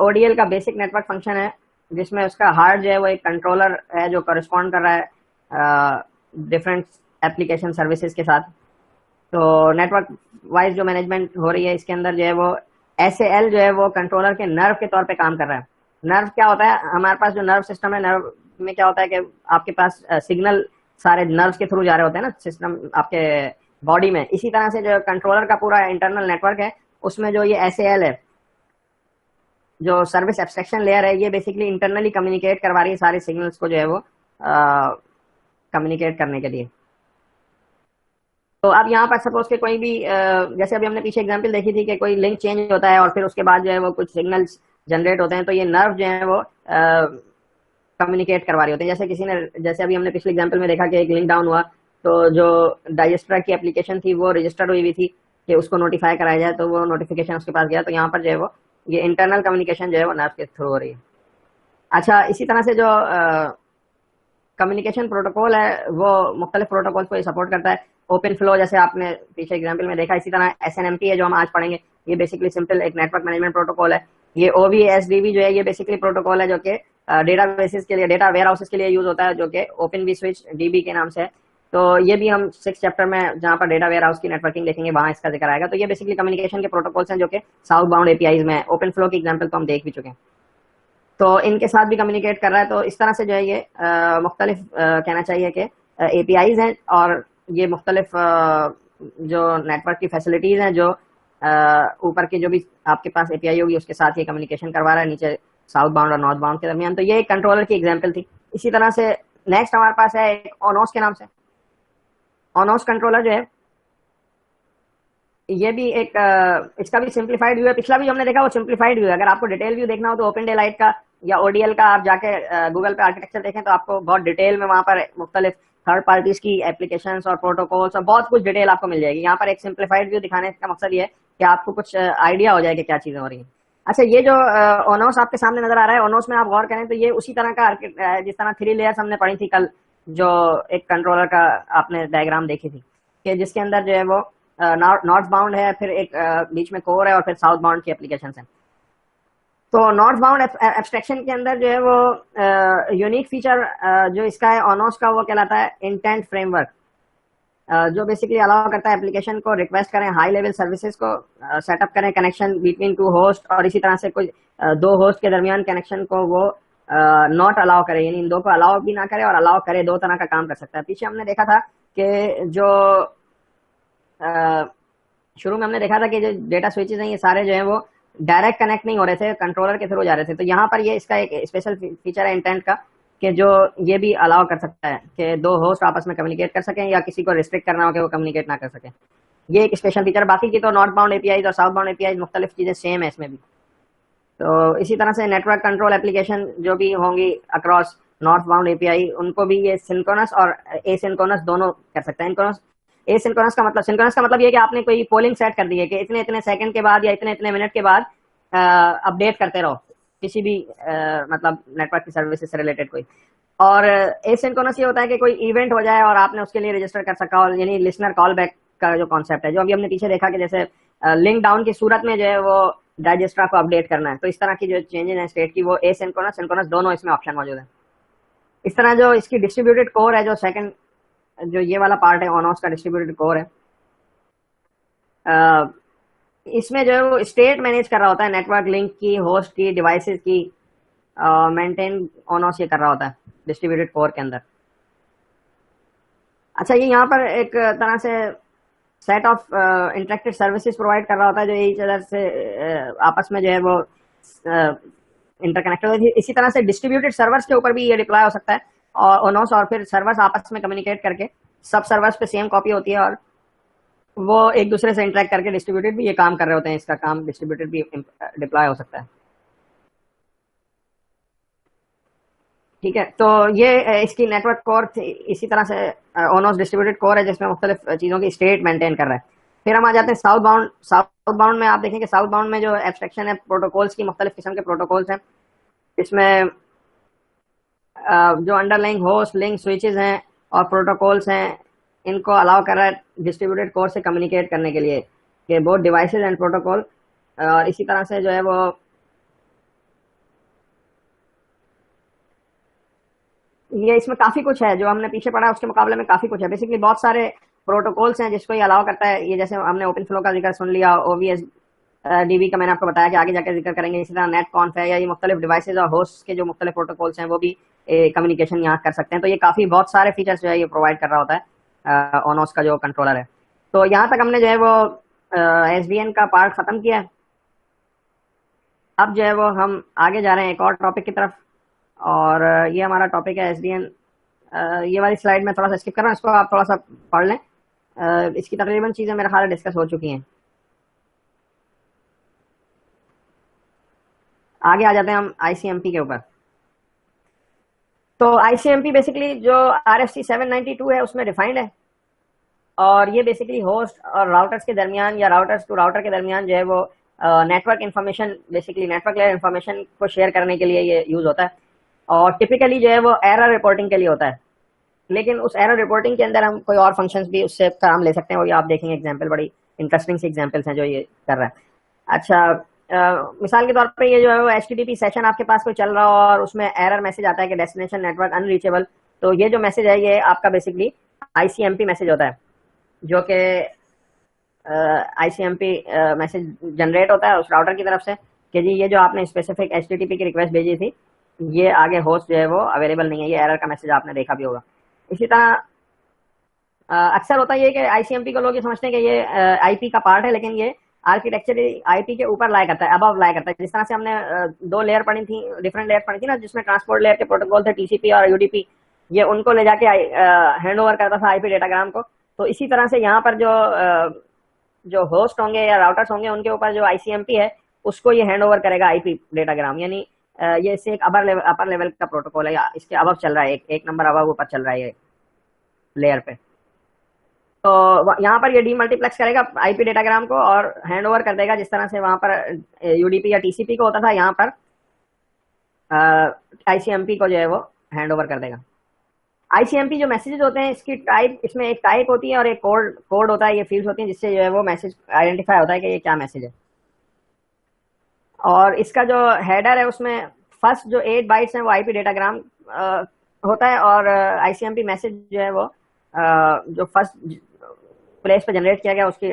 ODL का बेसिक नेटवर्क फंक्शन है, जिसमें उसका हार्ड जो है वो एक कंट्रोलर है जो करस्पॉन्ड कर रहा है डिफरेंट एप्लीकेशन सर्विसेज के साथ। तो नेटवर्क वाइज जो मैनेजमेंट हो रही है इसके अंदर जो है वो SAL जो है वो कंट्रोलर के नर्व के तौर पे काम कर रहा है। नर्व क्या होता है, हमारे पास जो नर्व सिस्टम है, नर्व में क्या होता है कि आपके पास सिग्नल सारे नर्व्स के थ्रू जा रहे होते हैं ना सिस्टम आपके बॉडी में। इसी तरह से जो कंट्रोलर का पूरा इंटरनल नेटवर्क है उसमें जो ये SAL है, जो सर्विस एब्स्ट्रैक्शन लेयर है, ये बेसिकली इंटरनली कम्युनिकेट करवा रही है सारे सिग्नल्स को जो है वो कम्युनिकेट करने के लिए। तो अब यहाँ पर सपोज के कोई भी जैसे अभी हमने पीछे एग्जांपल देखी थी कि कोई लिंक चेंज होता है और फिर उसके बाद जो है वो कुछ सिग्नल्स जनरेट होते हैं, तो ये नर्व जो है वो कम्युनिकेट करवा रही होती है। जैसे किसी ने, जैसे अभी हमने पिछले एग्जांपल में देखा कि एक लिंक डाउन हुआ, तो जो डाइजेस्टर की एप्लीकेशन थी वो रजिस्टर्ड हुई थी कि उसको नोटिफाई कराया जाए, तो वो नोटिफिकेशन उसके पास गया। तो यहाँ पर जो है वो ये इंटरनल कम्युनिकेशन जो है वो नर्व के थ्रू हो रही है। अच्छा, इसी तरह से जो कम्युनिकेशन प्रोटोकॉल है वो मुख्तलिफ प्रोटोकॉल को सपोर्ट करता है। ओपन फ्लो जैसे आपने पीछे एग्जाम्पल में देखा, इसी तरह एसएनएमपी है जो हम आज पढ़ेंगे, ये बेसिकली सिंपल एक नेटवर्क मैनेजमेंट प्रोटोकॉल है। ये ओवीएसडीबी जो है ये बेसिकली प्रोटोकॉल है जो कि डेटा बेसिस के लिए, डेटा वेयर हाउसेस के लिए यूज होता है, जो कि ओपन वी स्विच डीबी के नाम से है। तो ये भी हम 6 चैप्टर में जहाँ पर डेटा वेयर हाउस की नेटवर्किंग देखेंगे वहां इसका जिक्र आएगा। तो ये बेसिकली कम्युनिकेशन के प्रोटोकॉल्स हैं जो कि साउथ बाउंड एपीआईज में। ओपन फ्लो की एग्जाम्पल तो हम देख भी चुके हैं, तो इनके साथ भी कम्युनिकेट कर रहा है। तो इस तरह से जो है ये मुख्तलिफ कहना चाहिए कि एपीआईज हैं, और ये मुख्तलिफ जो नेटवर्क की फैसिलिटीज हैं जो ऊपर की जो भी आपके पास एपीआई होगी उसके साथ ये कम्युनिकेशन करवा रहा है, नीचे साउथ बाउंड और नॉर्थ बाउंड के दरमियान। तो ये एक कंट्रोलर की एग्जाम्पल थी। इसी तरह से नेक्स्ट हमारे पास है एक ऑनोस के नाम से। ऑनोस कंट्रोलर जो है ये भी एक इसका भी सिंप्लीफाइड व्यू है। पिछला भी जो हमने देखा वो सिंप्लीफाइड व्यू है। अगर आपको डिटेल व्यू देखना हो तो ओपन डे लाइट का या ओडीएल का आप जाके गूगल पे आर्किटेक्चर देखें तो आपको बहुत डिटेल में वहां पर मुख्तलिफ थर्ड पार्टीज की एप्लीकेशंस और प्रोटोकॉल्स और बहुत कुछ डिटेल आपको मिल जाएगी। यहाँ पर एक सिंप्लीफाइड व्यू दिखाने का मकसद ये है कि आपको कुछ आइडिया हो जाए कि क्या चीजें हो रही हैं। अच्छा, ये जो ओनोस आपके सामने नजर आ रहा है, ओनोस में आप गौर करें तो ये उसी तरह का जिस तरह 3 लेयर्स हमने पढ़ी थी कल, जो एक कंट्रोलर का आपने डायग्राम देखी थी कि जिसके अंदर जो है वो नॉर्थ बाउंड है, फिर एक बीच में कोर है और फिर साउथ बाउंड की एप्लीकेशन है। तो नॉर्थ बाउंड एब्स्ट्रैक्शन के अंदर जो है वो यूनिक फीचर जो इसका है ओनोस का, वो कहलाता है इंटेंट फ्रेमवर्क, जो बेसिकली अलाउ करता है एप्लीकेशन को रिक्वेस्ट करें, हाई लेवल सर्विसेज को सेटअप करें, कनेक्शन बिटवीन 2 होस्ट, और इसी तरह से कुछ 2 होस्ट के दरमियान कनेक्शन को वो नॉट अलाउ करे, यानी इन दो को अलाउ भी ना करे और अलाउ करे, 2 तरह का काम कर सकता है। पीछे हमने देखा था कि जो शुरू में हमने देखा था कि जो डेटा स्विचेस हैं ये सारे जो है वो डायरेक्ट कनेक्ट नहीं हो रहे थे, कंट्रोलर के थ्रू जा रहे थे। तो यहाँ पर ये इसका एक स्पेशल फीचर है इंटेंट का कि जो ये भी अलाउ कर सकता है कि 2 होस्ट आपस में कम्युनिकेट कर सकें या किसी को रिस्ट्रिक्ट करना हो कि वो कम्युनिकेट ना कर सकें। ये एक स्पेशल फीचर। बाकी की तो नॉर्थ बाउंड एपीआईज और साउथ बाउंड एपीआईज मुख्तलिफ चीजें सेम है इसमें भी। तो इसी तरह से नेटवर्क कंट्रोल एप्लीकेशन जो भी होंगी अक्रॉस नॉर्थ बाउंड एपीआई, उनको भी ये सिंक्रोनस और एसिंक्रोनस दोनों कर सकता है। एसिंक्रोनस का मतलब, सिंक्रोनस का मतलब ये कि आपने कोई पोलिंग सेट कर दी है कि इतने इतने सेकंड के बाद या इतने इतने मिनट के बाद अपडेट करते रहो किसी भी मतलब नेटवर्क की सर्विसेज से रिलेटेड कोई। और एसिंक्रोनस ये होता है कि कोई इवेंट हो जाए और आपने उसके लिए रजिस्टर कर सका हो, यानी लिसनर कॉल बैक का जो कॉन्सेप्ट है, जो अभी हमने पीछे देखा कि जैसे लिंक डाउन की सूरत में जो है वो डाइजेस्टर को अपडेट करना है, तो इस तरह की जो चेंजेस हैं स्टेट की, वो एसिंक्रोनस सिंक्रोनस दोनों इसमें ऑप्शन मौजूद है। इस तरह जो इसकी डिस्ट्रीब्यूटेड कोर है, जो सेकंड जो ये वाला पार्ट है ओनोस का डिस्ट्रीब्यूटेड कोर है, इसमें जो है वो स्टेट मैनेज कर रहा होता है, नेटवर्क लिंक की, होस्ट की, डिवाइसेस की मेंटेन ओनोस ये कर रहा होता है डिस्ट्रीब्यूटेड कोर के अंदर। अच्छा, ये यहाँ पर एक तरह से set of interacted services provide कर रहा होता है जो एक तरह से आपस में जो है वो इंटरकनेक्टेड होती है। इसी तरह से डिस्ट्रीब्यूटेड सर्वर्स के ऊपर भी ये डिप्लॉय हो सकता है और ओनोस, और फिर सर्वर्स आपस में कम्युनिकेट करके सब सर्वर्स पे सेम कॉपी होती है और वो एक दूसरे से इंटरेक्ट करके डिस्ट्रीब्यूटेड भी ये काम कर रहे होते हैं। इसका काम डिस्ट्रीब्यूटेड भी डिप्लॉय हो सकता है। ठीक है, तो ये इसकी नेटवर्क कोर इसी तरह से ओनोस डिस्ट्रीब्यूटेड कोर है जिसमें मुख्तलिफ चीज़ों की स्टेट मेंटेन कर रहा है। फिर हम आ जाते हैं साउथ बाउंड। साउथ बाउंड में आप देखेंगे, साउथ बाउंड में जो एब्स्ट्रैक्शन है प्रोटोकॉल्स की, मुख्तलिफ किस्म के प्रोटोकॉल्स हैं। इसमें जो अंडरलाइंग होस्ट लिंक स्विचेस हैं और प्रोटोकॉल्स हैं, इनको अलाउ कर रहा है डिस्ट्रीब्यूटेड कोर से कम्युनिकेट करने के लिए कि बोथ डिवाइसेज एंड प्रोटोकॉल। और इसी तरह से जो है वो ये इसमें काफी कुछ है जो हमने पीछे पढ़ा, उसके मुकाबले में काफी कुछ है। बेसिकली बहुत सारे प्रोटोकॉल्स हैं जिसको ये अलाउ करता है। ये जैसे हमने ओपन फ्लो का जिक्र सुन लिया, ओवीएस डीबी का मैंने आपको बताया कि आगे जाकर जिक्र करेंगे। इसी तरह नेट कॉन्फ है, या ये मुख्तलिफ डिवाइसेज और होस्ट के जो मुख्तलिफ प्रोटोकॉल्स हैं वो भी कम्युनिकेशन यहाँ कर सकते हैं। तो ये काफी बहुत सारे फीचर्स जो है ये प्रोवाइड कर रहा होता है ओनोस का जो कंट्रोलर है। तो यहाँ तक हमने जो है वो एसडीएन का पार्ट खत्म किया है। अब जो है वो हम आगे जा रहे हैं एक और टॉपिक की तरफ, और ये हमारा टॉपिक है एसडीएन। ये वाली स्लाइड में थोड़ा सा स्किप कर रहा हूँ, इसको आप थोड़ा सा पढ़ लें। इसकी तकरीबन चीज़ें मेरे ख्याल डिस्कस हो चुकी हैं। आगे आ जाते हैं हम आईसीएमपी के ऊपर। तो आईसीएमपी बेसिकली जो आरएफसी 792 है उसमें डिफाइंड है, और ये बेसिकली होस्ट और राउटर्स के दरमियान या राउटर्स टू राउटर के दरमियान जो है वो network information, basically network layer information को शेयर करने के लिए ये यूज होता है, और टिपिकली जो है वो एरर रिपोर्टिंग के लिए होता है। लेकिन उस एरर रिपोर्टिंग के अंदर हम कोई और फंक्शंस भी उससे काम ले सकते हैं, और ये आप देखेंगे एग्जांपल, बड़ी इंटरेस्टिंग सी एग्जांपल्स हैं जो ये कर रहा है। अच्छा, मिसाल के तौर पे ये जो है वो एचटीटीपी सेशन आपके पास कोई चल रहा हो और उसमें एरर मैसेज आता है कि डेस्टिनेशन नेटवर्क अनरीचेबल, तो ये जो मैसेज है ये आपका बेसिकली आईसीएमपी मैसेज होता है, जो कि आईसीएमपी मैसेज जनरेट होता है उस राउटर की तरफ से कि जी ये जो आपने स्पेसिफिक एचटीटीपी की रिक्वेस्ट भेजी थी ये आगे होस्ट जो है वो अवेलेबल नहीं है, ये एरर का मैसेज आपने देखा भी होगा। इसी तरह अक्सर होता ये कि आईसीएमपी को लोग ये समझते हैं कि ये आईपी का पार्ट है, लेकिन ये आर्किटेक्चर आईपी के ऊपर लाया करता है, अबव लाया करता है। जिस तरह से हमने दो लेयर पढ़ी थी, डिफरेंट लेयर पढ़ी थी ना, जिसमें ट्रांसपोर्ट लेयर के प्रोटोकॉल थे टीसीपी और यूडीपी, ये उनको ले जाके हैंड ओवर करता था आईपी डेटाग्राम को। तो इसी तरह से यहाँ पर जो होस्ट होंगे या राउटर्स होंगे उनके ऊपर जो आईसीएमपी है उसको ये हैंड ओवर करेगा आईपी डेटाग्राम, यानी ये इससे एक अपर लेवल का प्रोटोकॉल है, या इसके अबव चल रहा है, एक नंबर अबव ऊपर चल रहा है ये लेयर पे। तो यहाँ पर ये डीमल्टीप्लेक्स करेगा आईपी डेटाग्राम को और हैंड ओवर कर देगा, जिस तरह से वहां पर यूडीपी या टीसीपी को होता था, यहाँ पर आईसीएमपी को जो है वो हैंड ओवर कर देगा। आईसीएमपी जो मैसेजेस होते हैं इसकी टाइप, इसमें एक टाइप होती है और एक कोड होता है, ये फील्ड्स होती हैं जिससे जो है वो मैसेज आइडेंटिफाई होता है कि ये क्या मैसेज है। और इसका जो हेडर है उसमें फर्स्ट जो 8 बाइट्स हैं वो आईपी डेटाग्राम होता है, और आईसीएमपी मैसेज जो है वो जो फर्स्ट प्लेस पे जनरेट किया गया उसकी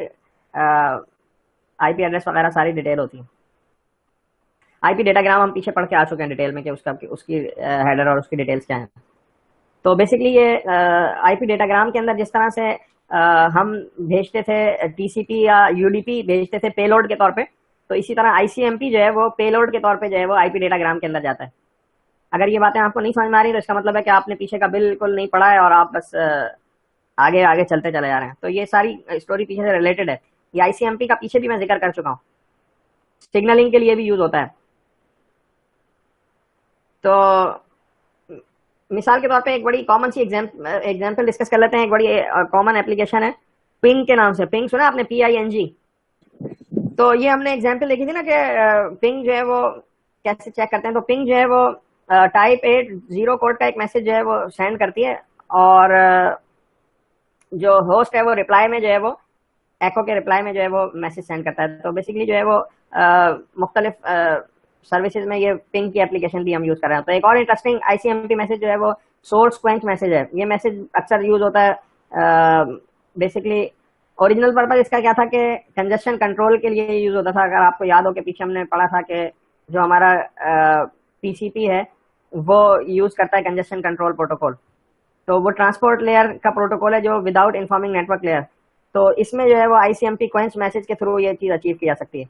आईपी एड्रेस वगैरह सारी डिटेल होती है। आईपी डेटाग्राम हम पीछे पढ़ के आ चुके हैं डिटेल में कि उसकी हेडर और उसकी डिटेल्स क्या है। तो बेसिकली ये आईपी डेटाग्राम के अंदर जिस तरह से हम भेजते थे टीसीपी या यूडीपी भेजते थे पेलोड के तौर पे, तो इसी तरह आईसीएमपी जो है वो पेलोड के तौर पे जो है वो आईपी डेटाग्राम के अंदर जाता है। अगर ये बातें आपको नहीं समझ में आ रही तो इसका मतलब है कि आपने पीछे का बिल्कुल नहीं पढ़ा है और आप बस आगे आगे चलते चले जा रहे हैं। तो ये सारी स्टोरी पीछे से रिलेटेड है। ये आईसीएमपी का पीछे भी मैं जिक्र कर चुका हूँ, सिग्नलिंग के लिए भी यूज होता है। तो मिसाल के तौर पे एक बड़ी कॉमन सी एग्जांपल डिस्कस कर लेते हैं। एक बड़ी कॉमन एप्लीकेशन है पिंग के नाम से। पिंग सुना आपने, PING? तो ये हमने एग्जांपल देखी थी ना कि पिंग जो है वो कैसे चेक करते हैं। तो पिंग जो है वो टाइप 8 0 कोड का एक मैसेज जो है वो सेंड करती है, और जो होस्ट है वो रिप्लाई में जो है वो एको के रिप्लाई में जो है वो मैसेज सेंड करता है। तो बेसिकली जो है वो मुख्तलिफ सर्विसेज में ये पिंग की एप्लीकेशन भी हम यूज कर रहे हैं। तो एक और इंटरेस्टिंग आईसीएमपी मैसेज जो है वो सोर्स क्वेंच मैसेज है। ये मैसेज अक्सर यूज होता है, बेसिकली ओरिजिनल पर्पज इसका क्या था कि कंजेशन कंट्रोल के लिए यूज होता था। अगर आपको याद हो कि पीछे हमने पढ़ा था कि जो हमारा टीसीपी है वो यूज करता है कंजेशन कंट्रोल प्रोटोकॉल, तो वो ट्रांसपोर्ट लेयर का प्रोटोकॉल है जो विदाउट इन्फॉर्मिंग नेटवर्क लेयर। तो इसमें जो है वो आईसीएमपी क्वेंच मैसेज के थ्रू ये चीज अचीव की जा सकती है।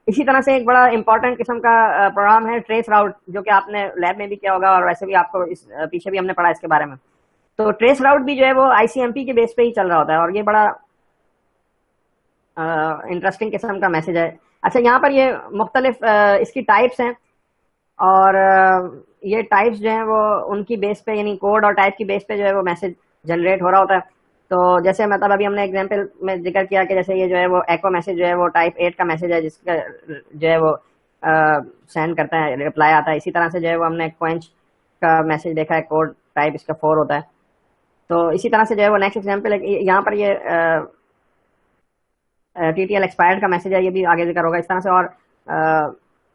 इसी तरह से एक बड़ा इंपॉर्टेंट किस्म का प्रोग्राम है ट्रेस राउट, जो कि आपने लैब में भी किया होगा और वैसे भी आपको इस पीछे भी हमने पढ़ा इसके बारे में। तो ट्रेस राउट भी जो है वो आईसीएमपी के बेस पे ही चल रहा होता है, और ये बड़ा इंटरेस्टिंग किस्म का मैसेज है। अच्छा, यहाँ पर ये मुख्तलिफ इसकी टाइप्स हैं, और ये टाइप्स जो हैं वो उनकी बेस पे, यानी कोड और टाइप की बेस पे जो है वो मैसेज जनरेट हो रहा होता है। तो जैसे मतलब अभी हमने एग्जांपल में जिक्र किया कि जैसे ये जो है वो एको मैसेज जो है वो टाइप 8 का मैसेज है, जिसका जो है वो सेंड करता है, रिप्लाई आता है। इसी तरह से जो है वो हमने क्वेंच का मैसेज देखा है, कोड टाइप इसका 4 होता है। तो इसी तरह से जो है वो नेक्स्ट एग्जांपल है, यहाँ पर ये TTL एक्सपायर्ड का मैसेज है, ये भी आगे जिक्र होगा इस तरह से। और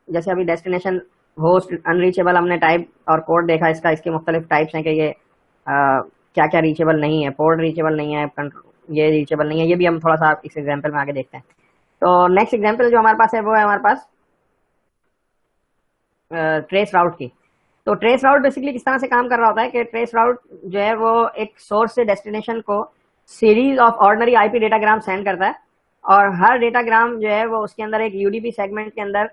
जैसे अभी डेस्टिनेशन होस्ट अनरीचेबल हमने टाइप और कोड देखा इसका, इसके मुख्तलिफ टाइप्स हैं कि ये क्या क्या रीचेबल नहीं है, पोर्ट रीचेबल नहीं है, ये रीचेबल नहीं है, ये भी हम थोड़ा सा इस एग्जांपल में आगे देखते हैं। तो नेक्स्ट एग्जांपल जो हमारे पास है वो है हमारे पास ट्रेस राउट की। तो ट्रेस राउट बेसिकली किस तरह से काम कर रहा होता है कि ट्रेस राउट जो है वो एक सोर्स से डेस्टिनेशन को series of ordinary IP datagram send करता है, और हर डेटाग्राम जो है वो उसके अंदर एक यूडीपी सेगमेंट के अंदर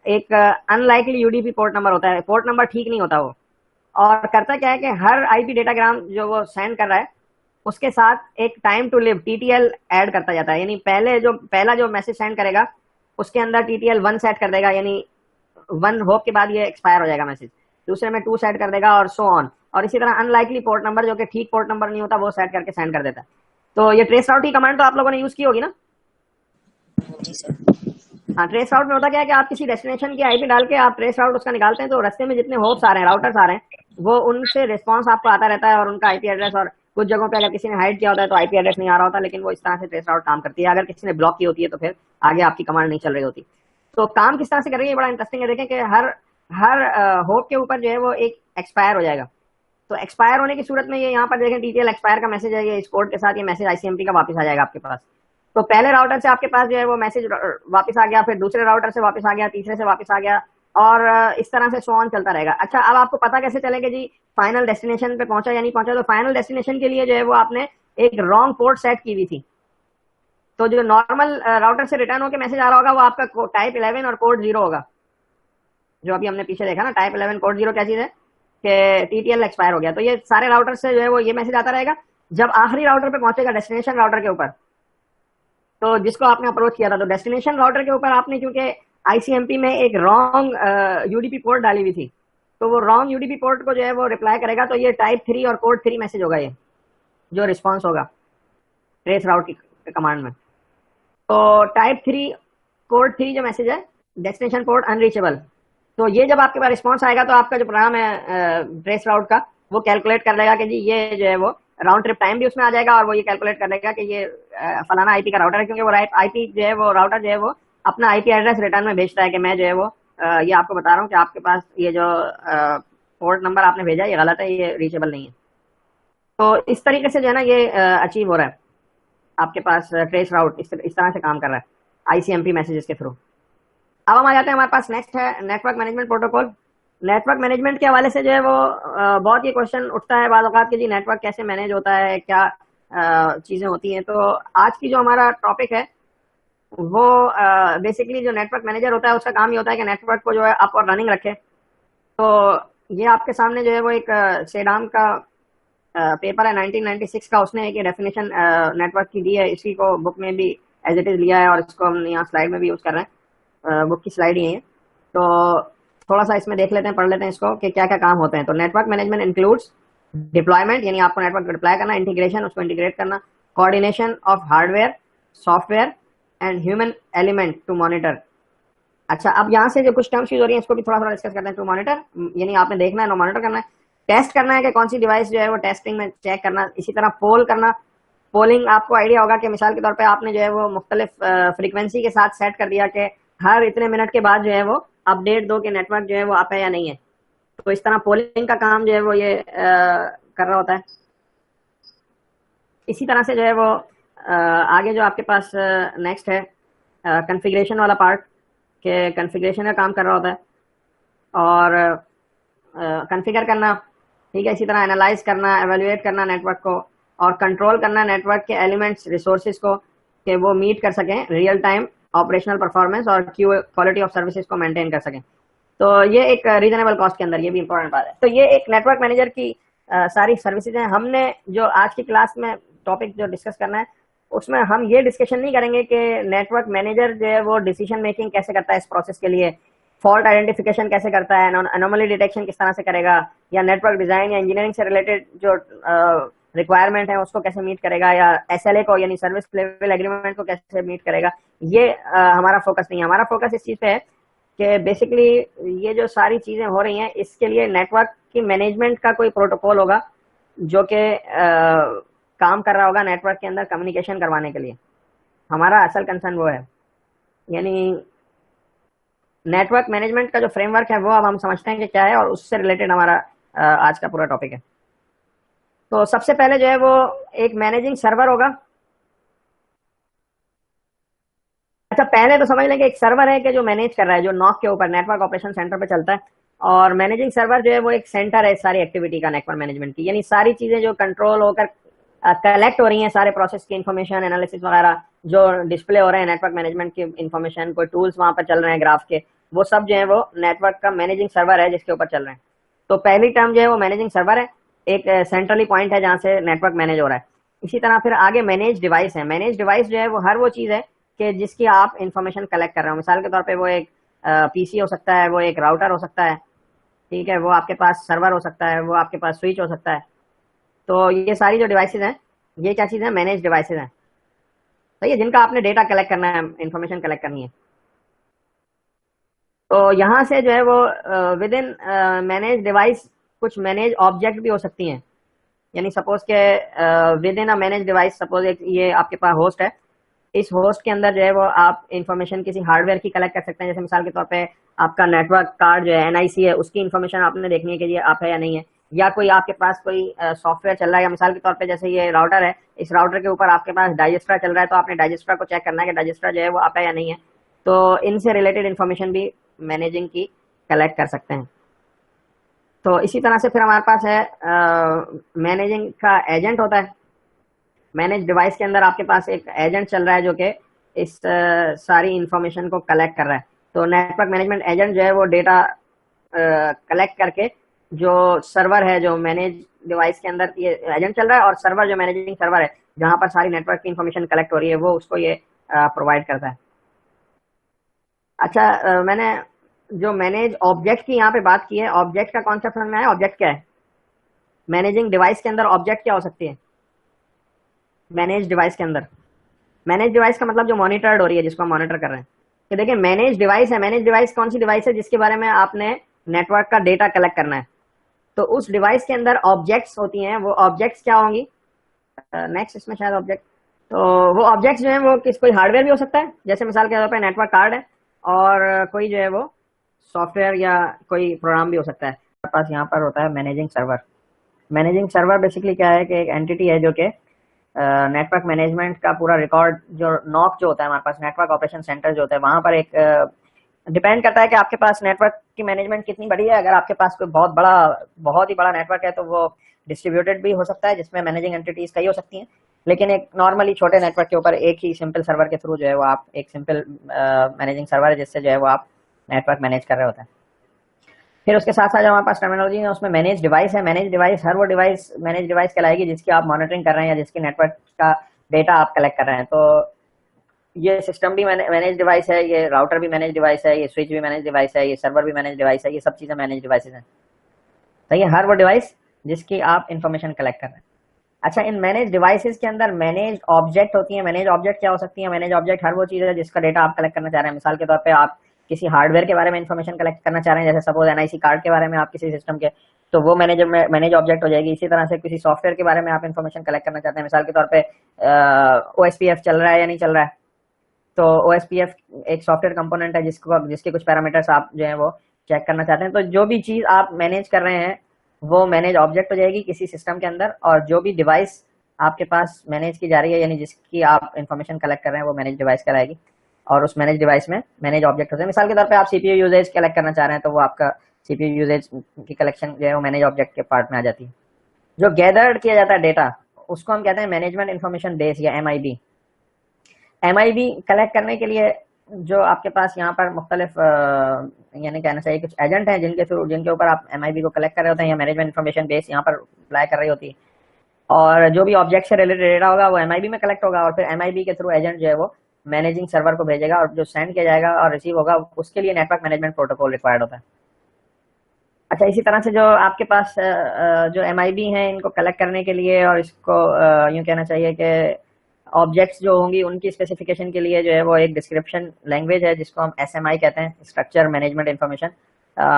एक अनलाइकली यूडीपी पोर्ट नंबर होता है। पोर्ट नंबर ठीक नहीं होता वो, और करता क्या है कि हर आईपी डेटाग्राम जो वो सेंड कर रहा है उसके साथ एक time to live TTL add करता जाता है। यानी पहला जो मैसेज सेंड करेगा उसके अंदर TTL 1 सेट कर देगा, यानी 1 होप के बाद ये एक्सपायर हो जाएगा मैसेज। दूसरे में 2 सेट कर देगा और सो ऑन। और इसी तरह अनलाइकली पोर्ट नंबर जो कि ठीक पोर्ट नंबर नहीं होता वो सेट करके सेंड कर देता है। तो ये ट्रेस राउट की कमांड तो आप लोगों ने यूज की होगी ना? जी सर। हाँ, ट्रेस राउट में होता क्या है कि आप किसी डेस्टिनेशन की आईपी डाल के आप ट्रेस राउट उसका निकालते हैं, तो रास्ते में जितने होप्स आ रहे हैं, राउटर्स आ रहे हैं, वो उनसे रिस्पांस आपको आता रहता है और उनका आईपी एड्रेस, और कुछ जगहों पे अगर किसी ने हाइड किया होता है तो आईपी एड्रेस नहीं आ रहा होता, लेकिन वो इस तरह से ट्रेस राउट काम करती है। अगर किसी ने ब्लॉक की होती है तो फिर आगे आपकी कमांड नहीं चल रही होती। तो काम किस तरह से कर रही है, बड़ा इंटरेस्टिंग है। देखें कि हर हर होप के ऊपर जो है वो एक एक्सपायर हो जाएगा। तो एक्सपायर होने की सूरत में ये यहाँ पर देखें टीटीएल एक्सपायर का मैसेज है, ये इस कोड के साथ ये मैसेज आईसीएमपी का वापस आ जाएगा आपके पास। तो पहले राउटर से आपके पास जो है वो मैसेज वापस आ गया, फिर दूसरे राउटर से वापस आ गया, तीसरे से वापस आ गया, और इस तरह से सो ऑन चलता रहेगा। अच्छा, अब आपको पता कैसे चलेगा जी फाइनल डेस्टिनेशन पे पहुंचा या नहीं पहुंचा? तो फाइनल डेस्टिनेशन के लिए जो है वो आपने एक रॉन्ग पोर्ट सेट की हुई थी। तो जो नॉर्मल राउटर से रिटर्न होकर मैसेज आ रहा होगा वो आपका टाइप 11 और कोड 0 होगा, जो अभी हमने पीछे देखा ना, टाइप 11 कोड 0 क्या चीज है कि टीटीएल एक्सपायर हो गया। तो ये सारे राउटर से जो है वो ये मैसेज आता रहेगा। जब आखिरी राउटर पे पहुंचेगा डेस्टिनेशन राउटर के ऊपर, तो जिसको आपने अप्रोच किया था, तो डेस्टिनेशन राउटर के ऊपर आपने क्योंकि आईसीएमपी में एक रॉन्ग यूडीपी पोर्ट डाली हुई थी, तो वो रॉन्ग यूडीपी पोर्ट को जो है वो रिप्लाई करेगा। तो ये टाइप 3 और कोड 3 मैसेज होगा, ये जो रिस्पॉन्स होगा ट्रेस राउट की कमांड में। तो टाइप 3 कोड 3 जो मैसेज है, डेस्टिनेशन पोर्ट अनरीचेबल, तो ये जब आपके पास रिस्पॉन्स आएगा तो आपका जो प्रोग्राम है ट्रेस राउट का, वो कैलकुलेट कर लेगा कि जी ये जो है वो राउंड ट्रिप टाइम भी उसमें आ जाएगा, और वो ये कैलकुलेट कर लेगा कि ये फलाना आईपी का राउटर है, क्योंकि वो आईपी जो है वो राउटर जो है वो अपना आईपी एड्रेस रिटर्न में भेजता है कि मैं जो है वो ये आपको बता रहा हूँ कि आपके पास ये जो पोर्ट नंबर आपने भेजा ये गलत है, ये रीचेबल नहीं है। तो इस तरीके से जो है ना ये अचीव हो रहा है आपके पास ट्रेस राउट, इस तरह से काम कर रहा है आईसीएमपी मैसेजेस के थ्रू। अब हम आ जाते हैं, हमारे पास नेक्स्ट है network management protocol. Network management के हवाले से जो है वो बहुत ये क्वेश्चन उठता है बाद औक़ात कि जी नेटवर्क कैसे मैनेज होता है, क्या चीज़ें होती हैं। तो आज की जो हमारा टॉपिक है वो बेसिकली जो नेटवर्क मैनेजर होता है उसका काम ये होता है कि नेटवर्क को जो है अप और रनिंग रखे। तो ये आपके सामने जो है वो एक सेडाम का पेपर है 1996 का, उसने एक डेफिनेशन नेटवर्क की दी है, इसी को बुक में भी एज इट इज़ लिया है और इसको हम यहाँ स्लाइड में भी यूज़ कर रहे हैं। बुक की स्लाइड ही है, तो थोड़ा सा इसमें देख लेते हैं, पढ़ लेते हैं इसको कि क्या क्या काम होते हैं। तो नेटवर्क मैनेजमेंट इंक्लूड्स डिप्लॉयमेंट, यानी आपको नेटवर्क को डिप्लॉय करना, इंटीग्रेशन, उसको इंटीग्रेट करना, coordination of hardware, software and human element to monitor. अच्छा, अब यहाँ से जो कुछ टर्म्स यूज हो रही है इसको भी थोड़ा थोड़ा डिस्कस करते हैं। टू मॉनिटर यानी आपने देखना है, नो मॉनिटर करना है, टेस्ट करना है कि कौन सी डिवाइस जो है वो टेस्टिंग में चेक करना। इसी तरह पोल करना, पोलिंग आपको आइडिया होगा कि मिसाल के तौर पे आपने जो है वो मुख्तलिफ फ्रीक्वेंसी के साथ सेट कर दिया कि हर इतने मिनट के बाद जो है वो अपडेट दो कि नेटवर्क जो है वो अप है या नहीं है। तो इस तरह पोलिंग का काम जो है वो ये कर रहा होता है। इसी तरह से जो है वो आगे जो आपके पास नेक्स्ट है कॉन्फ़िगरेशन वाला पार्ट, के कॉन्फ़िगरेशन का काम कर रहा होता है और कॉन्फ़िगर करना, ठीक है। इसी तरह एनालाइज करना, एवेल्युएट करना नेटवर्क को, और कंट्रोल करना नेटवर्क के एलिमेंट्स, रिसोर्सेज को कि वो मीट कर सकें रियल टाइम ऑपरेशनल परफॉर्मेंस और क्वालिटी ऑफ सर्विसेज को मेंटेन कर सकें। तो ये एक रीजनेबल कॉस्ट के अंदर, ये भी इंपॉर्टेंट बात है। तो ये एक नेटवर्क मैनेजर की सारी सर्विसेज हैं। हमने जो आज की क्लास में टॉपिक जो डिस्कस करना है उसमें हम ये डिस्कशन नहीं करेंगे कि नेटवर्क मैनेजर जो है वो डिसीजन मेकिंग कैसे करता है इस प्रोसेस के लिए, फॉल्ट आइडेंटिफिकेशन कैसे करता है, एनोमली डिटेक्शन किस तरह से करेगा, या नेटवर्क डिजाइन या इंजीनियरिंग से रिलेटेड जो रिक्वायरमेंट है उसको कैसे मीट करेगा, या एसएलए को यानी सर्विस लेवल एग्रीमेंट को कैसे मीट करेगा। ये हमारा फोकस नहीं है। हमारा फोकस इस चीज़ पे है कि बेसिकली ये जो सारी चीज़ें हो रही हैं इसके लिए नेटवर्क की मैनेजमेंट का कोई प्रोटोकॉल होगा जो कि काम कर रहा होगा नेटवर्क के अंदर कम्युनिकेशन करवाने के लिए। हमारा असल कंसर्न वो है, यानी नेटवर्क मैनेजमेंट का जो फ्रेमवर्क है वो अब हम समझते हैं कि क्या है, और उससे रिलेटेड हमारा आज का पूरा टॉपिक है। तो सबसे पहले जो है वो एक मैनेजिंग सर्वर होगा। अच्छा, पहले तो समझ लें कि एक सर्वर है कि जो मैनेज कर रहा है, जो नॉक के ऊपर नेटवर्क ऑपरेशन सेंटर पे चलता है, और मैनेजिंग सर्वर जो है वो एक सेंटर है सारी एक्टिविटी का नेटवर्क मैनेजमेंट की, यानी सारी चीजें जो कंट्रोल होकर कलेक्ट हो रही हैं, सारे प्रोसेस की इंफॉर्मेशन, एनालिसिस वगैरह जो डिस्प्ले हो रहे हैं नेटवर्क मैनेजमेंट की इंफॉर्मेशन, कोई टूल्स वहां पर चल रहे हैं ग्राफ के, वो सब जो है वो नेटवर्क का मैनेजिंग सर्वर है जिसके ऊपर चल रहे हैं। तो पहली टर्म जो है वो मैनेजिंग सर्वर है, एक सेंट्रली पॉइंट है जहाँ से नेटवर्क मैनेज हो रहा है। इसी तरह फिर आगे मैनेज डिवाइस है। मैनेज डिवाइस जो है वो हर वो चीज़ है कि जिसकी आप इंफॉर्मेशन कलेक्ट कर रहे हो। मिसाल के तौर पे वो एक पीसी हो सकता है, वो एक राउटर हो सकता है, ठीक है, वो आपके पास सर्वर हो सकता है, वो आपके पास स्विच हो सकता है। तो ये सारी जो डिवाइसेज हैं, ये क्या चीज़ है, मैनेज डिवाइसेज हैं, सही है, जिनका आपने डेटा कलेक्ट करना है, इंफॉर्मेशन कलेक्ट करनी है। तो यहाँ से जो है वो विद इन मैनेज डिवाइस कुछ मैनेज ऑब्जेक्ट भी हो सकती हैं। यानी सपोज के with in a manage device, suppose एक ये आपके पास होस्ट है, इस होस्ट के अंदर जो है वो आप इंफॉर्मेशन किसी हार्डवेयर की कलेक्ट कर सकते हैं। जैसे मिसाल के तौर पे आपका नेटवर्क कार्ड जो है एनआईसी है, उसकी इंफॉर्मेशन आपने देखनी है कि ये आप है या नहीं है, या कोई आपके पास कोई सॉफ्टवेयर चल रहा है, या मिसाल के तौर पे जैसे ये राउटर है, इस राउटर के ऊपर आपके पास डाइजेस्ट्रा चल रहा है, तो आपने डाइजेस्ट्रा को चेक करना है कि डाइजेस्ट्रा जो है वो आप है या नहीं है। तो इनसे रिलेटेड इंफॉर्मेशन भी मैनेजिंग की कलेक्ट कर सकते हैं। तो इसी तरह से फिर हमारे पास है मैनेजिंग का एजेंट होता है। मैनेज डिवाइस के अंदर आपके पास एक एजेंट चल रहा है जो कि इस सारी इंफॉर्मेशन को कलेक्ट कर रहा है। तो नेटवर्क मैनेजमेंट एजेंट जो है वो डेटा कलेक्ट करके, जो सर्वर है जो मैनेज डिवाइस के अंदर ये एजेंट चल रहा है, और सर्वर जो मैनेजिंग सर्वर है जहां पर सारी नेटवर्क की इंफॉर्मेशन कलेक्ट हो रही है, वो उसको ये प्रोवाइड करता है। अच्छा, मैंने जो मैनेज ऑब्जेक्ट की यहाँ पे बात की है, ऑब्जेक्ट का कॉन्सेप्ट समझ में आया? ऑब्जेक्ट क्या है? मैनेजिंग डिवाइस के अंदर ऑब्जेक्ट क्या हो सकती है? मैनेज डिवाइस के अंदर, मैनेज डिवाइस का मतलब जो मॉनिटर्ड हो रही है, जिसको हम मॉनिटर कर रहे हैं। कि देखिए, मैनेज डिवाइस है, मैनेज डिवाइस कौन सी डिवाइस है? जिसके बारे में आपने नेटवर्क का डेटा कलेक्ट करना है। तो उस डिवाइस के अंदर ऑब्जेक्ट्स होती हैं। वो ऑब्जेक्ट्स क्या होंगी? नेक्स्ट इसमें शायद ऑब्जेक्ट, तो वो ऑब्जेक्ट्स जो है वो कोई हार्डवेयर भी हो सकता है, जैसे मिसाल के तौर पर नेटवर्क कार्ड है, और कोई जो है वो सॉफ्टवेयर या कोई प्रोग्राम भी हो सकता है। हमारे पास यहाँ पर होता है managing server. Managing server basically क्या है कि एक एंटिटी है जो कि नेटवर्क मैनेजमेंट का पूरा रिकॉर्ड, जो नॉक जो होता है हमारे पास, नेटवर्क ऑपरेशन सेंटर जो होता है, वहां पर एक डिपेंड करता है कि आपके पास नेटवर्क की मैनेजमेंट कितनी बड़ी है। अगर आपके पास कोई बहुत ही बड़ा नेटवर्क है, तो वो डिस्ट्रीब्यूटेड भी हो सकता है, जिसमें मैनेजिंग एंटिटीज कई हो सकती हैं। लेकिन एक नॉर्मली छोटे नेटवर्क के ऊपर एक ही सिंपल सर्वर के थ्रू जो है वो आप, एक सिंपल मैनेजिंग सर्वर है जिससे जो है वो आप नेटवर्क मैनेज कर रहे होते हैं। फिर उसके साथ साथ जो हमारे पास टर्मिनोलॉजी है उसमें मैनेज डिवाइस है। मैनेज डिवाइस, हर वो डिवाइस मैनेज डिवाइस कहलाएगी जिसकी आप मॉनिटरिंग कर रहे हैं या जिसकी नेटवर्क का डेटा आप कलेक्ट कर रहे हैं। तो ये सिस्टम भी मैनेज डिवाइस है, ये राउटर भी मैनेज डिवाइस है, ये स्विच भी मैनेज डिवाइस है, ये सर्वर भी मैनेज डिवाइस है, ये सब चीजें मैनेज डिवाइसेज हैं। तो ये हर वो डिवाइस जिसकी आप इंफॉर्मेशन कलेक्ट कर रहे हैं। अच्छा, इन मैनेज डिवाइसेस के अंदर मैनेज ऑब्जेक्ट होती है। मैनेज ऑब्जेक्ट क्या हो सकती है? मैनेज ऑब्जेक्ट हर वो चीज है जिसका डेटा आप कलेक्ट करना चाह रहे हैं। मिसाल के तौर पे आप किसी हार्डवेयर के बारे में इंफॉर्मेशन कलेक्ट करना चाह रहे हैं, जैसे सपोज एनआईसी कार्ड के बारे में आप किसी सिस्टम के, तो वो मैनेज ऑब्जेक्ट हो जाएगी। इसी तरह से किसी सॉफ्टवेयर के बारे में आप इंफॉर्मेशन कलेक्ट करना चाहते हैं, मिसाल के तौर पे ओएसपीएफ चल रहा है या नहीं चल रहा है, तो ओएसपीएफ एक सॉफ्टवेयर कंपोनेंट है जिसके कुछ पैरामीटर्स आप जो है वो चेक करना चाहते हैं। तो जो भी चीज आप मैनेज कर रहे हैं वो मैनेज ऑब्जेक्ट हो जाएगी किसी सिस्टम के अंदर, और जो भी डिवाइस आपके पास मैनेज की जा रही है, यानी जिसकी आप इंफॉर्मेशन कलेक्ट कर रहे हैं, वो मैनेज डिवाइस कहलाएगी। और उस मैनेज डिवाइस में मैनेज ऑब्जेक्ट होते हैं। मिसाल के तौर पे आप सीपीयू यूजेज कलेक्ट करना चाह रहे हैं, तो वो आपका सीपीयू यूजेज की कलेक्शन जो है वो मैनेज ऑब्जेक्ट के पार्ट में आ जाती है। जो गैदर्ड किया जाता है डेटा, उसको हम कहते हैं मैनेजमेंट इन्फॉर्मेशन बेस या एमआईबी। एमआईबी कलेक्ट करने के लिए जो आपके पास यहाँ पर मुख्तलिफ यानी कहना चाहिए कुछ एजेंट हैं जिनके ऊपर आप एमआईबी को कलेक्ट कर रहे होते हैं, या मैनेजमेंट इन्फॉर्मेशन बेस यहाँ पर अप्लाई कर रही होती है। और जो भी ऑब्जेक्ट से रिलेटेड डेटा होगा वो एमआईबी में कलेक्ट होगा, और फिर एमआईबी के थ्रू एजेंट जो है वो मैनेजिंग सर्वर को भेजेगा, और जो सेंड किया जाएगा और रिसीव होगा उसके लिए नेटवर्क मैनेजमेंट प्रोटोकॉल रिक्वायर्ड होता है। अच्छा, इसी तरह से जो आपके पास जो एमआईबी हैं, इनको कलेक्ट करने के लिए, और इसको यूँ कहना चाहिए कि ऑब्जेक्ट्स जो होंगी उनकी स्पेसिफिकेशन के लिए जो है वो एक डिस्क्रिप्शन लैंग्वेज है जिसको हम एसएमआई कहते हैं, स्ट्रक्चर मैनेजमेंट इन्फॉर्मेशन।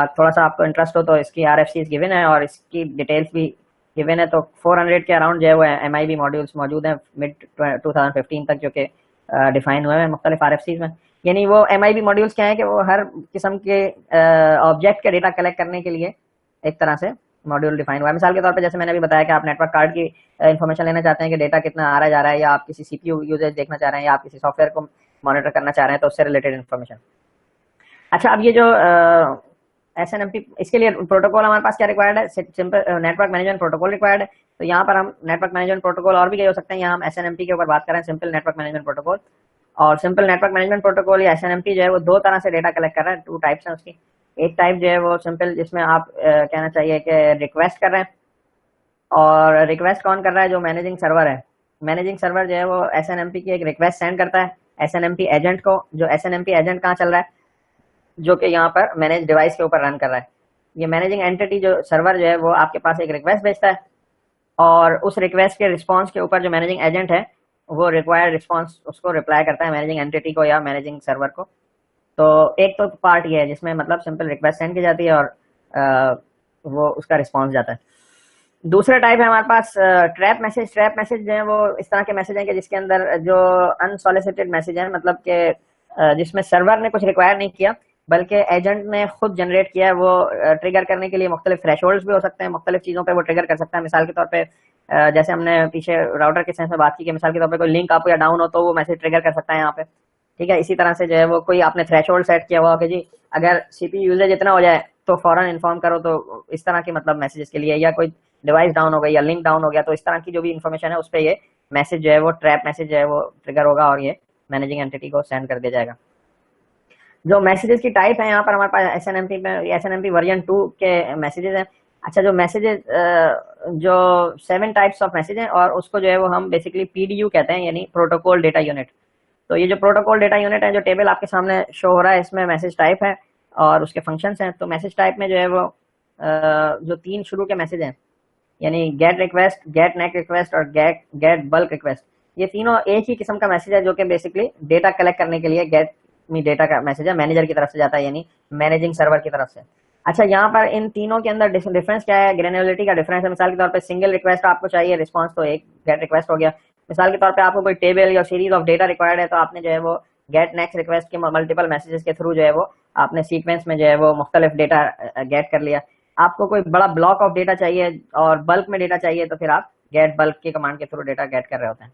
थोड़ा सा आपको इंटरेस्ट हो तो इसकी आरएफसीज गिवन है और इसकी डिटेल्स भी गिवन है। तो 400 के अराउंड जो है वो एमआईबी मॉड्यूल्स मौजूद हैं मिड 2015 तक, जो कि डिफाइन हुए हैं मुख्तलिफ आरएफसीज में। यानी वो एमआईबी मॉड्यूल्स क्या है कि वो हर किस्म के ऑब्जेक्ट के डेटा कलेक्ट करने के लिए एक तरह से मॉड्यूल डिफाइन हुआ है। मिसाल के तौर पे जैसे मैंने भी बताया कि आप नेटवर्क कार्ड की इन्फॉर्मेशन लेना चाहते हैं कि डेटा कितना आ रहा जा रहा है, या आप किसी सीपीयू यूजेज देखना चाह रहे हैं, या आप किसी सॉफ्टवेयर को मॉनिटर करना चाह रहे हैं, तो उससे रिलेटेड इन्फॉर्मेशन। अच्छा, अब ये जो एसएनएमपी, इसके लिए प्रोटोकॉल हमारे पास क्या रिक्वायर्ड है? Simple network management protocol required है। तो यहाँ पर हम नेटवर्क मैनेजमेंट प्रोटोकॉल और भी कई हो सकते हैं, यहाँ हम एसएनएमपी के ऊपर बात कर रहे हैं, सिंपल नेटवर्क मैनेजमेंट प्रोटोकॉल। और सिंपल नेटवर्क मैनेजमेंट प्रोटोकॉल या एसएनएमपी जो है वो दो तरह से डेटा कलेक्ट कर रहा है, टू टाइप्स हैं उसकी। एक टाइप जो है वो सिंपल, जिसमें आप कहना चाहिए कि रिक्वेस्ट कर रहे हैं, और रिक्वेस्ट कौन कर रहा है? जो मैनेजिंग सर्वर है। मैनेजिंग सर्वर जो है वो एसएनएमपी की एक रिक्वेस्ट सेंड करता है एसएनएमपी एजेंट को। जो एसएनएमपी एजेंट कहाँ चल रहा है? जो कि यहाँ पर मैनेज डिवाइस के ऊपर रन कर रहा है। ये मैनेजिंग एंटिटी जो सर्वर जो है वो आपके पास एक रिक्वेस्ट भेजता है, और उस रिक्वेस्ट के रिस्पांस के ऊपर जो मैनेजिंग एजेंट है वो रिक्वायर्ड रिस्पांस उसको रिप्लाई करता है मैनेजिंग एंटिटी को या मैनेजिंग सर्वर को। तो एक तो पार्ट ये है जिसमें मतलब सिंपल रिक्वेस्ट सेंड की जाती है और वो उसका रिस्पांस जाता है। दूसरा टाइप है हमारे पास ट्रैप मैसेज। ट्रैप मैसेज जो है वो इस तरह के मैसेज हैं कि जिसके अंदर जो अनसॉलिसिटेड मैसेज है, मतलब कि जिसमें सर्वर ने कुछ रिक्वायर नहीं किया बल्कि एजेंट ने खुद जनरेट किया है। वो ट्रिगर करने के लिए मुख्तलिफ थ्रेशोल्ड्स भी हो सकते हैं, मुख्तलिफ चीज़ों पे वो ट्रिगर कर सकता है। मिसाल के तौर पे जैसे हमने पीछे राउटर के सेंस में बात की कि मिसाल के तौर पे कोई लिंक अप या डाउन हो तो वो मैसेज ट्रिगर कर सकता है यहाँ पे, ठीक है। इसी तरह से जो है वो कोई आपने थ्रेशोल्ड सेट किया हुआ कि जी अगर सीपीयू यूजेज इतना हो जाए तो फौरन इन्फॉर्म करो, तो इस तरह की मतलब मैसेजेस के लिए, या कोई डिवाइस डाउन हो गई या लिंक डाउन हो गया तो इस तरह की जो भी इन्फॉर्मेशन है उस पर ये मैसेज जो है वो ट्रैप मैसेज जो है वो ट्रिगर होगा और ये मैनेजिंग एंटिटी को सेंड कर दिया जाएगा। जो मैसेजेस की टाइप है यहाँ पर हमारे पास एसएनएमपी में एसएनएमपी वर्जन 2 के मैसेजेस हैं। अच्छा, जो मैसेजेस जो 7 टाइप्स ऑफ मैसेज हैं और उसको जो है वो हम बेसिकली पीडीयू कहते हैं, यानी प्रोटोकॉल डेटा यूनिट। तो ये जो प्रोटोकॉल डेटा यूनिट है, जो टेबल आपके सामने शो हो रहा है, इसमें मैसेज टाइप है और उसके फंक्शंस हैं। तो मैसेज टाइप में जो है वो जो 3 शुरू के मैसेज हैं, यानी गेट रिक्वेस्ट, गेट नेक रिक्वेस्ट और गेट बल्क रिक्वेस्ट, ये तीनों एक ही किस्म का मैसेज है जो कि बेसिकली डेटा कलेक्ट करने के लिए गेट मी डेटा का मैसेज है, मैनेजर की तरफ से जाता है, यानी मैनेजिंग सर्वर की तरफ से। अच्छा, यहाँ पर इन तीनों के अंदर डिफरेंस क्या है? ग्रेनुलरिटी का डिफरेंस है। मिसाल के तौर पे सिंगल रिक्वेस्ट आपको चाहिए, रिस्पांस तो एक गेट रिक्वेस्ट हो गया। मिसाल के तौर पे आपको कोई टेबल या सीरीज ऑफ डेटा रिक्वायर्ड है तो आपने जो है वो गेट नेक्स्ट रिक्वेस्ट के मल्टीपल मैसेजेस के थ्रू जो है वो आपने सीक्वेंस में जो है वो मुख्तलिफ डेटा गेट कर लिया। आपको कोई बड़ा ब्लॉक ऑफ डेटा चाहिए और बल्क में डेटा चाहिए तो फिर आप गेट बल्क की कमांड के थ्रू डेटा गेट कर रहे होते हैं।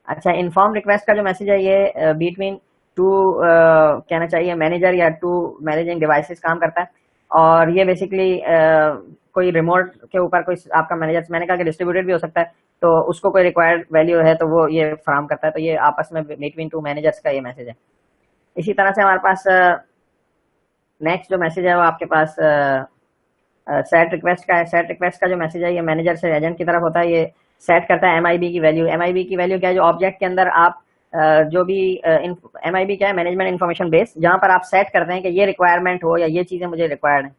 अच्छा, इन्फॉर्म रिक्वेस्ट का जो मैसेज है ये बिटवीन टू कहना चाहिए मैनेजर या टू मैनेजिंग डिवाइसेस काम करता है, और ये बेसिकली कोई रिमोट के ऊपर कोई आपका मैनेजर, मैंने कहा कि डिस्ट्रीब्यूटेड भी हो सकता है, तो उसको कोई रिक्वायर्ड वैल्यू है तो वो ये फराम करता है। तो ये आपस में बिटवीन टू मैनेजर्स का ये मैसेज है। इसी तरह से हमारे पास नेक्स्ट जो मैसेज है वो आपके पास सेट रिक्वेस्ट का है। सेट रिक्वेस्ट का जो मैसेज है ये मैनेजर से एजेंट की तरफ होता है। ये सेट करता है एमआईबी की वैल्यू। एमआईबी की वैल्यू क्या है? जो ऑब्जेक्ट के अंदर आप जो भी एमआईबी क्या है? मैनेजमेंट इन्फॉर्मेशन बेस, जहां पर आप सेट करते हैं कि ये रिक्वायरमेंट हो या ये चीजें मुझे रिक्वायर्ड है,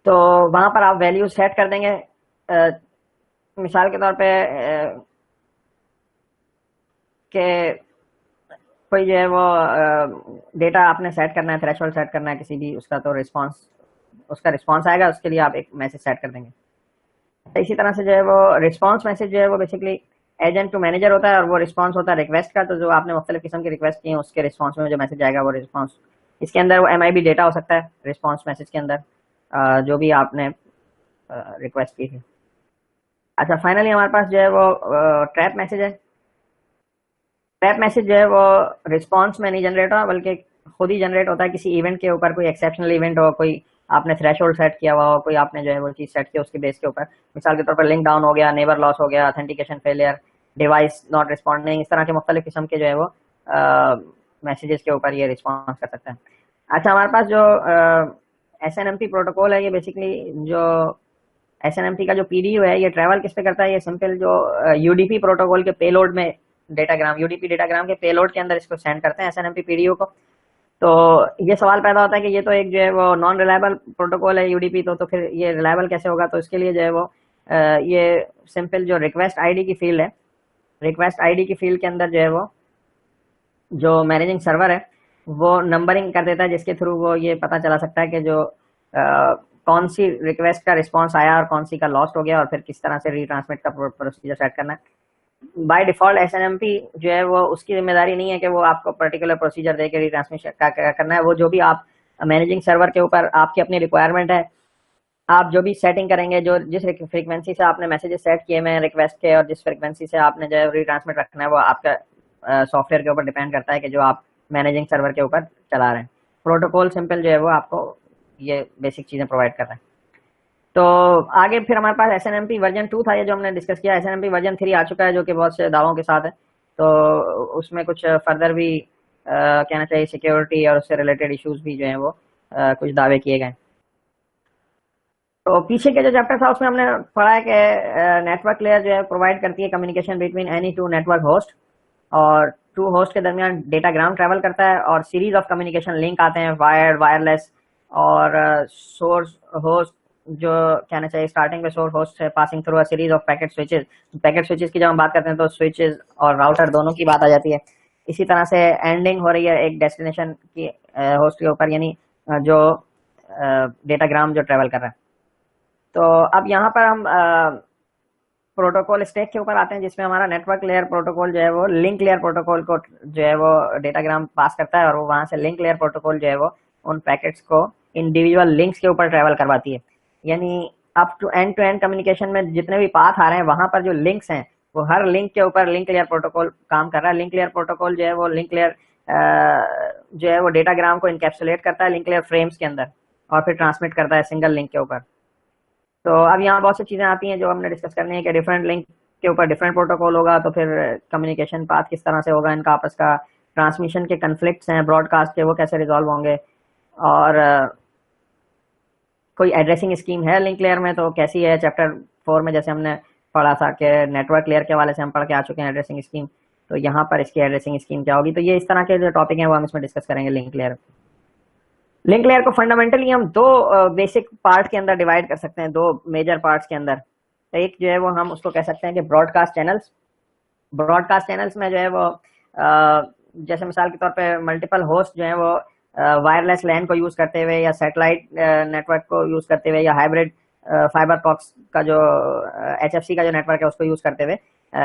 तो वहां पर आप वैल्यू सेट कर देंगे। मिसाल के तौर पे कि कोई जो है वो डेटा आपने सेट करना है, थ्रेशोल्ड सेट करना है किसी भी उसका, तो उसका रिस्पांस आएगा, उसके लिए आप एक मैसेज सेट कर देंगे। इसी तरह से जो है वो रिस्पांस मैसेज जो है वो बेसिकली एजेंट टू मैनेजर होता है और वो रिस्पांस होता है रिक्वेस्ट का। तो जो आपने मुख्तलिफ किस्म की रिक्वेस्ट की है उसके रिस्पांस में जो मैसेज आएगा वो रिस्पांस, इसके अंदर वो एमआईबी डेटा हो सकता है रिस्पांस मैसेज के अंदर जो भी आपने रिक्वेस्ट की थी। अच्छा, फाइनली हमारे पास जो है वो ट्रैप मैसेज है। ट्रैप मैसेज जो है वो रिस्पांस में नहीं जनरेट होता बल्कि खुद ही जनरेट होता है किसी इवेंट के ऊपर, कोई एक्सेप्शनल इवेंट हो, कोई आपने थ्रेशोल्ड सेट किया हुआ हो, कोई आपने जो है वो चीज़ सेट की उसके बेस के ऊपर। मिसाल के तौर पर लिंक डाउन हो गया, नेबर लॉस हो गया, authentication failure, device not responding, इस तरह के मुख्तलिफ किस्म के जो है वो मैसेजेस के ऊपर ये रिस्पॉन्स कर सकता है। अच्छा, हमारे पास जो एसएनएमपी प्रोटोकॉल है, ये बेसिकली जो एसएनएमपी का जो पीडीयू है ये ट्रैवल किस पे करता है? ये सिंपल जो यूडीपी प्रोटोकॉल के पेलोड में डेटाग्राम, यूडीपी डेटाग्राम के पेलोड के अंदर इसको सेंड करते हैं एसएनएमपी पीडीयू को। तो ये सवाल पैदा होता है कि ये तो एक जो है वो नॉन रिलायबल प्रोटोकॉल है यूडीपी, तो फिर ये रिलायबल कैसे होगा? तो इसके लिए जो है वो ये सिंपल जो रिक्वेस्ट आईडी की फील्ड है, रिक्वेस्ट आईडी की फील्ड के अंदर जो है वो जो मैनेजिंग सर्वर है वो नंबरिंग कर देता है, जिसके थ्रू वो ये पता चला सकता है कि जो कौन सी रिक्वेस्ट का रिस्पांस आया और कौन सी का लॉस्ट हो गया, और फिर किस तरह से रीट्रांसमिट का प्रोसीजर सेट करना है। बाय डिफॉल्ट एसएनएमपी जो है वो उसकी जिम्मेदारी नहीं है कि वो आपको पर्टिकुलर प्रोसीजर दे के रीट्रांसमिशन का करना है। वो जो भी आप मैनेजिंग सर्वर के ऊपर आपकी अपनी रिक्वायरमेंट है, आप जो भी सेटिंग करेंगे, जो जिस फ्रीक्वेंसी से आपने मैसेजेस सेट किए हैं रिक्वेस्ट के, और जिस फ्रीक्वेंसी से आपने जो है रीट्रांसमिट रखना है, वो आपका सॉफ्टवेयर के ऊपर डिपेंड करता है कि जो आप मैनेजिंग सर्वर के ऊपर चला रहे हैं। प्रोटोकॉल सिंपल जो है वो आपको ये बेसिक चीज़ें प्रोवाइड कर रहे हैं। तो आगे फिर हमारे पास एसएनएमपी वर्जन 2 था, ये जो हमने डिस्कस किया। एसएनएमपी वर्जन 3 आ चुका है जो कि बहुत से दावों के साथ है, तो उसमें कुछ फर्दर भी कहना चाहिए सिक्योरिटी और उससे रिलेटेड इश्यूज भी जो हैं वो कुछ दावे किए गए। तो पीछे के जो चैप्टर था उसमें हमने पढ़ा है कि नेटवर्क लेयर जो है प्रोवाइड करती है communication between any two network host, और टू होस्ट के दरमियान डेटाग्राम ट्रैवल करता है, और सीरीज ऑफ कम्युनिकेशन लिंक आते हैं, वायर्ड, वायरलेस, और सोर्स होस्ट जो कहना चाहिए स्टार्टिंग में सोर्स होस्ट है, passing through a series of packet switches. Packet switches की जब हम बात करते हैं तो स्विचेस और राउटर दोनों की बात आ जाती है। इसी तरह से एंडिंग हो रही है एक डेस्टिनेशन की होस्ट के ऊपर, यानी जो डेटाग्राम जो ट्रेवल कर रहा है। तो अब यहाँ पर हम प्रोटोकॉल स्टैक के ऊपर आते हैं, जिसमें हमारा नेटवर्क लेयर प्रोटोकॉल जो है वो लिंक लेयर प्रोटोकॉल को जो है वो डेटाग्राम पास करता है, और वो वहां से लिंक लेयर प्रोटोकॉल जो है वो उन पैकेट्स को इंडिविजुअल लिंक्स के ऊपर ट्रेवल करवाती है। यानी अप टू एंड कम्युनिकेशन में जितने भी पाथ आ रहे हैं वहां पर जो लिंक्स हैं वो हर लिंक के ऊपर लिंक लेयर प्रोटोकॉल काम कर रहा है। लिंक लेयर प्रोटोकॉल जो है वो लिंक लेयर जो है वो डेटाग्राम को इनकैप्सुलेट करता है लिंक लेयर फ्रेम्स के अंदर, और फिर ट्रांसमिट करता है सिंगल लिंक के ऊपर। तो अब यहाँ बहुत सी चीज़ें आती हैं जो हमने डिस्कस करनी है कि डिफरेंट लिंक के ऊपर डिफरेंट प्रोटोकॉल होगा, तो फिर कम्युनिकेशन पाथ किस तरह से होगा इनका आपस का, ट्रांसमिशन के कन्फ्लिक्ट्स हैं ब्रॉडकास्ट के वो कैसे रिजॉल्व होंगे, और कोई एड्रेसिंग स्कीम है लिंक लेयर में तो कैसी है। चैप्टर 4 में जैसे हमने पढ़ा था कि नेटवर्क लेयर के हवाले से हम पढ़ के आ चुके हैं एड्रेसिंग स्कीम, तो यहाँ पर इसकी एड्रेसिंग स्कीम क्या होगी। तो ये इस तरह के जो टॉपिक हैं वो हम इसमें डिस्कस करेंगे लिंक लेयर। लिंक लेयर को फंडामेंटली हम दो बेसिक पार्ट के अंदर डिवाइड कर सकते हैं, दो मेजर पार्ट्स के अंदर। एक जो है वो हम उसको कह सकते हैं कि ब्रॉडकास्ट चैनल्स। ब्रॉडकास्ट चैनल्स में जो है वो जैसे मिसाल के तौर पे मल्टीपल होस्ट जो है वो वायरलेस लैन को यूज करते हुए या सैटेलाइट नेटवर्क को यूज करते हुए या हाइब्रिड फाइबर कॉक्स का जो HFC का जो नेटवर्क है उसको यूज करते हुए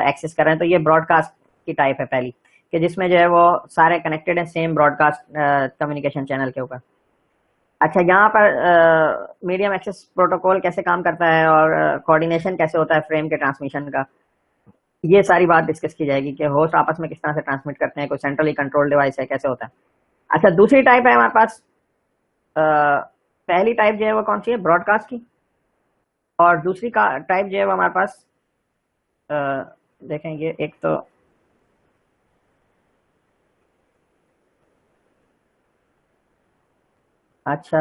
एक्सेस कर रहे हैं। तो ये ब्रॉडकास्ट की टाइप है पहली, कि जिसमें जो है वो सारे कनेक्टेड हैं सेम ब्रॉडकास्ट कम्युनिकेशन चैनल के ऊपर। अच्छा, यहाँ पर मीडियम एक्सेस प्रोटोकॉल कैसे काम करता है और कोऑर्डिनेशन कैसे होता है फ्रेम के ट्रांसमिशन का, ये सारी बात डिस्कस की जाएगी कि होस्ट आपस में किस तरह से ट्रांसमिट करते हैं, कोई सेंट्रली कंट्रोल डिवाइस है, कैसे होता है। अच्छा, दूसरी टाइप है हमारे पास, पहली टाइप जो है वो कौन सी है, ब्रॉडकास्ट की, और दूसरी का टाइप जो है वो हमारे पास देखेंगे एक तो अच्छा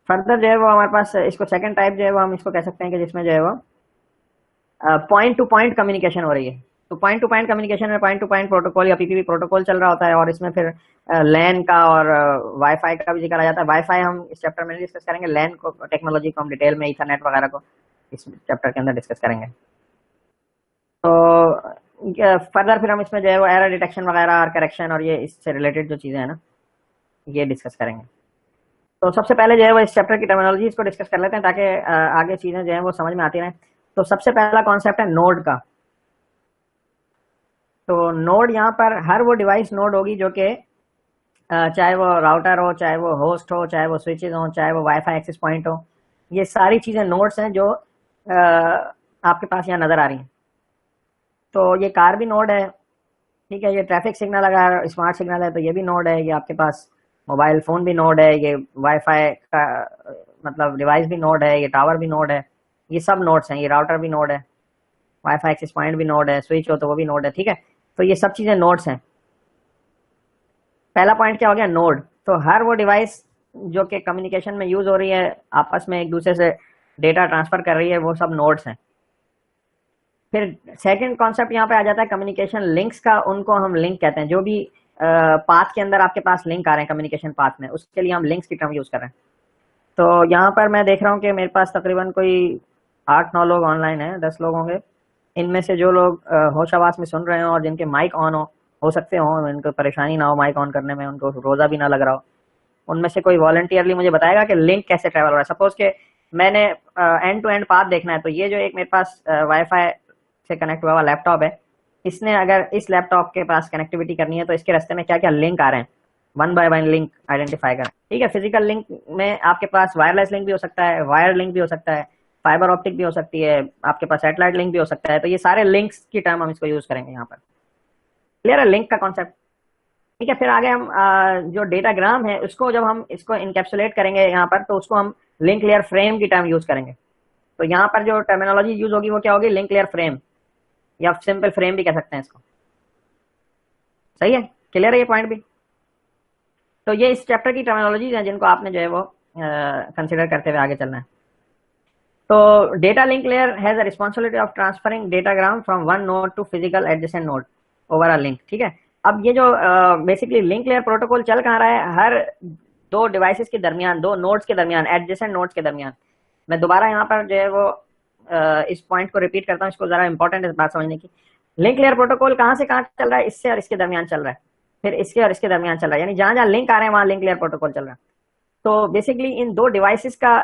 फर्दर जो है वो हमारे पास इसको सेकंड टाइप जो है वो हम इसको कह सकते हैं कि जिसमें जो है वो पॉइंट टू पॉइंट कम्युनिकेशन हो रही है। तो पॉइंट टू पॉइंट कम्युनिकेशन में पॉइंट टू पॉइंट प्रोटोकॉल या PPP प्रोटोकॉल चल रहा होता है, और इसमें फिर लैन का और वाईफाई का भी जिक्र आ जाता है। वाईफाई हम इस चैप्टर में डिस्कस करेंगे, लैन को टेक्नोलॉजी को हम डिटेल में ईथरनेट वगैरह को इस चैप्टर के अंदर डिस्कस करेंगे। तो फर्दर फिर हम इसमें जो है वो एरर डिटेक्शन वगैरह और करेक्शन और ये इससे रिलेटेड जो चीज़ें हैं ना ये डिस्कस करेंगे। तो सबसे पहले जो है वो इस चैप्टर की टर्मिनोलॉजी इसको डिस्कस कर लेते हैं ताकि आगे चीज़ें जो है वो समझ में आती रहें। तो सबसे पहला कॉन्सेप्ट है नोड का। तो नोड यहाँ पर हर वो डिवाइस नोड होगी जो कि चाहे वो राउटर हो, चाहे वो होस्ट हो, चाहे वो स्विचेज हो, चाहे वो वाईफाई एक्सेस पॉइंट हो, ये सारी चीज़ें नोड्स हैं जो आपके पास यहाँ नज़र आ रही हैं। तो ये कार भी नोड है, ठीक है, ये ट्रैफिक सिग्नल अगर स्मार्ट सिग्नल है तो ये भी नोड है, ये आपके पास मोबाइल फ़ोन भी नोड है, ये वाईफाई का मतलब डिवाइस भी नोड है, ये टावर भी नोड है, ये सब नोड्स हैं, ये राउटर भी नोड है, वाईफाई एक्सेस पॉइंट भी नोड है, स्विच हो तो वो भी नोड है, ठीक है। तो ये सब चीज़ें नोड्स हैं। पहला पॉइंट क्या हो गया, नोड। तो हर वो डिवाइस जो कि कम्युनिकेशन में यूज़ हो रही है, आपस में एक दूसरे से डेटा ट्रांसफ़र कर रही है, वो सब नोड्स हैं। फिर सेकंड कॉन्सेप्ट यहाँ पे आ जाता है कम्युनिकेशन लिंक्स का, उनको हम लिंक कहते हैं। जो भी पाथ के अंदर आपके पास लिंक आ रहे हैं कम्युनिकेशन पाथ में, उसके लिए हम लिंक्स की टर्म यूज़ कर रहे हैं। तो यहाँ पर मैं देख रहा हूँ कि मेरे पास तकरीबन कोई 8-9 लोग ऑनलाइन हैं, 10 लोग होंगे। इनमें से जो लोग होश आवास में सुन रहे हो और जिनके माइक ऑन हो सकते हो, उनको परेशानी ना हो माइक ऑन करने में, उनको रोज़ा भी ना लग रहा हो, उनमें से कोई वॉलंटियरली मुझे बताएगा कि लिंक कैसे ट्रैवल हो रहा है। सपोज के मैंने एंड टू एंड पाथ देखना है, तो ये जो एक मेरे पास वाईफाई से कनेक्ट हुआ हुआ लैपटॉप है, इसने अगर इस लैपटॉप के पास कनेक्टिविटी करनी है तो इसके रास्ते में क्या क्या लिंक आ रहे हैं, one by one link identify करें, ठीक है। फिजिकल लिंक में आपके पास वायरलेस लिंक भी हो सकता है, वायर लिंक भी हो सकता है, फाइबर ऑप्टिक भी हो सकती है, आपके पास सैटेलाइट लिंक भी हो सकता है। तो ये सारे लिंक्स की टर्म हम इसको यूज करेंगे यहाँ पर। क्लियर है लिंक का कॉन्सेप्ट, ठीक है। फिर आगे हम जो डेटाग्राम है उसको जब हम इसको इनकैप्सुलेट करेंगे यहाँ पर, तो उसको हम लिंक लेयर फ्रेम की टर्म यूज करेंगे। तो यहाँ पर जो टर्मिनोलॉजी यूज होगी वो क्या होगी, लिंक लेयर फ्रेम, या सिंपल फ्रेम भी कह सकते हैं इसको। सही है, क्लियर है ये पॉइंट भी। तो ये इस चैप्टर की टर्मिनोलॉजीज हैं जिनको आपने जो है वो कंसिडर करते हुए आगे चलना है। तो data link layer has a responsibility of transferring datagram from one node to physical adjacent node over a link, ठीक है। अब ये जो बेसिकली लिंक लेयर प्रोटोकॉल चल कहाँ रहा है, हर दो डिवाइसेस के दरमियान, दो नोड्स के दरमियान, एडजेसेंट नोड्स के दरमियान। मैं दोबारा यहाँ पर जो है वो इस पॉइंट को रिपीट करता हूँ, इसको जरा इंपॉर्टेंट है बात समझने की। लिंक लेयर प्रोटोकॉल कहाँ से कहाँ चल रहा है? इससे और इसके दरमियान चल रहा है, फिर इसके और इसके दरमियान चल रहा है, यानी जहां जहां लिंक आ रहे हैं वहां लिंक लेयर प्रोटोकॉल चल रहा है। तो बेसिकली इन दो डिवाइसेस का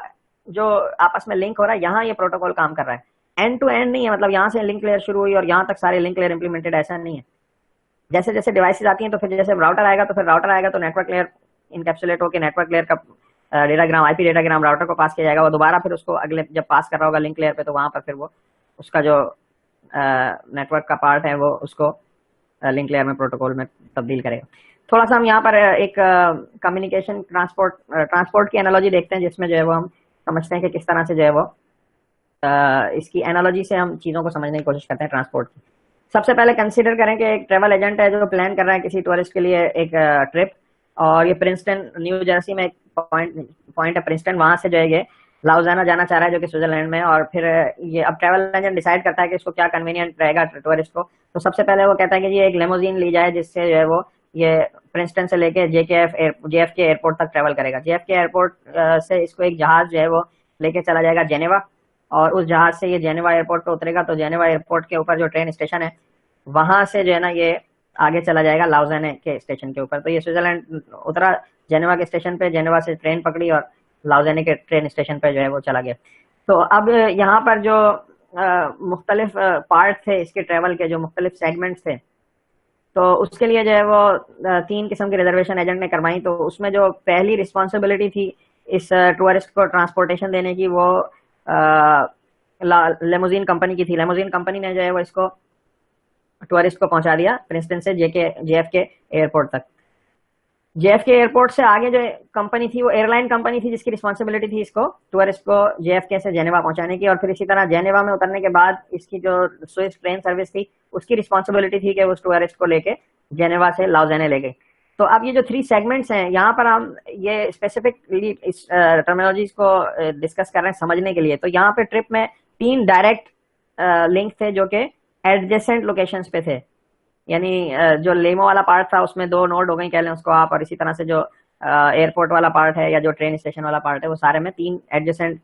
जो आपस में लिंक हो रहा है, यहाँ ये प्रोटोकॉल काम कर रहा है। एंड टू एंड नहीं है, मतलब यहाँ से लिंक लेयर शुरू हुई और यहाँ तक सारे लिंक लेयर इंप्लीमेंटेड, ऐसा नहीं है। जैसे जैसे डिवाइसेस आती हैं तो फिर जैसे राउटर आएगा तो फिर राउटर आएगा तो नेटवर्क लेयर इनकैप्सुलेट होकर नेटवर्क लेयर का डेटाग्राम, आईपी डेटाग्राम राउटर को पास किया जाएगा। वो दोबारा फिर उसको अगले जब पास कर रहा होगा लिंक लेयर पे, तो वहां पर फिर वो उसका जो नेटवर्क का पार्ट है वो उसको लिंक लेयर में प्रोटोकॉल में तब्दील करेगा। थोड़ा सा हम यहाँ पर एक कम्युनिकेशन ट्रांसपोर्ट की एनालॉजी देखते हैं, जिसमें जो है वो हम समझते हैं कि किस तरह से जो है वो इसकी एनालॉजी से हम चीज़ों को समझने की कोशिश करते हैं ट्रांसपोर्ट की। सबसे पहले कंसीडर करें कि एक ट्रैवल एजेंट है जो प्लान कर रहा है किसी टूरिस्ट के लिए एक ट्रिप, और ये प्रिंसटन न्यू जर्सी में एक पॉइंट है प्रिंसटन, वहां से जो है ये लाउजाना जाना चाह रहा है जो कि स्विट्जरलैंड में। और फिर ये अब ट्रैवल एजेंट डिसाइड करता है कि इसको क्या कन्वीनियंट रहेगा टूरिस्ट को। तो सबसे पहले वो कहता है कि ये एक लेमोजीन ली जाए जिससे जो है वो ये प्रिंसटन से लेके जेएफके एयरपोर्ट तक ट्रैवल करेगा। जेएफके एयरपोर्ट से इसको एक जहाज जो है वो लेके चला जाएगा जेनेवा, और उस जहाज से ये जेनेवा एयरपोर्ट पे उतरेगा। तो जेनेवा एयरपोर्ट के ऊपर जो ट्रेन स्टेशन है वहां से जो है ना ये आगे चला जाएगा लाउजाने के स्टेशन के ऊपर। तो ये स्विट्जरलैंड उतरा जेनेवा के स्टेशन पे, जेनेवा से ट्रेन पकड़ी और लाउजाने के ट्रेन स्टेशन पे जो है वो चला गया। तो अब यहाँ पर जो मुख्तलिफ पार्ट थे इसके ट्रेवल के, जो मुख्तलिफ सेगमेंट्स थे, तो उसके लिए जो है वो 3 किस्म की रिजर्वेशन एजेंट ने करवाई। तो उसमें जो पहली रिस्पॉन्सिबिलिटी थी इस टूरिस्ट को ट्रांसपोर्टेशन देने की, वो लेमोजीन कंपनी की थी। लेमोजीन कंपनी ने जो है वो इसको टूरिस्ट को पहुंचा दिया प्रिंसटन से जेएफके एयरपोर्ट तक। जेएफके एयरपोर्ट से आगे जो कंपनी थी वो एयरलाइन कंपनी थी जिसकी रिस्पॉन्सिबिलिटी थी इसको टूरिस्ट को जेएफके से जेनेवा पहुंचाने की। और फिर इसी तरह जेनेवा में उतरने के बाद इसकी जो स्विस ट्रेन सर्विस थी उसकी रिस्पॉन्सिबिलिटी थी कि उस टूरिस्ट को लेके जेनेवा से लाउजाने ले गई। तो अब ये जो 3 सेगमेंट्स हैं, यहाँ पर हम ये स्पेसिफिकली इस टर्मिनोलॉजीज को डिस्कस कर रहे हैं समझने के लिए। तो यहाँ पे ट्रिप में 3 डायरेक्ट लिंक थे जो कि एडजेसेंट लोकेशंस पे थे, यानी जो लेमो वाला पार्ट था उसमें 2 नोड हो गई कह लें उसको आप, और इसी तरह से जो एयरपोर्ट वाला पार्ट है या जो ट्रेन स्टेशन वाला पार्ट है वो सारे में 3 एडजेसेंट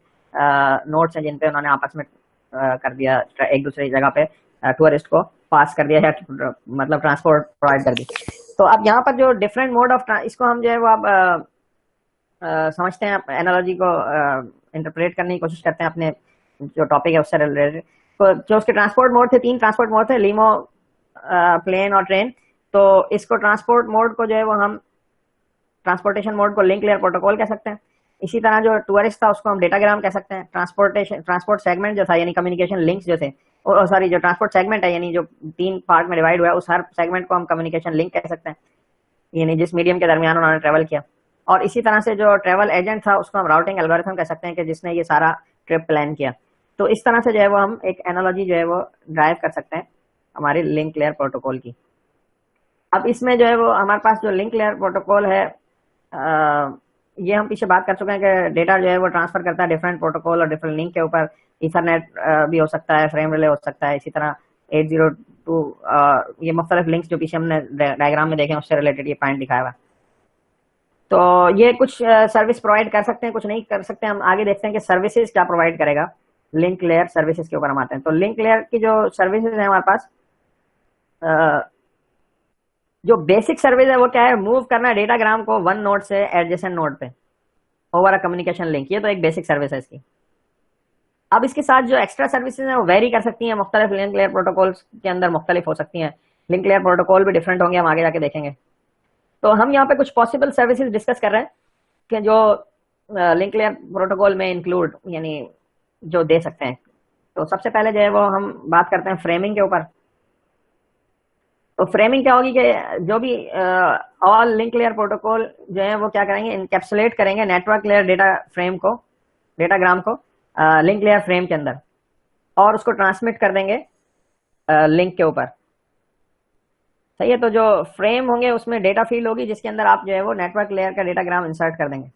नोड्स हैं जिन पे उन्होंने आपस में कर दिया, एक दूसरे जगह पे टूरिस्ट को पास कर दिया या मतलब ट्रांसपोर्ट प्रोवाइड कर दी। तो अब यहाँ पर जो डिफरेंट मोड ऑफ इसको हम जो है वो अब समझते हैं, एनालॉजी को इंटरप्रेट करने की कोशिश करते हैं अपने जो टॉपिक है उससे रिलेटेड। तो जो उसके ट्रांसपोर्ट मोड थे, 3 ट्रांसपोर्ट मोड थे, लीमो, प्लेन और ट्रेन। तो इसको ट्रांसपोर्ट मोड को जो है वो हम ट्रांसपोर्टेशन मोड को लिंक लेयर प्रोटोकॉल कह सकते हैं। इसी तरह जो टूरिस्ट था उसको हम डेटाग्राम कह सकते हैं। ट्रांसपोर्ट सेगमेंट जो था यानी कम्युनिकेशन लिंक्स जो थे, और सॉरी जो ट्रांसपोर्ट सेगमेंट है यानी जो 3 पार्ट में डिवाइड हुआ है, उस हर सेगमेंट को हम कम्युनिकेशन लिंक कह सकते हैं, यानी जिस मीडियम के दरमियान उन्होंने ट्रेवल किया। और इसी तरह से जो ट्रेवल एजेंट था उसको हम राउटिंग एल्गोरिथम कह सकते हैं कि जिसने ये सारा ट्रिप प्लान किया। तो इस तरह से जो है वो हम एक एनालॉजी जो है वो ड्राइव कर सकते हैं हमारी लिंक लेयर प्रोटोकॉल की। अब इसमें जो है वो हमारे पास जो लिंक लेयर प्रोटोकॉल है, ये हम पीछे बात कर चुके हैं कि डेटा जो है वो ट्रांसफर करता है डिफरेंट प्रोटोकॉल और डिफरेंट लिंक के ऊपर। ईथरनेट भी हो सकता है, फ्रेम रिले हो सकता है, इसी तरह 802 ये मुख्तलिफ लिंक्स जो पीछे हमने डायग्राम में देखे उससे रिलेटेड ये पॉइंट दिखाया हुआ। तो ये कुछ सर्विस प्रोवाइड कर सकते हैं, कुछ नहीं कर सकते। हम आगे देखते हैं कि सर्विसेज क्या प्रोवाइड करेगा। लिंक लेयर सर्विसेज के ऊपर हम आते हैं। तो लिंक लेयर की जो सर्विसेज है हमारे पास, जो बेसिक सर्विस है वो क्या है? मूव करना डेटाग्राम को 1 नोड से एडजेसेंट नोड पे ओवर अ कम्युनिकेशन लिंक। ये तो एक बेसिक सर्विस है इसकी। अब इसके साथ जो एक्स्ट्रा सर्विसेज हैं वो वेरी कर सकती हैं, मुख्तलिफ लिंक लेयर प्रोटोकॉल्स के अंदर मुख्तलिफ हो सकती हैं। लिंक लेयर प्रोटोकॉल भी डिफरेंट होंगे, हम आगे जाके देखेंगे। तो हम यहाँ पे कुछ पॉसिबल सर्विसेज डिस्कस कर रहे हैं कि जो लिंक लेयर प्रोटोकॉल में इंक्लूड यानी जो दे सकते हैं। तो सबसे पहले जो है वो हम बात करते हैं फ्रेमिंग के ऊपर। तो फ्रेमिंग क्या होगी कि जो भी ऑल लिंक लेयर प्रोटोकॉल जो है वो क्या करेंगे, इनकैप्सुलेट करेंगे नेटवर्क लेयर डेटा फ्रेम को, डेटाग्राम को लिंक लेयर फ्रेम के अंदर, और उसको ट्रांसमिट कर देंगे लिंक के ऊपर। सही है। तो जो फ्रेम होंगे उसमें डेटा फील्ड होगी जिसके अंदर आप जो है वो नेटवर्क लेयर का डेटाग्राम इंसर्ट कर देंगे,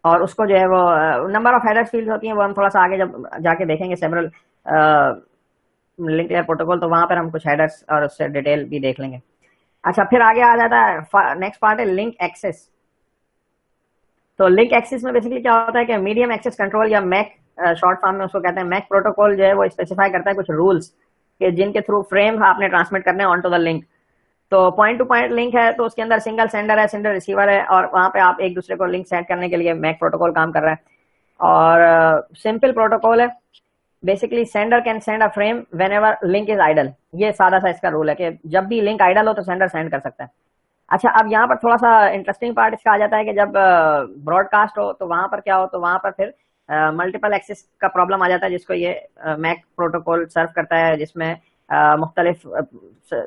और उसको जो है वो नंबर ऑफ हेडर्स फील्ड होती हैं, वो हम थोड़ा सा आगे जब जाके देखेंगे सेवरल लिंक लेयर प्रोटोकॉल, तो वहां पर हम कुछ हेडर्स और उससे डिटेल भी देख लेंगे। अच्छा, फिर आगे आ जाता है नेक्स्ट पार्ट है लिंक एक्सेस। तो लिंक एक्सेस में बेसिकली क्या होता है कि मीडियम एक्सेस कंट्रोल या मैक, शॉर्ट फॉर्म में उसको कहते हैं, मैक प्रोटोकॉल जो है वो स्पेसिफाई करता है कुछ रूल्स कि जिनके थ्रू फ्रेम आपने ट्रांसमिट करने हैं ऑन टू द लिंक। तो पॉइंट टू पॉइंट लिंक है तो उसके अंदर सिंगल सेंडर है, सिंगल रिसीवर है, और वहां पे आप एक दूसरे को लिंक सेट करने के लिए मैक प्रोटोकॉल काम कर रहा है। और सिंपल प्रोटोकॉल है, basically sender can send a frame whenever link is idle. ये सादा सा इसका रूल है कि जब भी लिंक आइडल हो तो सेंडर सेंड कर सकता है। अच्छा, अब यहाँ पर थोड़ा सा इंटरेस्टिंग पार्ट इसका आ जाता है कि जब ब्रॉडकास्ट हो तो वहां पर क्या हो, तो वहां पर फिर मल्टीपल एक्सेस का प्रॉब्लम आ जाता है, जिसको ये मैक प्रोटोकॉल सर्व करता है, जिसमें मुख्तलिफ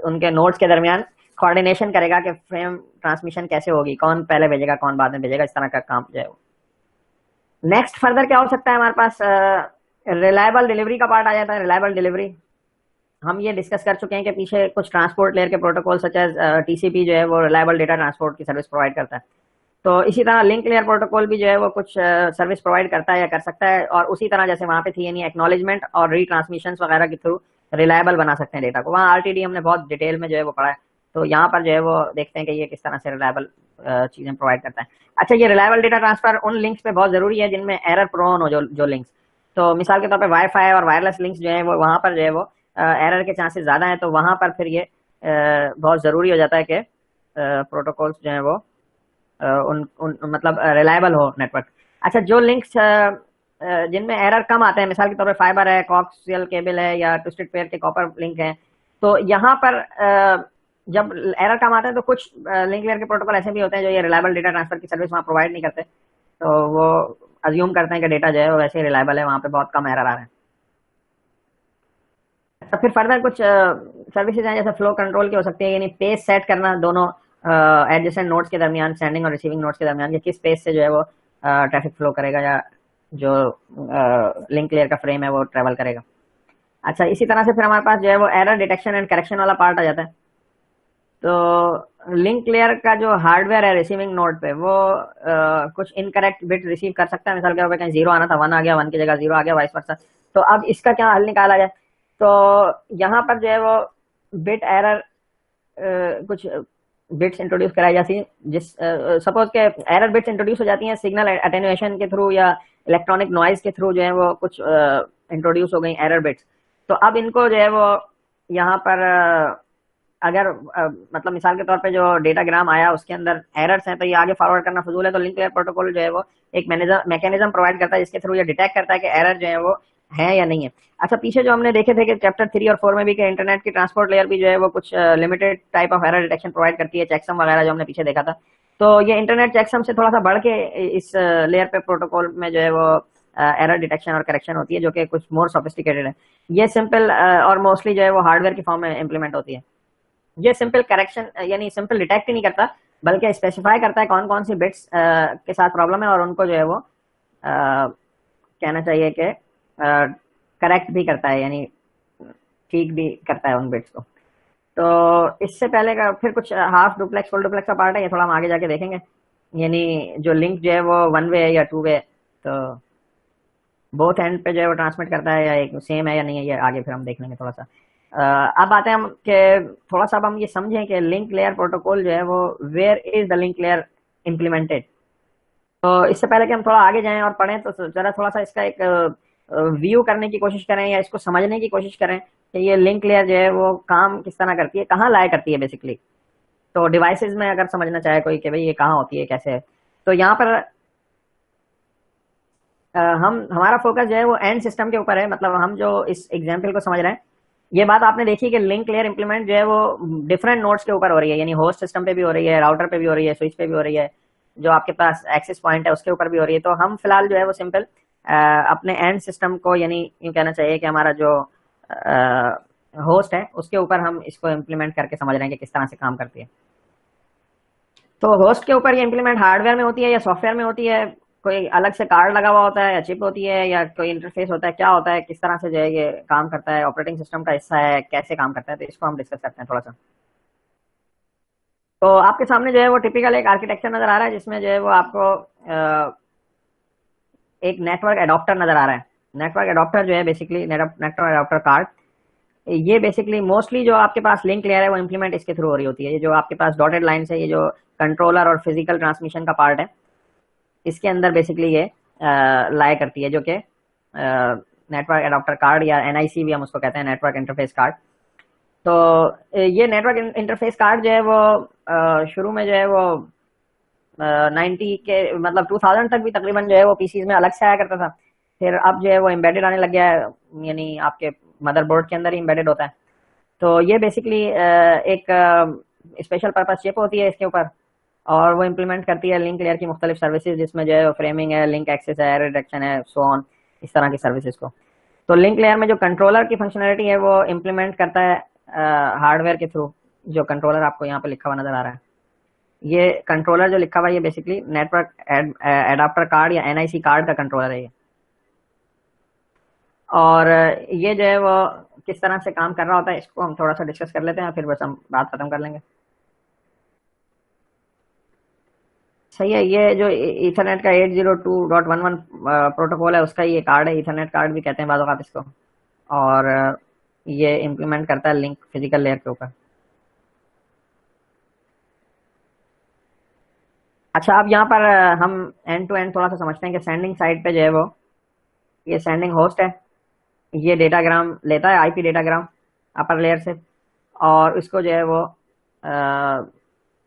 उनके नोड्स के दरमियान कोऑर्डिनेशन करेगा कि फ्रेम ट्रांसमिशन कैसे होगी, कौन पहले भेजेगा कौन बाद में भेजेगा, इस तरह का काम जो है। नेक्स्ट फर्दर क्या हो सकता है हमारे पास, रिलायबल डिलीवरी का पार्ट आ जाता है। रिलायबल डिलीवरी हम ये डिस्कस कर चुके हैं कि पीछे कुछ ट्रांसपोर्ट लेयर के प्रोटोकॉल सच एज टीसीपी जो है वो रिलायबल डेटा ट्रांसपोर्ट की सर्विस प्रोवाइड करता है। तो इसी तरह लिंक लेयर प्रोटोकॉल भी जो है वो कुछ सर्विस प्रोवाइड करता है या कर सकता है, और उसी तरह जैसे वहां पे थी यानी एक्नॉलेजमेंट और रीट्रांसमिशन वगैरह के थ्रू रिलायबल बना सकते हैं डेटा को। वहाँ आरटीडी हमने बहुत डिटेल में जो है वो पढ़ा है, तो यहाँ पर जो है वो देखते हैं कि ये किस तरह से रिलायबल चीजें प्रोवाइड करता है। अच्छा, ये रिलायबल डेटा ट्रांसफर उन लिंक्स पे बहुत जरूरी है जिनमें एरर प्रोन हो, जो लिंक्स। तो मिसाल के तौर पे वाईफाई और वायरलेस लिंक्स जो है वो वहां पर जो है वो एरर के चांसेस ज्यादा हैं, तो वहां पर फिर ये बहुत जरूरी हो जाता है कि प्रोटोकॉल्स जो है वो मतलब रिलायबल हो नेटवर्क। अच्छा, जो लिंक्स जिनमें एरर कम आते हैं, मिसाल के तौर पे फाइबर है, कोएक्सियल केबल है, या ट्विस्टेड पेयर के कॉपर लिंक है, तो यहाँ पर जब एरर कम आते हैं तो कुछ लिंक लेयर के प्रोटोकॉल ऐसे भी होते हैं जो ये रिलायबल डेटा ट्रांसफर की सर्विस वहाँ प्रोवाइड नहीं करते, तो वो अज्यूम करते हैं कि डेटा जो है वो वैसे ही रिलायबल है, वहाँ पे बहुत कम एरर आ रहे हैं। तो फिर फर्दर कुछ सर्विसेज हैं जैसे फ्लो कंट्रोल की हो सकती है, यानी पेस सेट करना दोनों एडजेसेंट नोड्स के दरमियान, सेंडिंग और रिसीविंग नोड्स के दरमियान, कि किस पेस से जो है वो ट्रैफिक फ्लो करेगा या जो लिंक लेयर का फ्रेम है वो ट्रेवल करेगा। अच्छा, इसी तरह से फिर हमारे पास जो है वो एरर डिटेक्शन एंड करेक्शन वाला पार्ट आ जाता है। तो लिंक लेयर का जो हार्डवेयर है रिसीविंग नोड पे वो कुछ इनकरेक्ट बिट रिसीव कर सकता है, मिसाल के तौर पे कहीं 0 आना था 1 आ गया, 1 की जगह 0 आ गया, वाइस वर्सा। तो अब इसका क्या हल निकाला जाए, तो यहाँ पर जो है वो बिट एरर कुछ बिट्स इंट्रोड्यूस कराई जाती है, जिस सपोज के एरर बिट्स इंट्रोड्यूस हो जाती हैं सिग्नल अटेन्युएशन के थ्रू या इलेक्ट्रॉनिक नॉइज के थ्रू जो है वो कुछ इंट्रोड्यूस हो गई एरर बिट्स। तो अब इनको जो है वो यहाँ पर अगर मतलब मिसाल के तौर पे जो डेटाग्राम आया उसके अंदर एरर्स हैं, तो ये आगे फॉरवर्ड करना फजूल है। तो लिंक लेयर प्रोटोकॉल जो है वो एक मैकेनिज्म प्रोवाइड करता है जिसके थ्रू ये डिटेक्ट करता है कि एरर जो है वो है या नहीं है। अच्छा, पीछे जो हमने देखे थे कि चैप्टर 3 और 4 में भी कि इंटरनेट की ट्रांसपोर्ट लेयर भी जो है वो कुछ limited type of error detection provide करती है, चेकसम वगैरह जो हमने पीछे देखा था। तो ये इंटरनेट चेकसम से थोड़ा सा बढ़ के इस लेयर पे प्रोटोकॉल में जो है वो एरर डिटेक्शन और करेक्शन होती है, जो कि कुछ मोर सोफिस्टिकेटेड है। ये सिंपल और मोस्टली जो है वो हार्डवेयर की फॉर्म में इंप्लीमेंट होती है। ये सिंपल करेक्शन यानी सिंपल डिटेक्ट ही नहीं करता, बल्कि स्पेसिफाई करता है कौन कौन सी बिट्स के साथ प्रॉब्लम है, और उनको जो है वो कहना चाहिए कि करेक्ट भी करता है, यानी ठीक भी करता है उन बिट्स को। तो इससे पहले का फिर कुछ हाफ डुप्लेक्स फुल डुप्लेक्स का पार्ट है, ये थोड़ा हम आगे जाके देखेंगे। यानी जो लिंक जो है वो 1 वे है या 2 वे, तो बोथ एंड पे जो है वो ट्रांसमिट करता है या एक सेम है या नहीं है, ये आगे फिर हम देख लेंगे थोड़ा सा। अब आते हैं हम कि थोड़ा सा अब हम ये समझें कि लिंक लेयर प्रोटोकॉल जो है वो where is the link layer implemented. तो इससे पहले कि हम थोड़ा आगे जाएं और पढ़ें, तो जरा थोड़ा सा इसका एक व्यू करने की कोशिश करें या इसको समझने की कोशिश करें कि ये लिंक लेयर जो है वो काम किस तरह करती है, कहाँ लाया करती है बेसिकली। तो डिवाइसेस में अगर समझना चाहे कोई कि भाई ये कहाँ होती है, कैसे है, तो यहाँ पर हमारा फोकस जो है वो एंड सिस्टम के ऊपर है। मतलब हम जो इस एग्जाम्पल को समझ रहे हैं, ये बात आपने देखी कि लिंक लेयर इंप्लीमेंट जो है वो डिफरेंट नोड्स के ऊपर हो रही है, यानी होस्ट सिस्टम पे भी हो रही है, राउटर पे भी हो रही है, स्विच पे भी हो रही है, जो आपके पास एक्सेस पॉइंट है उसके ऊपर भी हो रही है। तो हम फिलहाल जो है वो सिंपल अपने एंड सिस्टम को, यानी यूँ कहना चाहिए कि हमारा जो होस्ट है उसके ऊपर हम इसको इम्प्लीमेंट करके समझ रहे हैं कि किस तरह से काम करती है। तो होस्ट के ऊपर ये इम्प्लीमेंट हार्डवेयर में होती है या सॉफ्टवेयर में होती है, कोई अलग से कार्ड लगा हुआ होता है या चिप होती है या कोई इंटरफेस होता है, क्या होता है, किस तरह से जो है ये काम करता है, ऑपरेटिंग सिस्टम का हिस्सा है, कैसे काम करता है, तो इसको हम डिस्कस करते हैं थोड़ा सा। तो आपके सामने जो है वो टिपिकल एक आर्किटेक्चर नजर आ रहा है, जिसमें जो है वो आपको एक नेटवर्क एडॉप्टर नजर आ रहा है। नेटवर्क एडॉप्टर जो है बेसिकली नेटवर्क एडॉप्टर कार्ड, ये बेसिकली मोस्टली जो आपके पास लिंक लेयर है वो इंप्लीमेंट इसके थ्रू हो रही होती है। ये जो आपके पास डॉटेड लाइन है, ये जो कंट्रोलर और फिजिकल ट्रांसमिशन का पार्ट है, इसके अंदर बेसिकली ये लाया करती है, जो कि नेटवर्क एडाप्टर कार्ड या एनआईसी भी हम उसको कहते हैं, नेटवर्क इंटरफेस कार्ड। तो ये नेटवर्क इंटरफेस कार्ड जो है वो शुरू में जो है वो 90 के मतलब 2000 तक भी तकरीबन जो है वो पीसीज में अलग से आया करता था। फिर अब जो है वो एम्बेडेड आने लग गया है, यानी आपके मदरबोर्ड के अंदर ही एम्बेडेड होता है। तो ये बेसिकली एक स्पेशल पर्पज चिप होती है इसके ऊपर, और वो इम्प्लीमेंट करती है लिंक लेयर की मुख्तलिफ सर्विसेज, जिसमें जो है फ्रेमिंग है, लिंक एक्सेस है, एरर डिटेक्शन है, सो ऑन, इस तरह की सर्विसेज को। तो लिंक लेयर में जो कंट्रोलर की फंक्शनलिटी है वो इम्प्लीमेंट करता है हार्डवेयर के थ्रू। जो कंट्रोलर आपको यहाँ पे लिखा हुआ नजर आ रहा है, ये कंट्रोलर जो लिखा हुआ है ये बेसिकली नेटवर्क एडाप्टर कार्ड या एनआईसी कार्ड का कंट्रोलर है ये। और ये जो है वो किस तरह से काम कर रहा होता है इसको हम थोड़ा सा डिस्कस कर लेते हैं, फिर बस हम बात खत्म कर लेंगे। सही है, ये जो ईथरनेट का 802.11 प्रोटोकॉल है उसका ये कार्ड है, ईथरनेट कार्ड भी कहते हैं बाज़ औक़ात इसको। और ये इम्प्लीमेंट करता है लिंक फिजिकल लेयर के ऊपर। अच्छा, अब यहाँ पर हम एंड टू एंड थोड़ा सा समझते हैं कि सेंडिंग साइड पे जो है वो ये सेंडिंग होस्ट है, ये डेटाग्राम लेता है, आईपी डेटाग्राम अपर लेयर से, और इसको जो है वो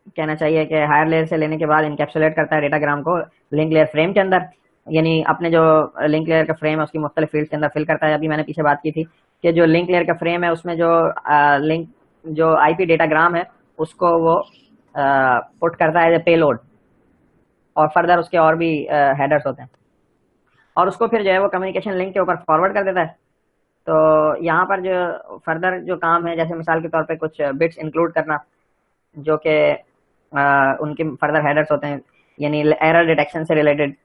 कहना चाहिए कि हायर लेयर से लेने के बाद इनकैप्सुलेट करता है डेटाग्राम को लिंक लेयर फ्रेम के अंदर, यानी अपने जो लिंक लेयर का फ्रेम है उसकी मुख्तलिफ फील्ड्स के अंदर फिल करता है। अभी मैंने पीछे बात की थी कि जो लिंक लेयर का फ्रेम है उसमें जो लिंक जो आईपी डेटाग्राम है उसको वो पुट करता है एज ए पेलोड, और फर्दर उसके और भी हेडर्स होते हैं, और उसको फिर जो है वो कम्युनिकेशन लिंक के ऊपर फॉरवर्ड कर देता है। तो यहाँ पर जो फर्दर जो काम है, जैसे मिसाल के तौर पे कुछ बिट्स इंक्लूड करना जो कि उनके फर्दर हेडर्स होते हैं, यानी एरर डिटेक्शन से रिलेटेड,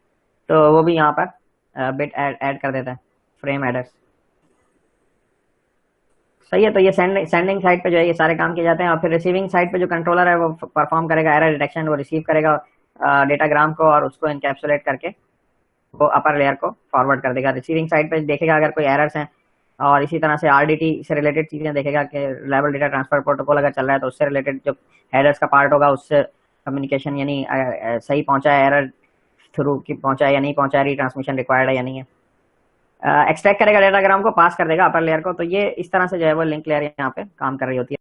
तो वो भी यहाँ पर बिट ऐड कर देता है, फ्रेम हेडर्स। सही है, तो ये सेंडिंग साइड पे जो है ये सारे काम किए जाते हैं, और फिर रिसीविंग साइड पे जो कंट्रोलर है वो परफॉर्म करेगा एरर डिटेक्शन, वो रिसीव करेगा डेटाग्राम को और उसको इनकैप्सुलेट करके वो अपर लेयर को फॉरवर्ड कर देगा। रिसीविंग साइड पे देखेगा अगर कोई एरर्स हैं, और इसी तरह से आरडीटी से रिलेटेड चीज़ें देखेगा कि रिलायबल डेटा ट्रांसफर प्रोटोकॉल अगर चल रहा है तो उससे रिलेटेड जो हेडर्स का पार्ट होगा उससे कम्युनिकेशन, यानी सही पहुंचा है, एरर थ्रू की पहुंचा है या नहीं पहुंचा, रीट्रांसमिशन रिक्वायर्ड है या नहीं है, एक्सट्रैक्ट करेगा डेटाग्राम को, पास कर देगा अपर लेयर को। तो ये इस तरह से जो है वो लिंक लेयर यहाँ पे काम कर रही होती है।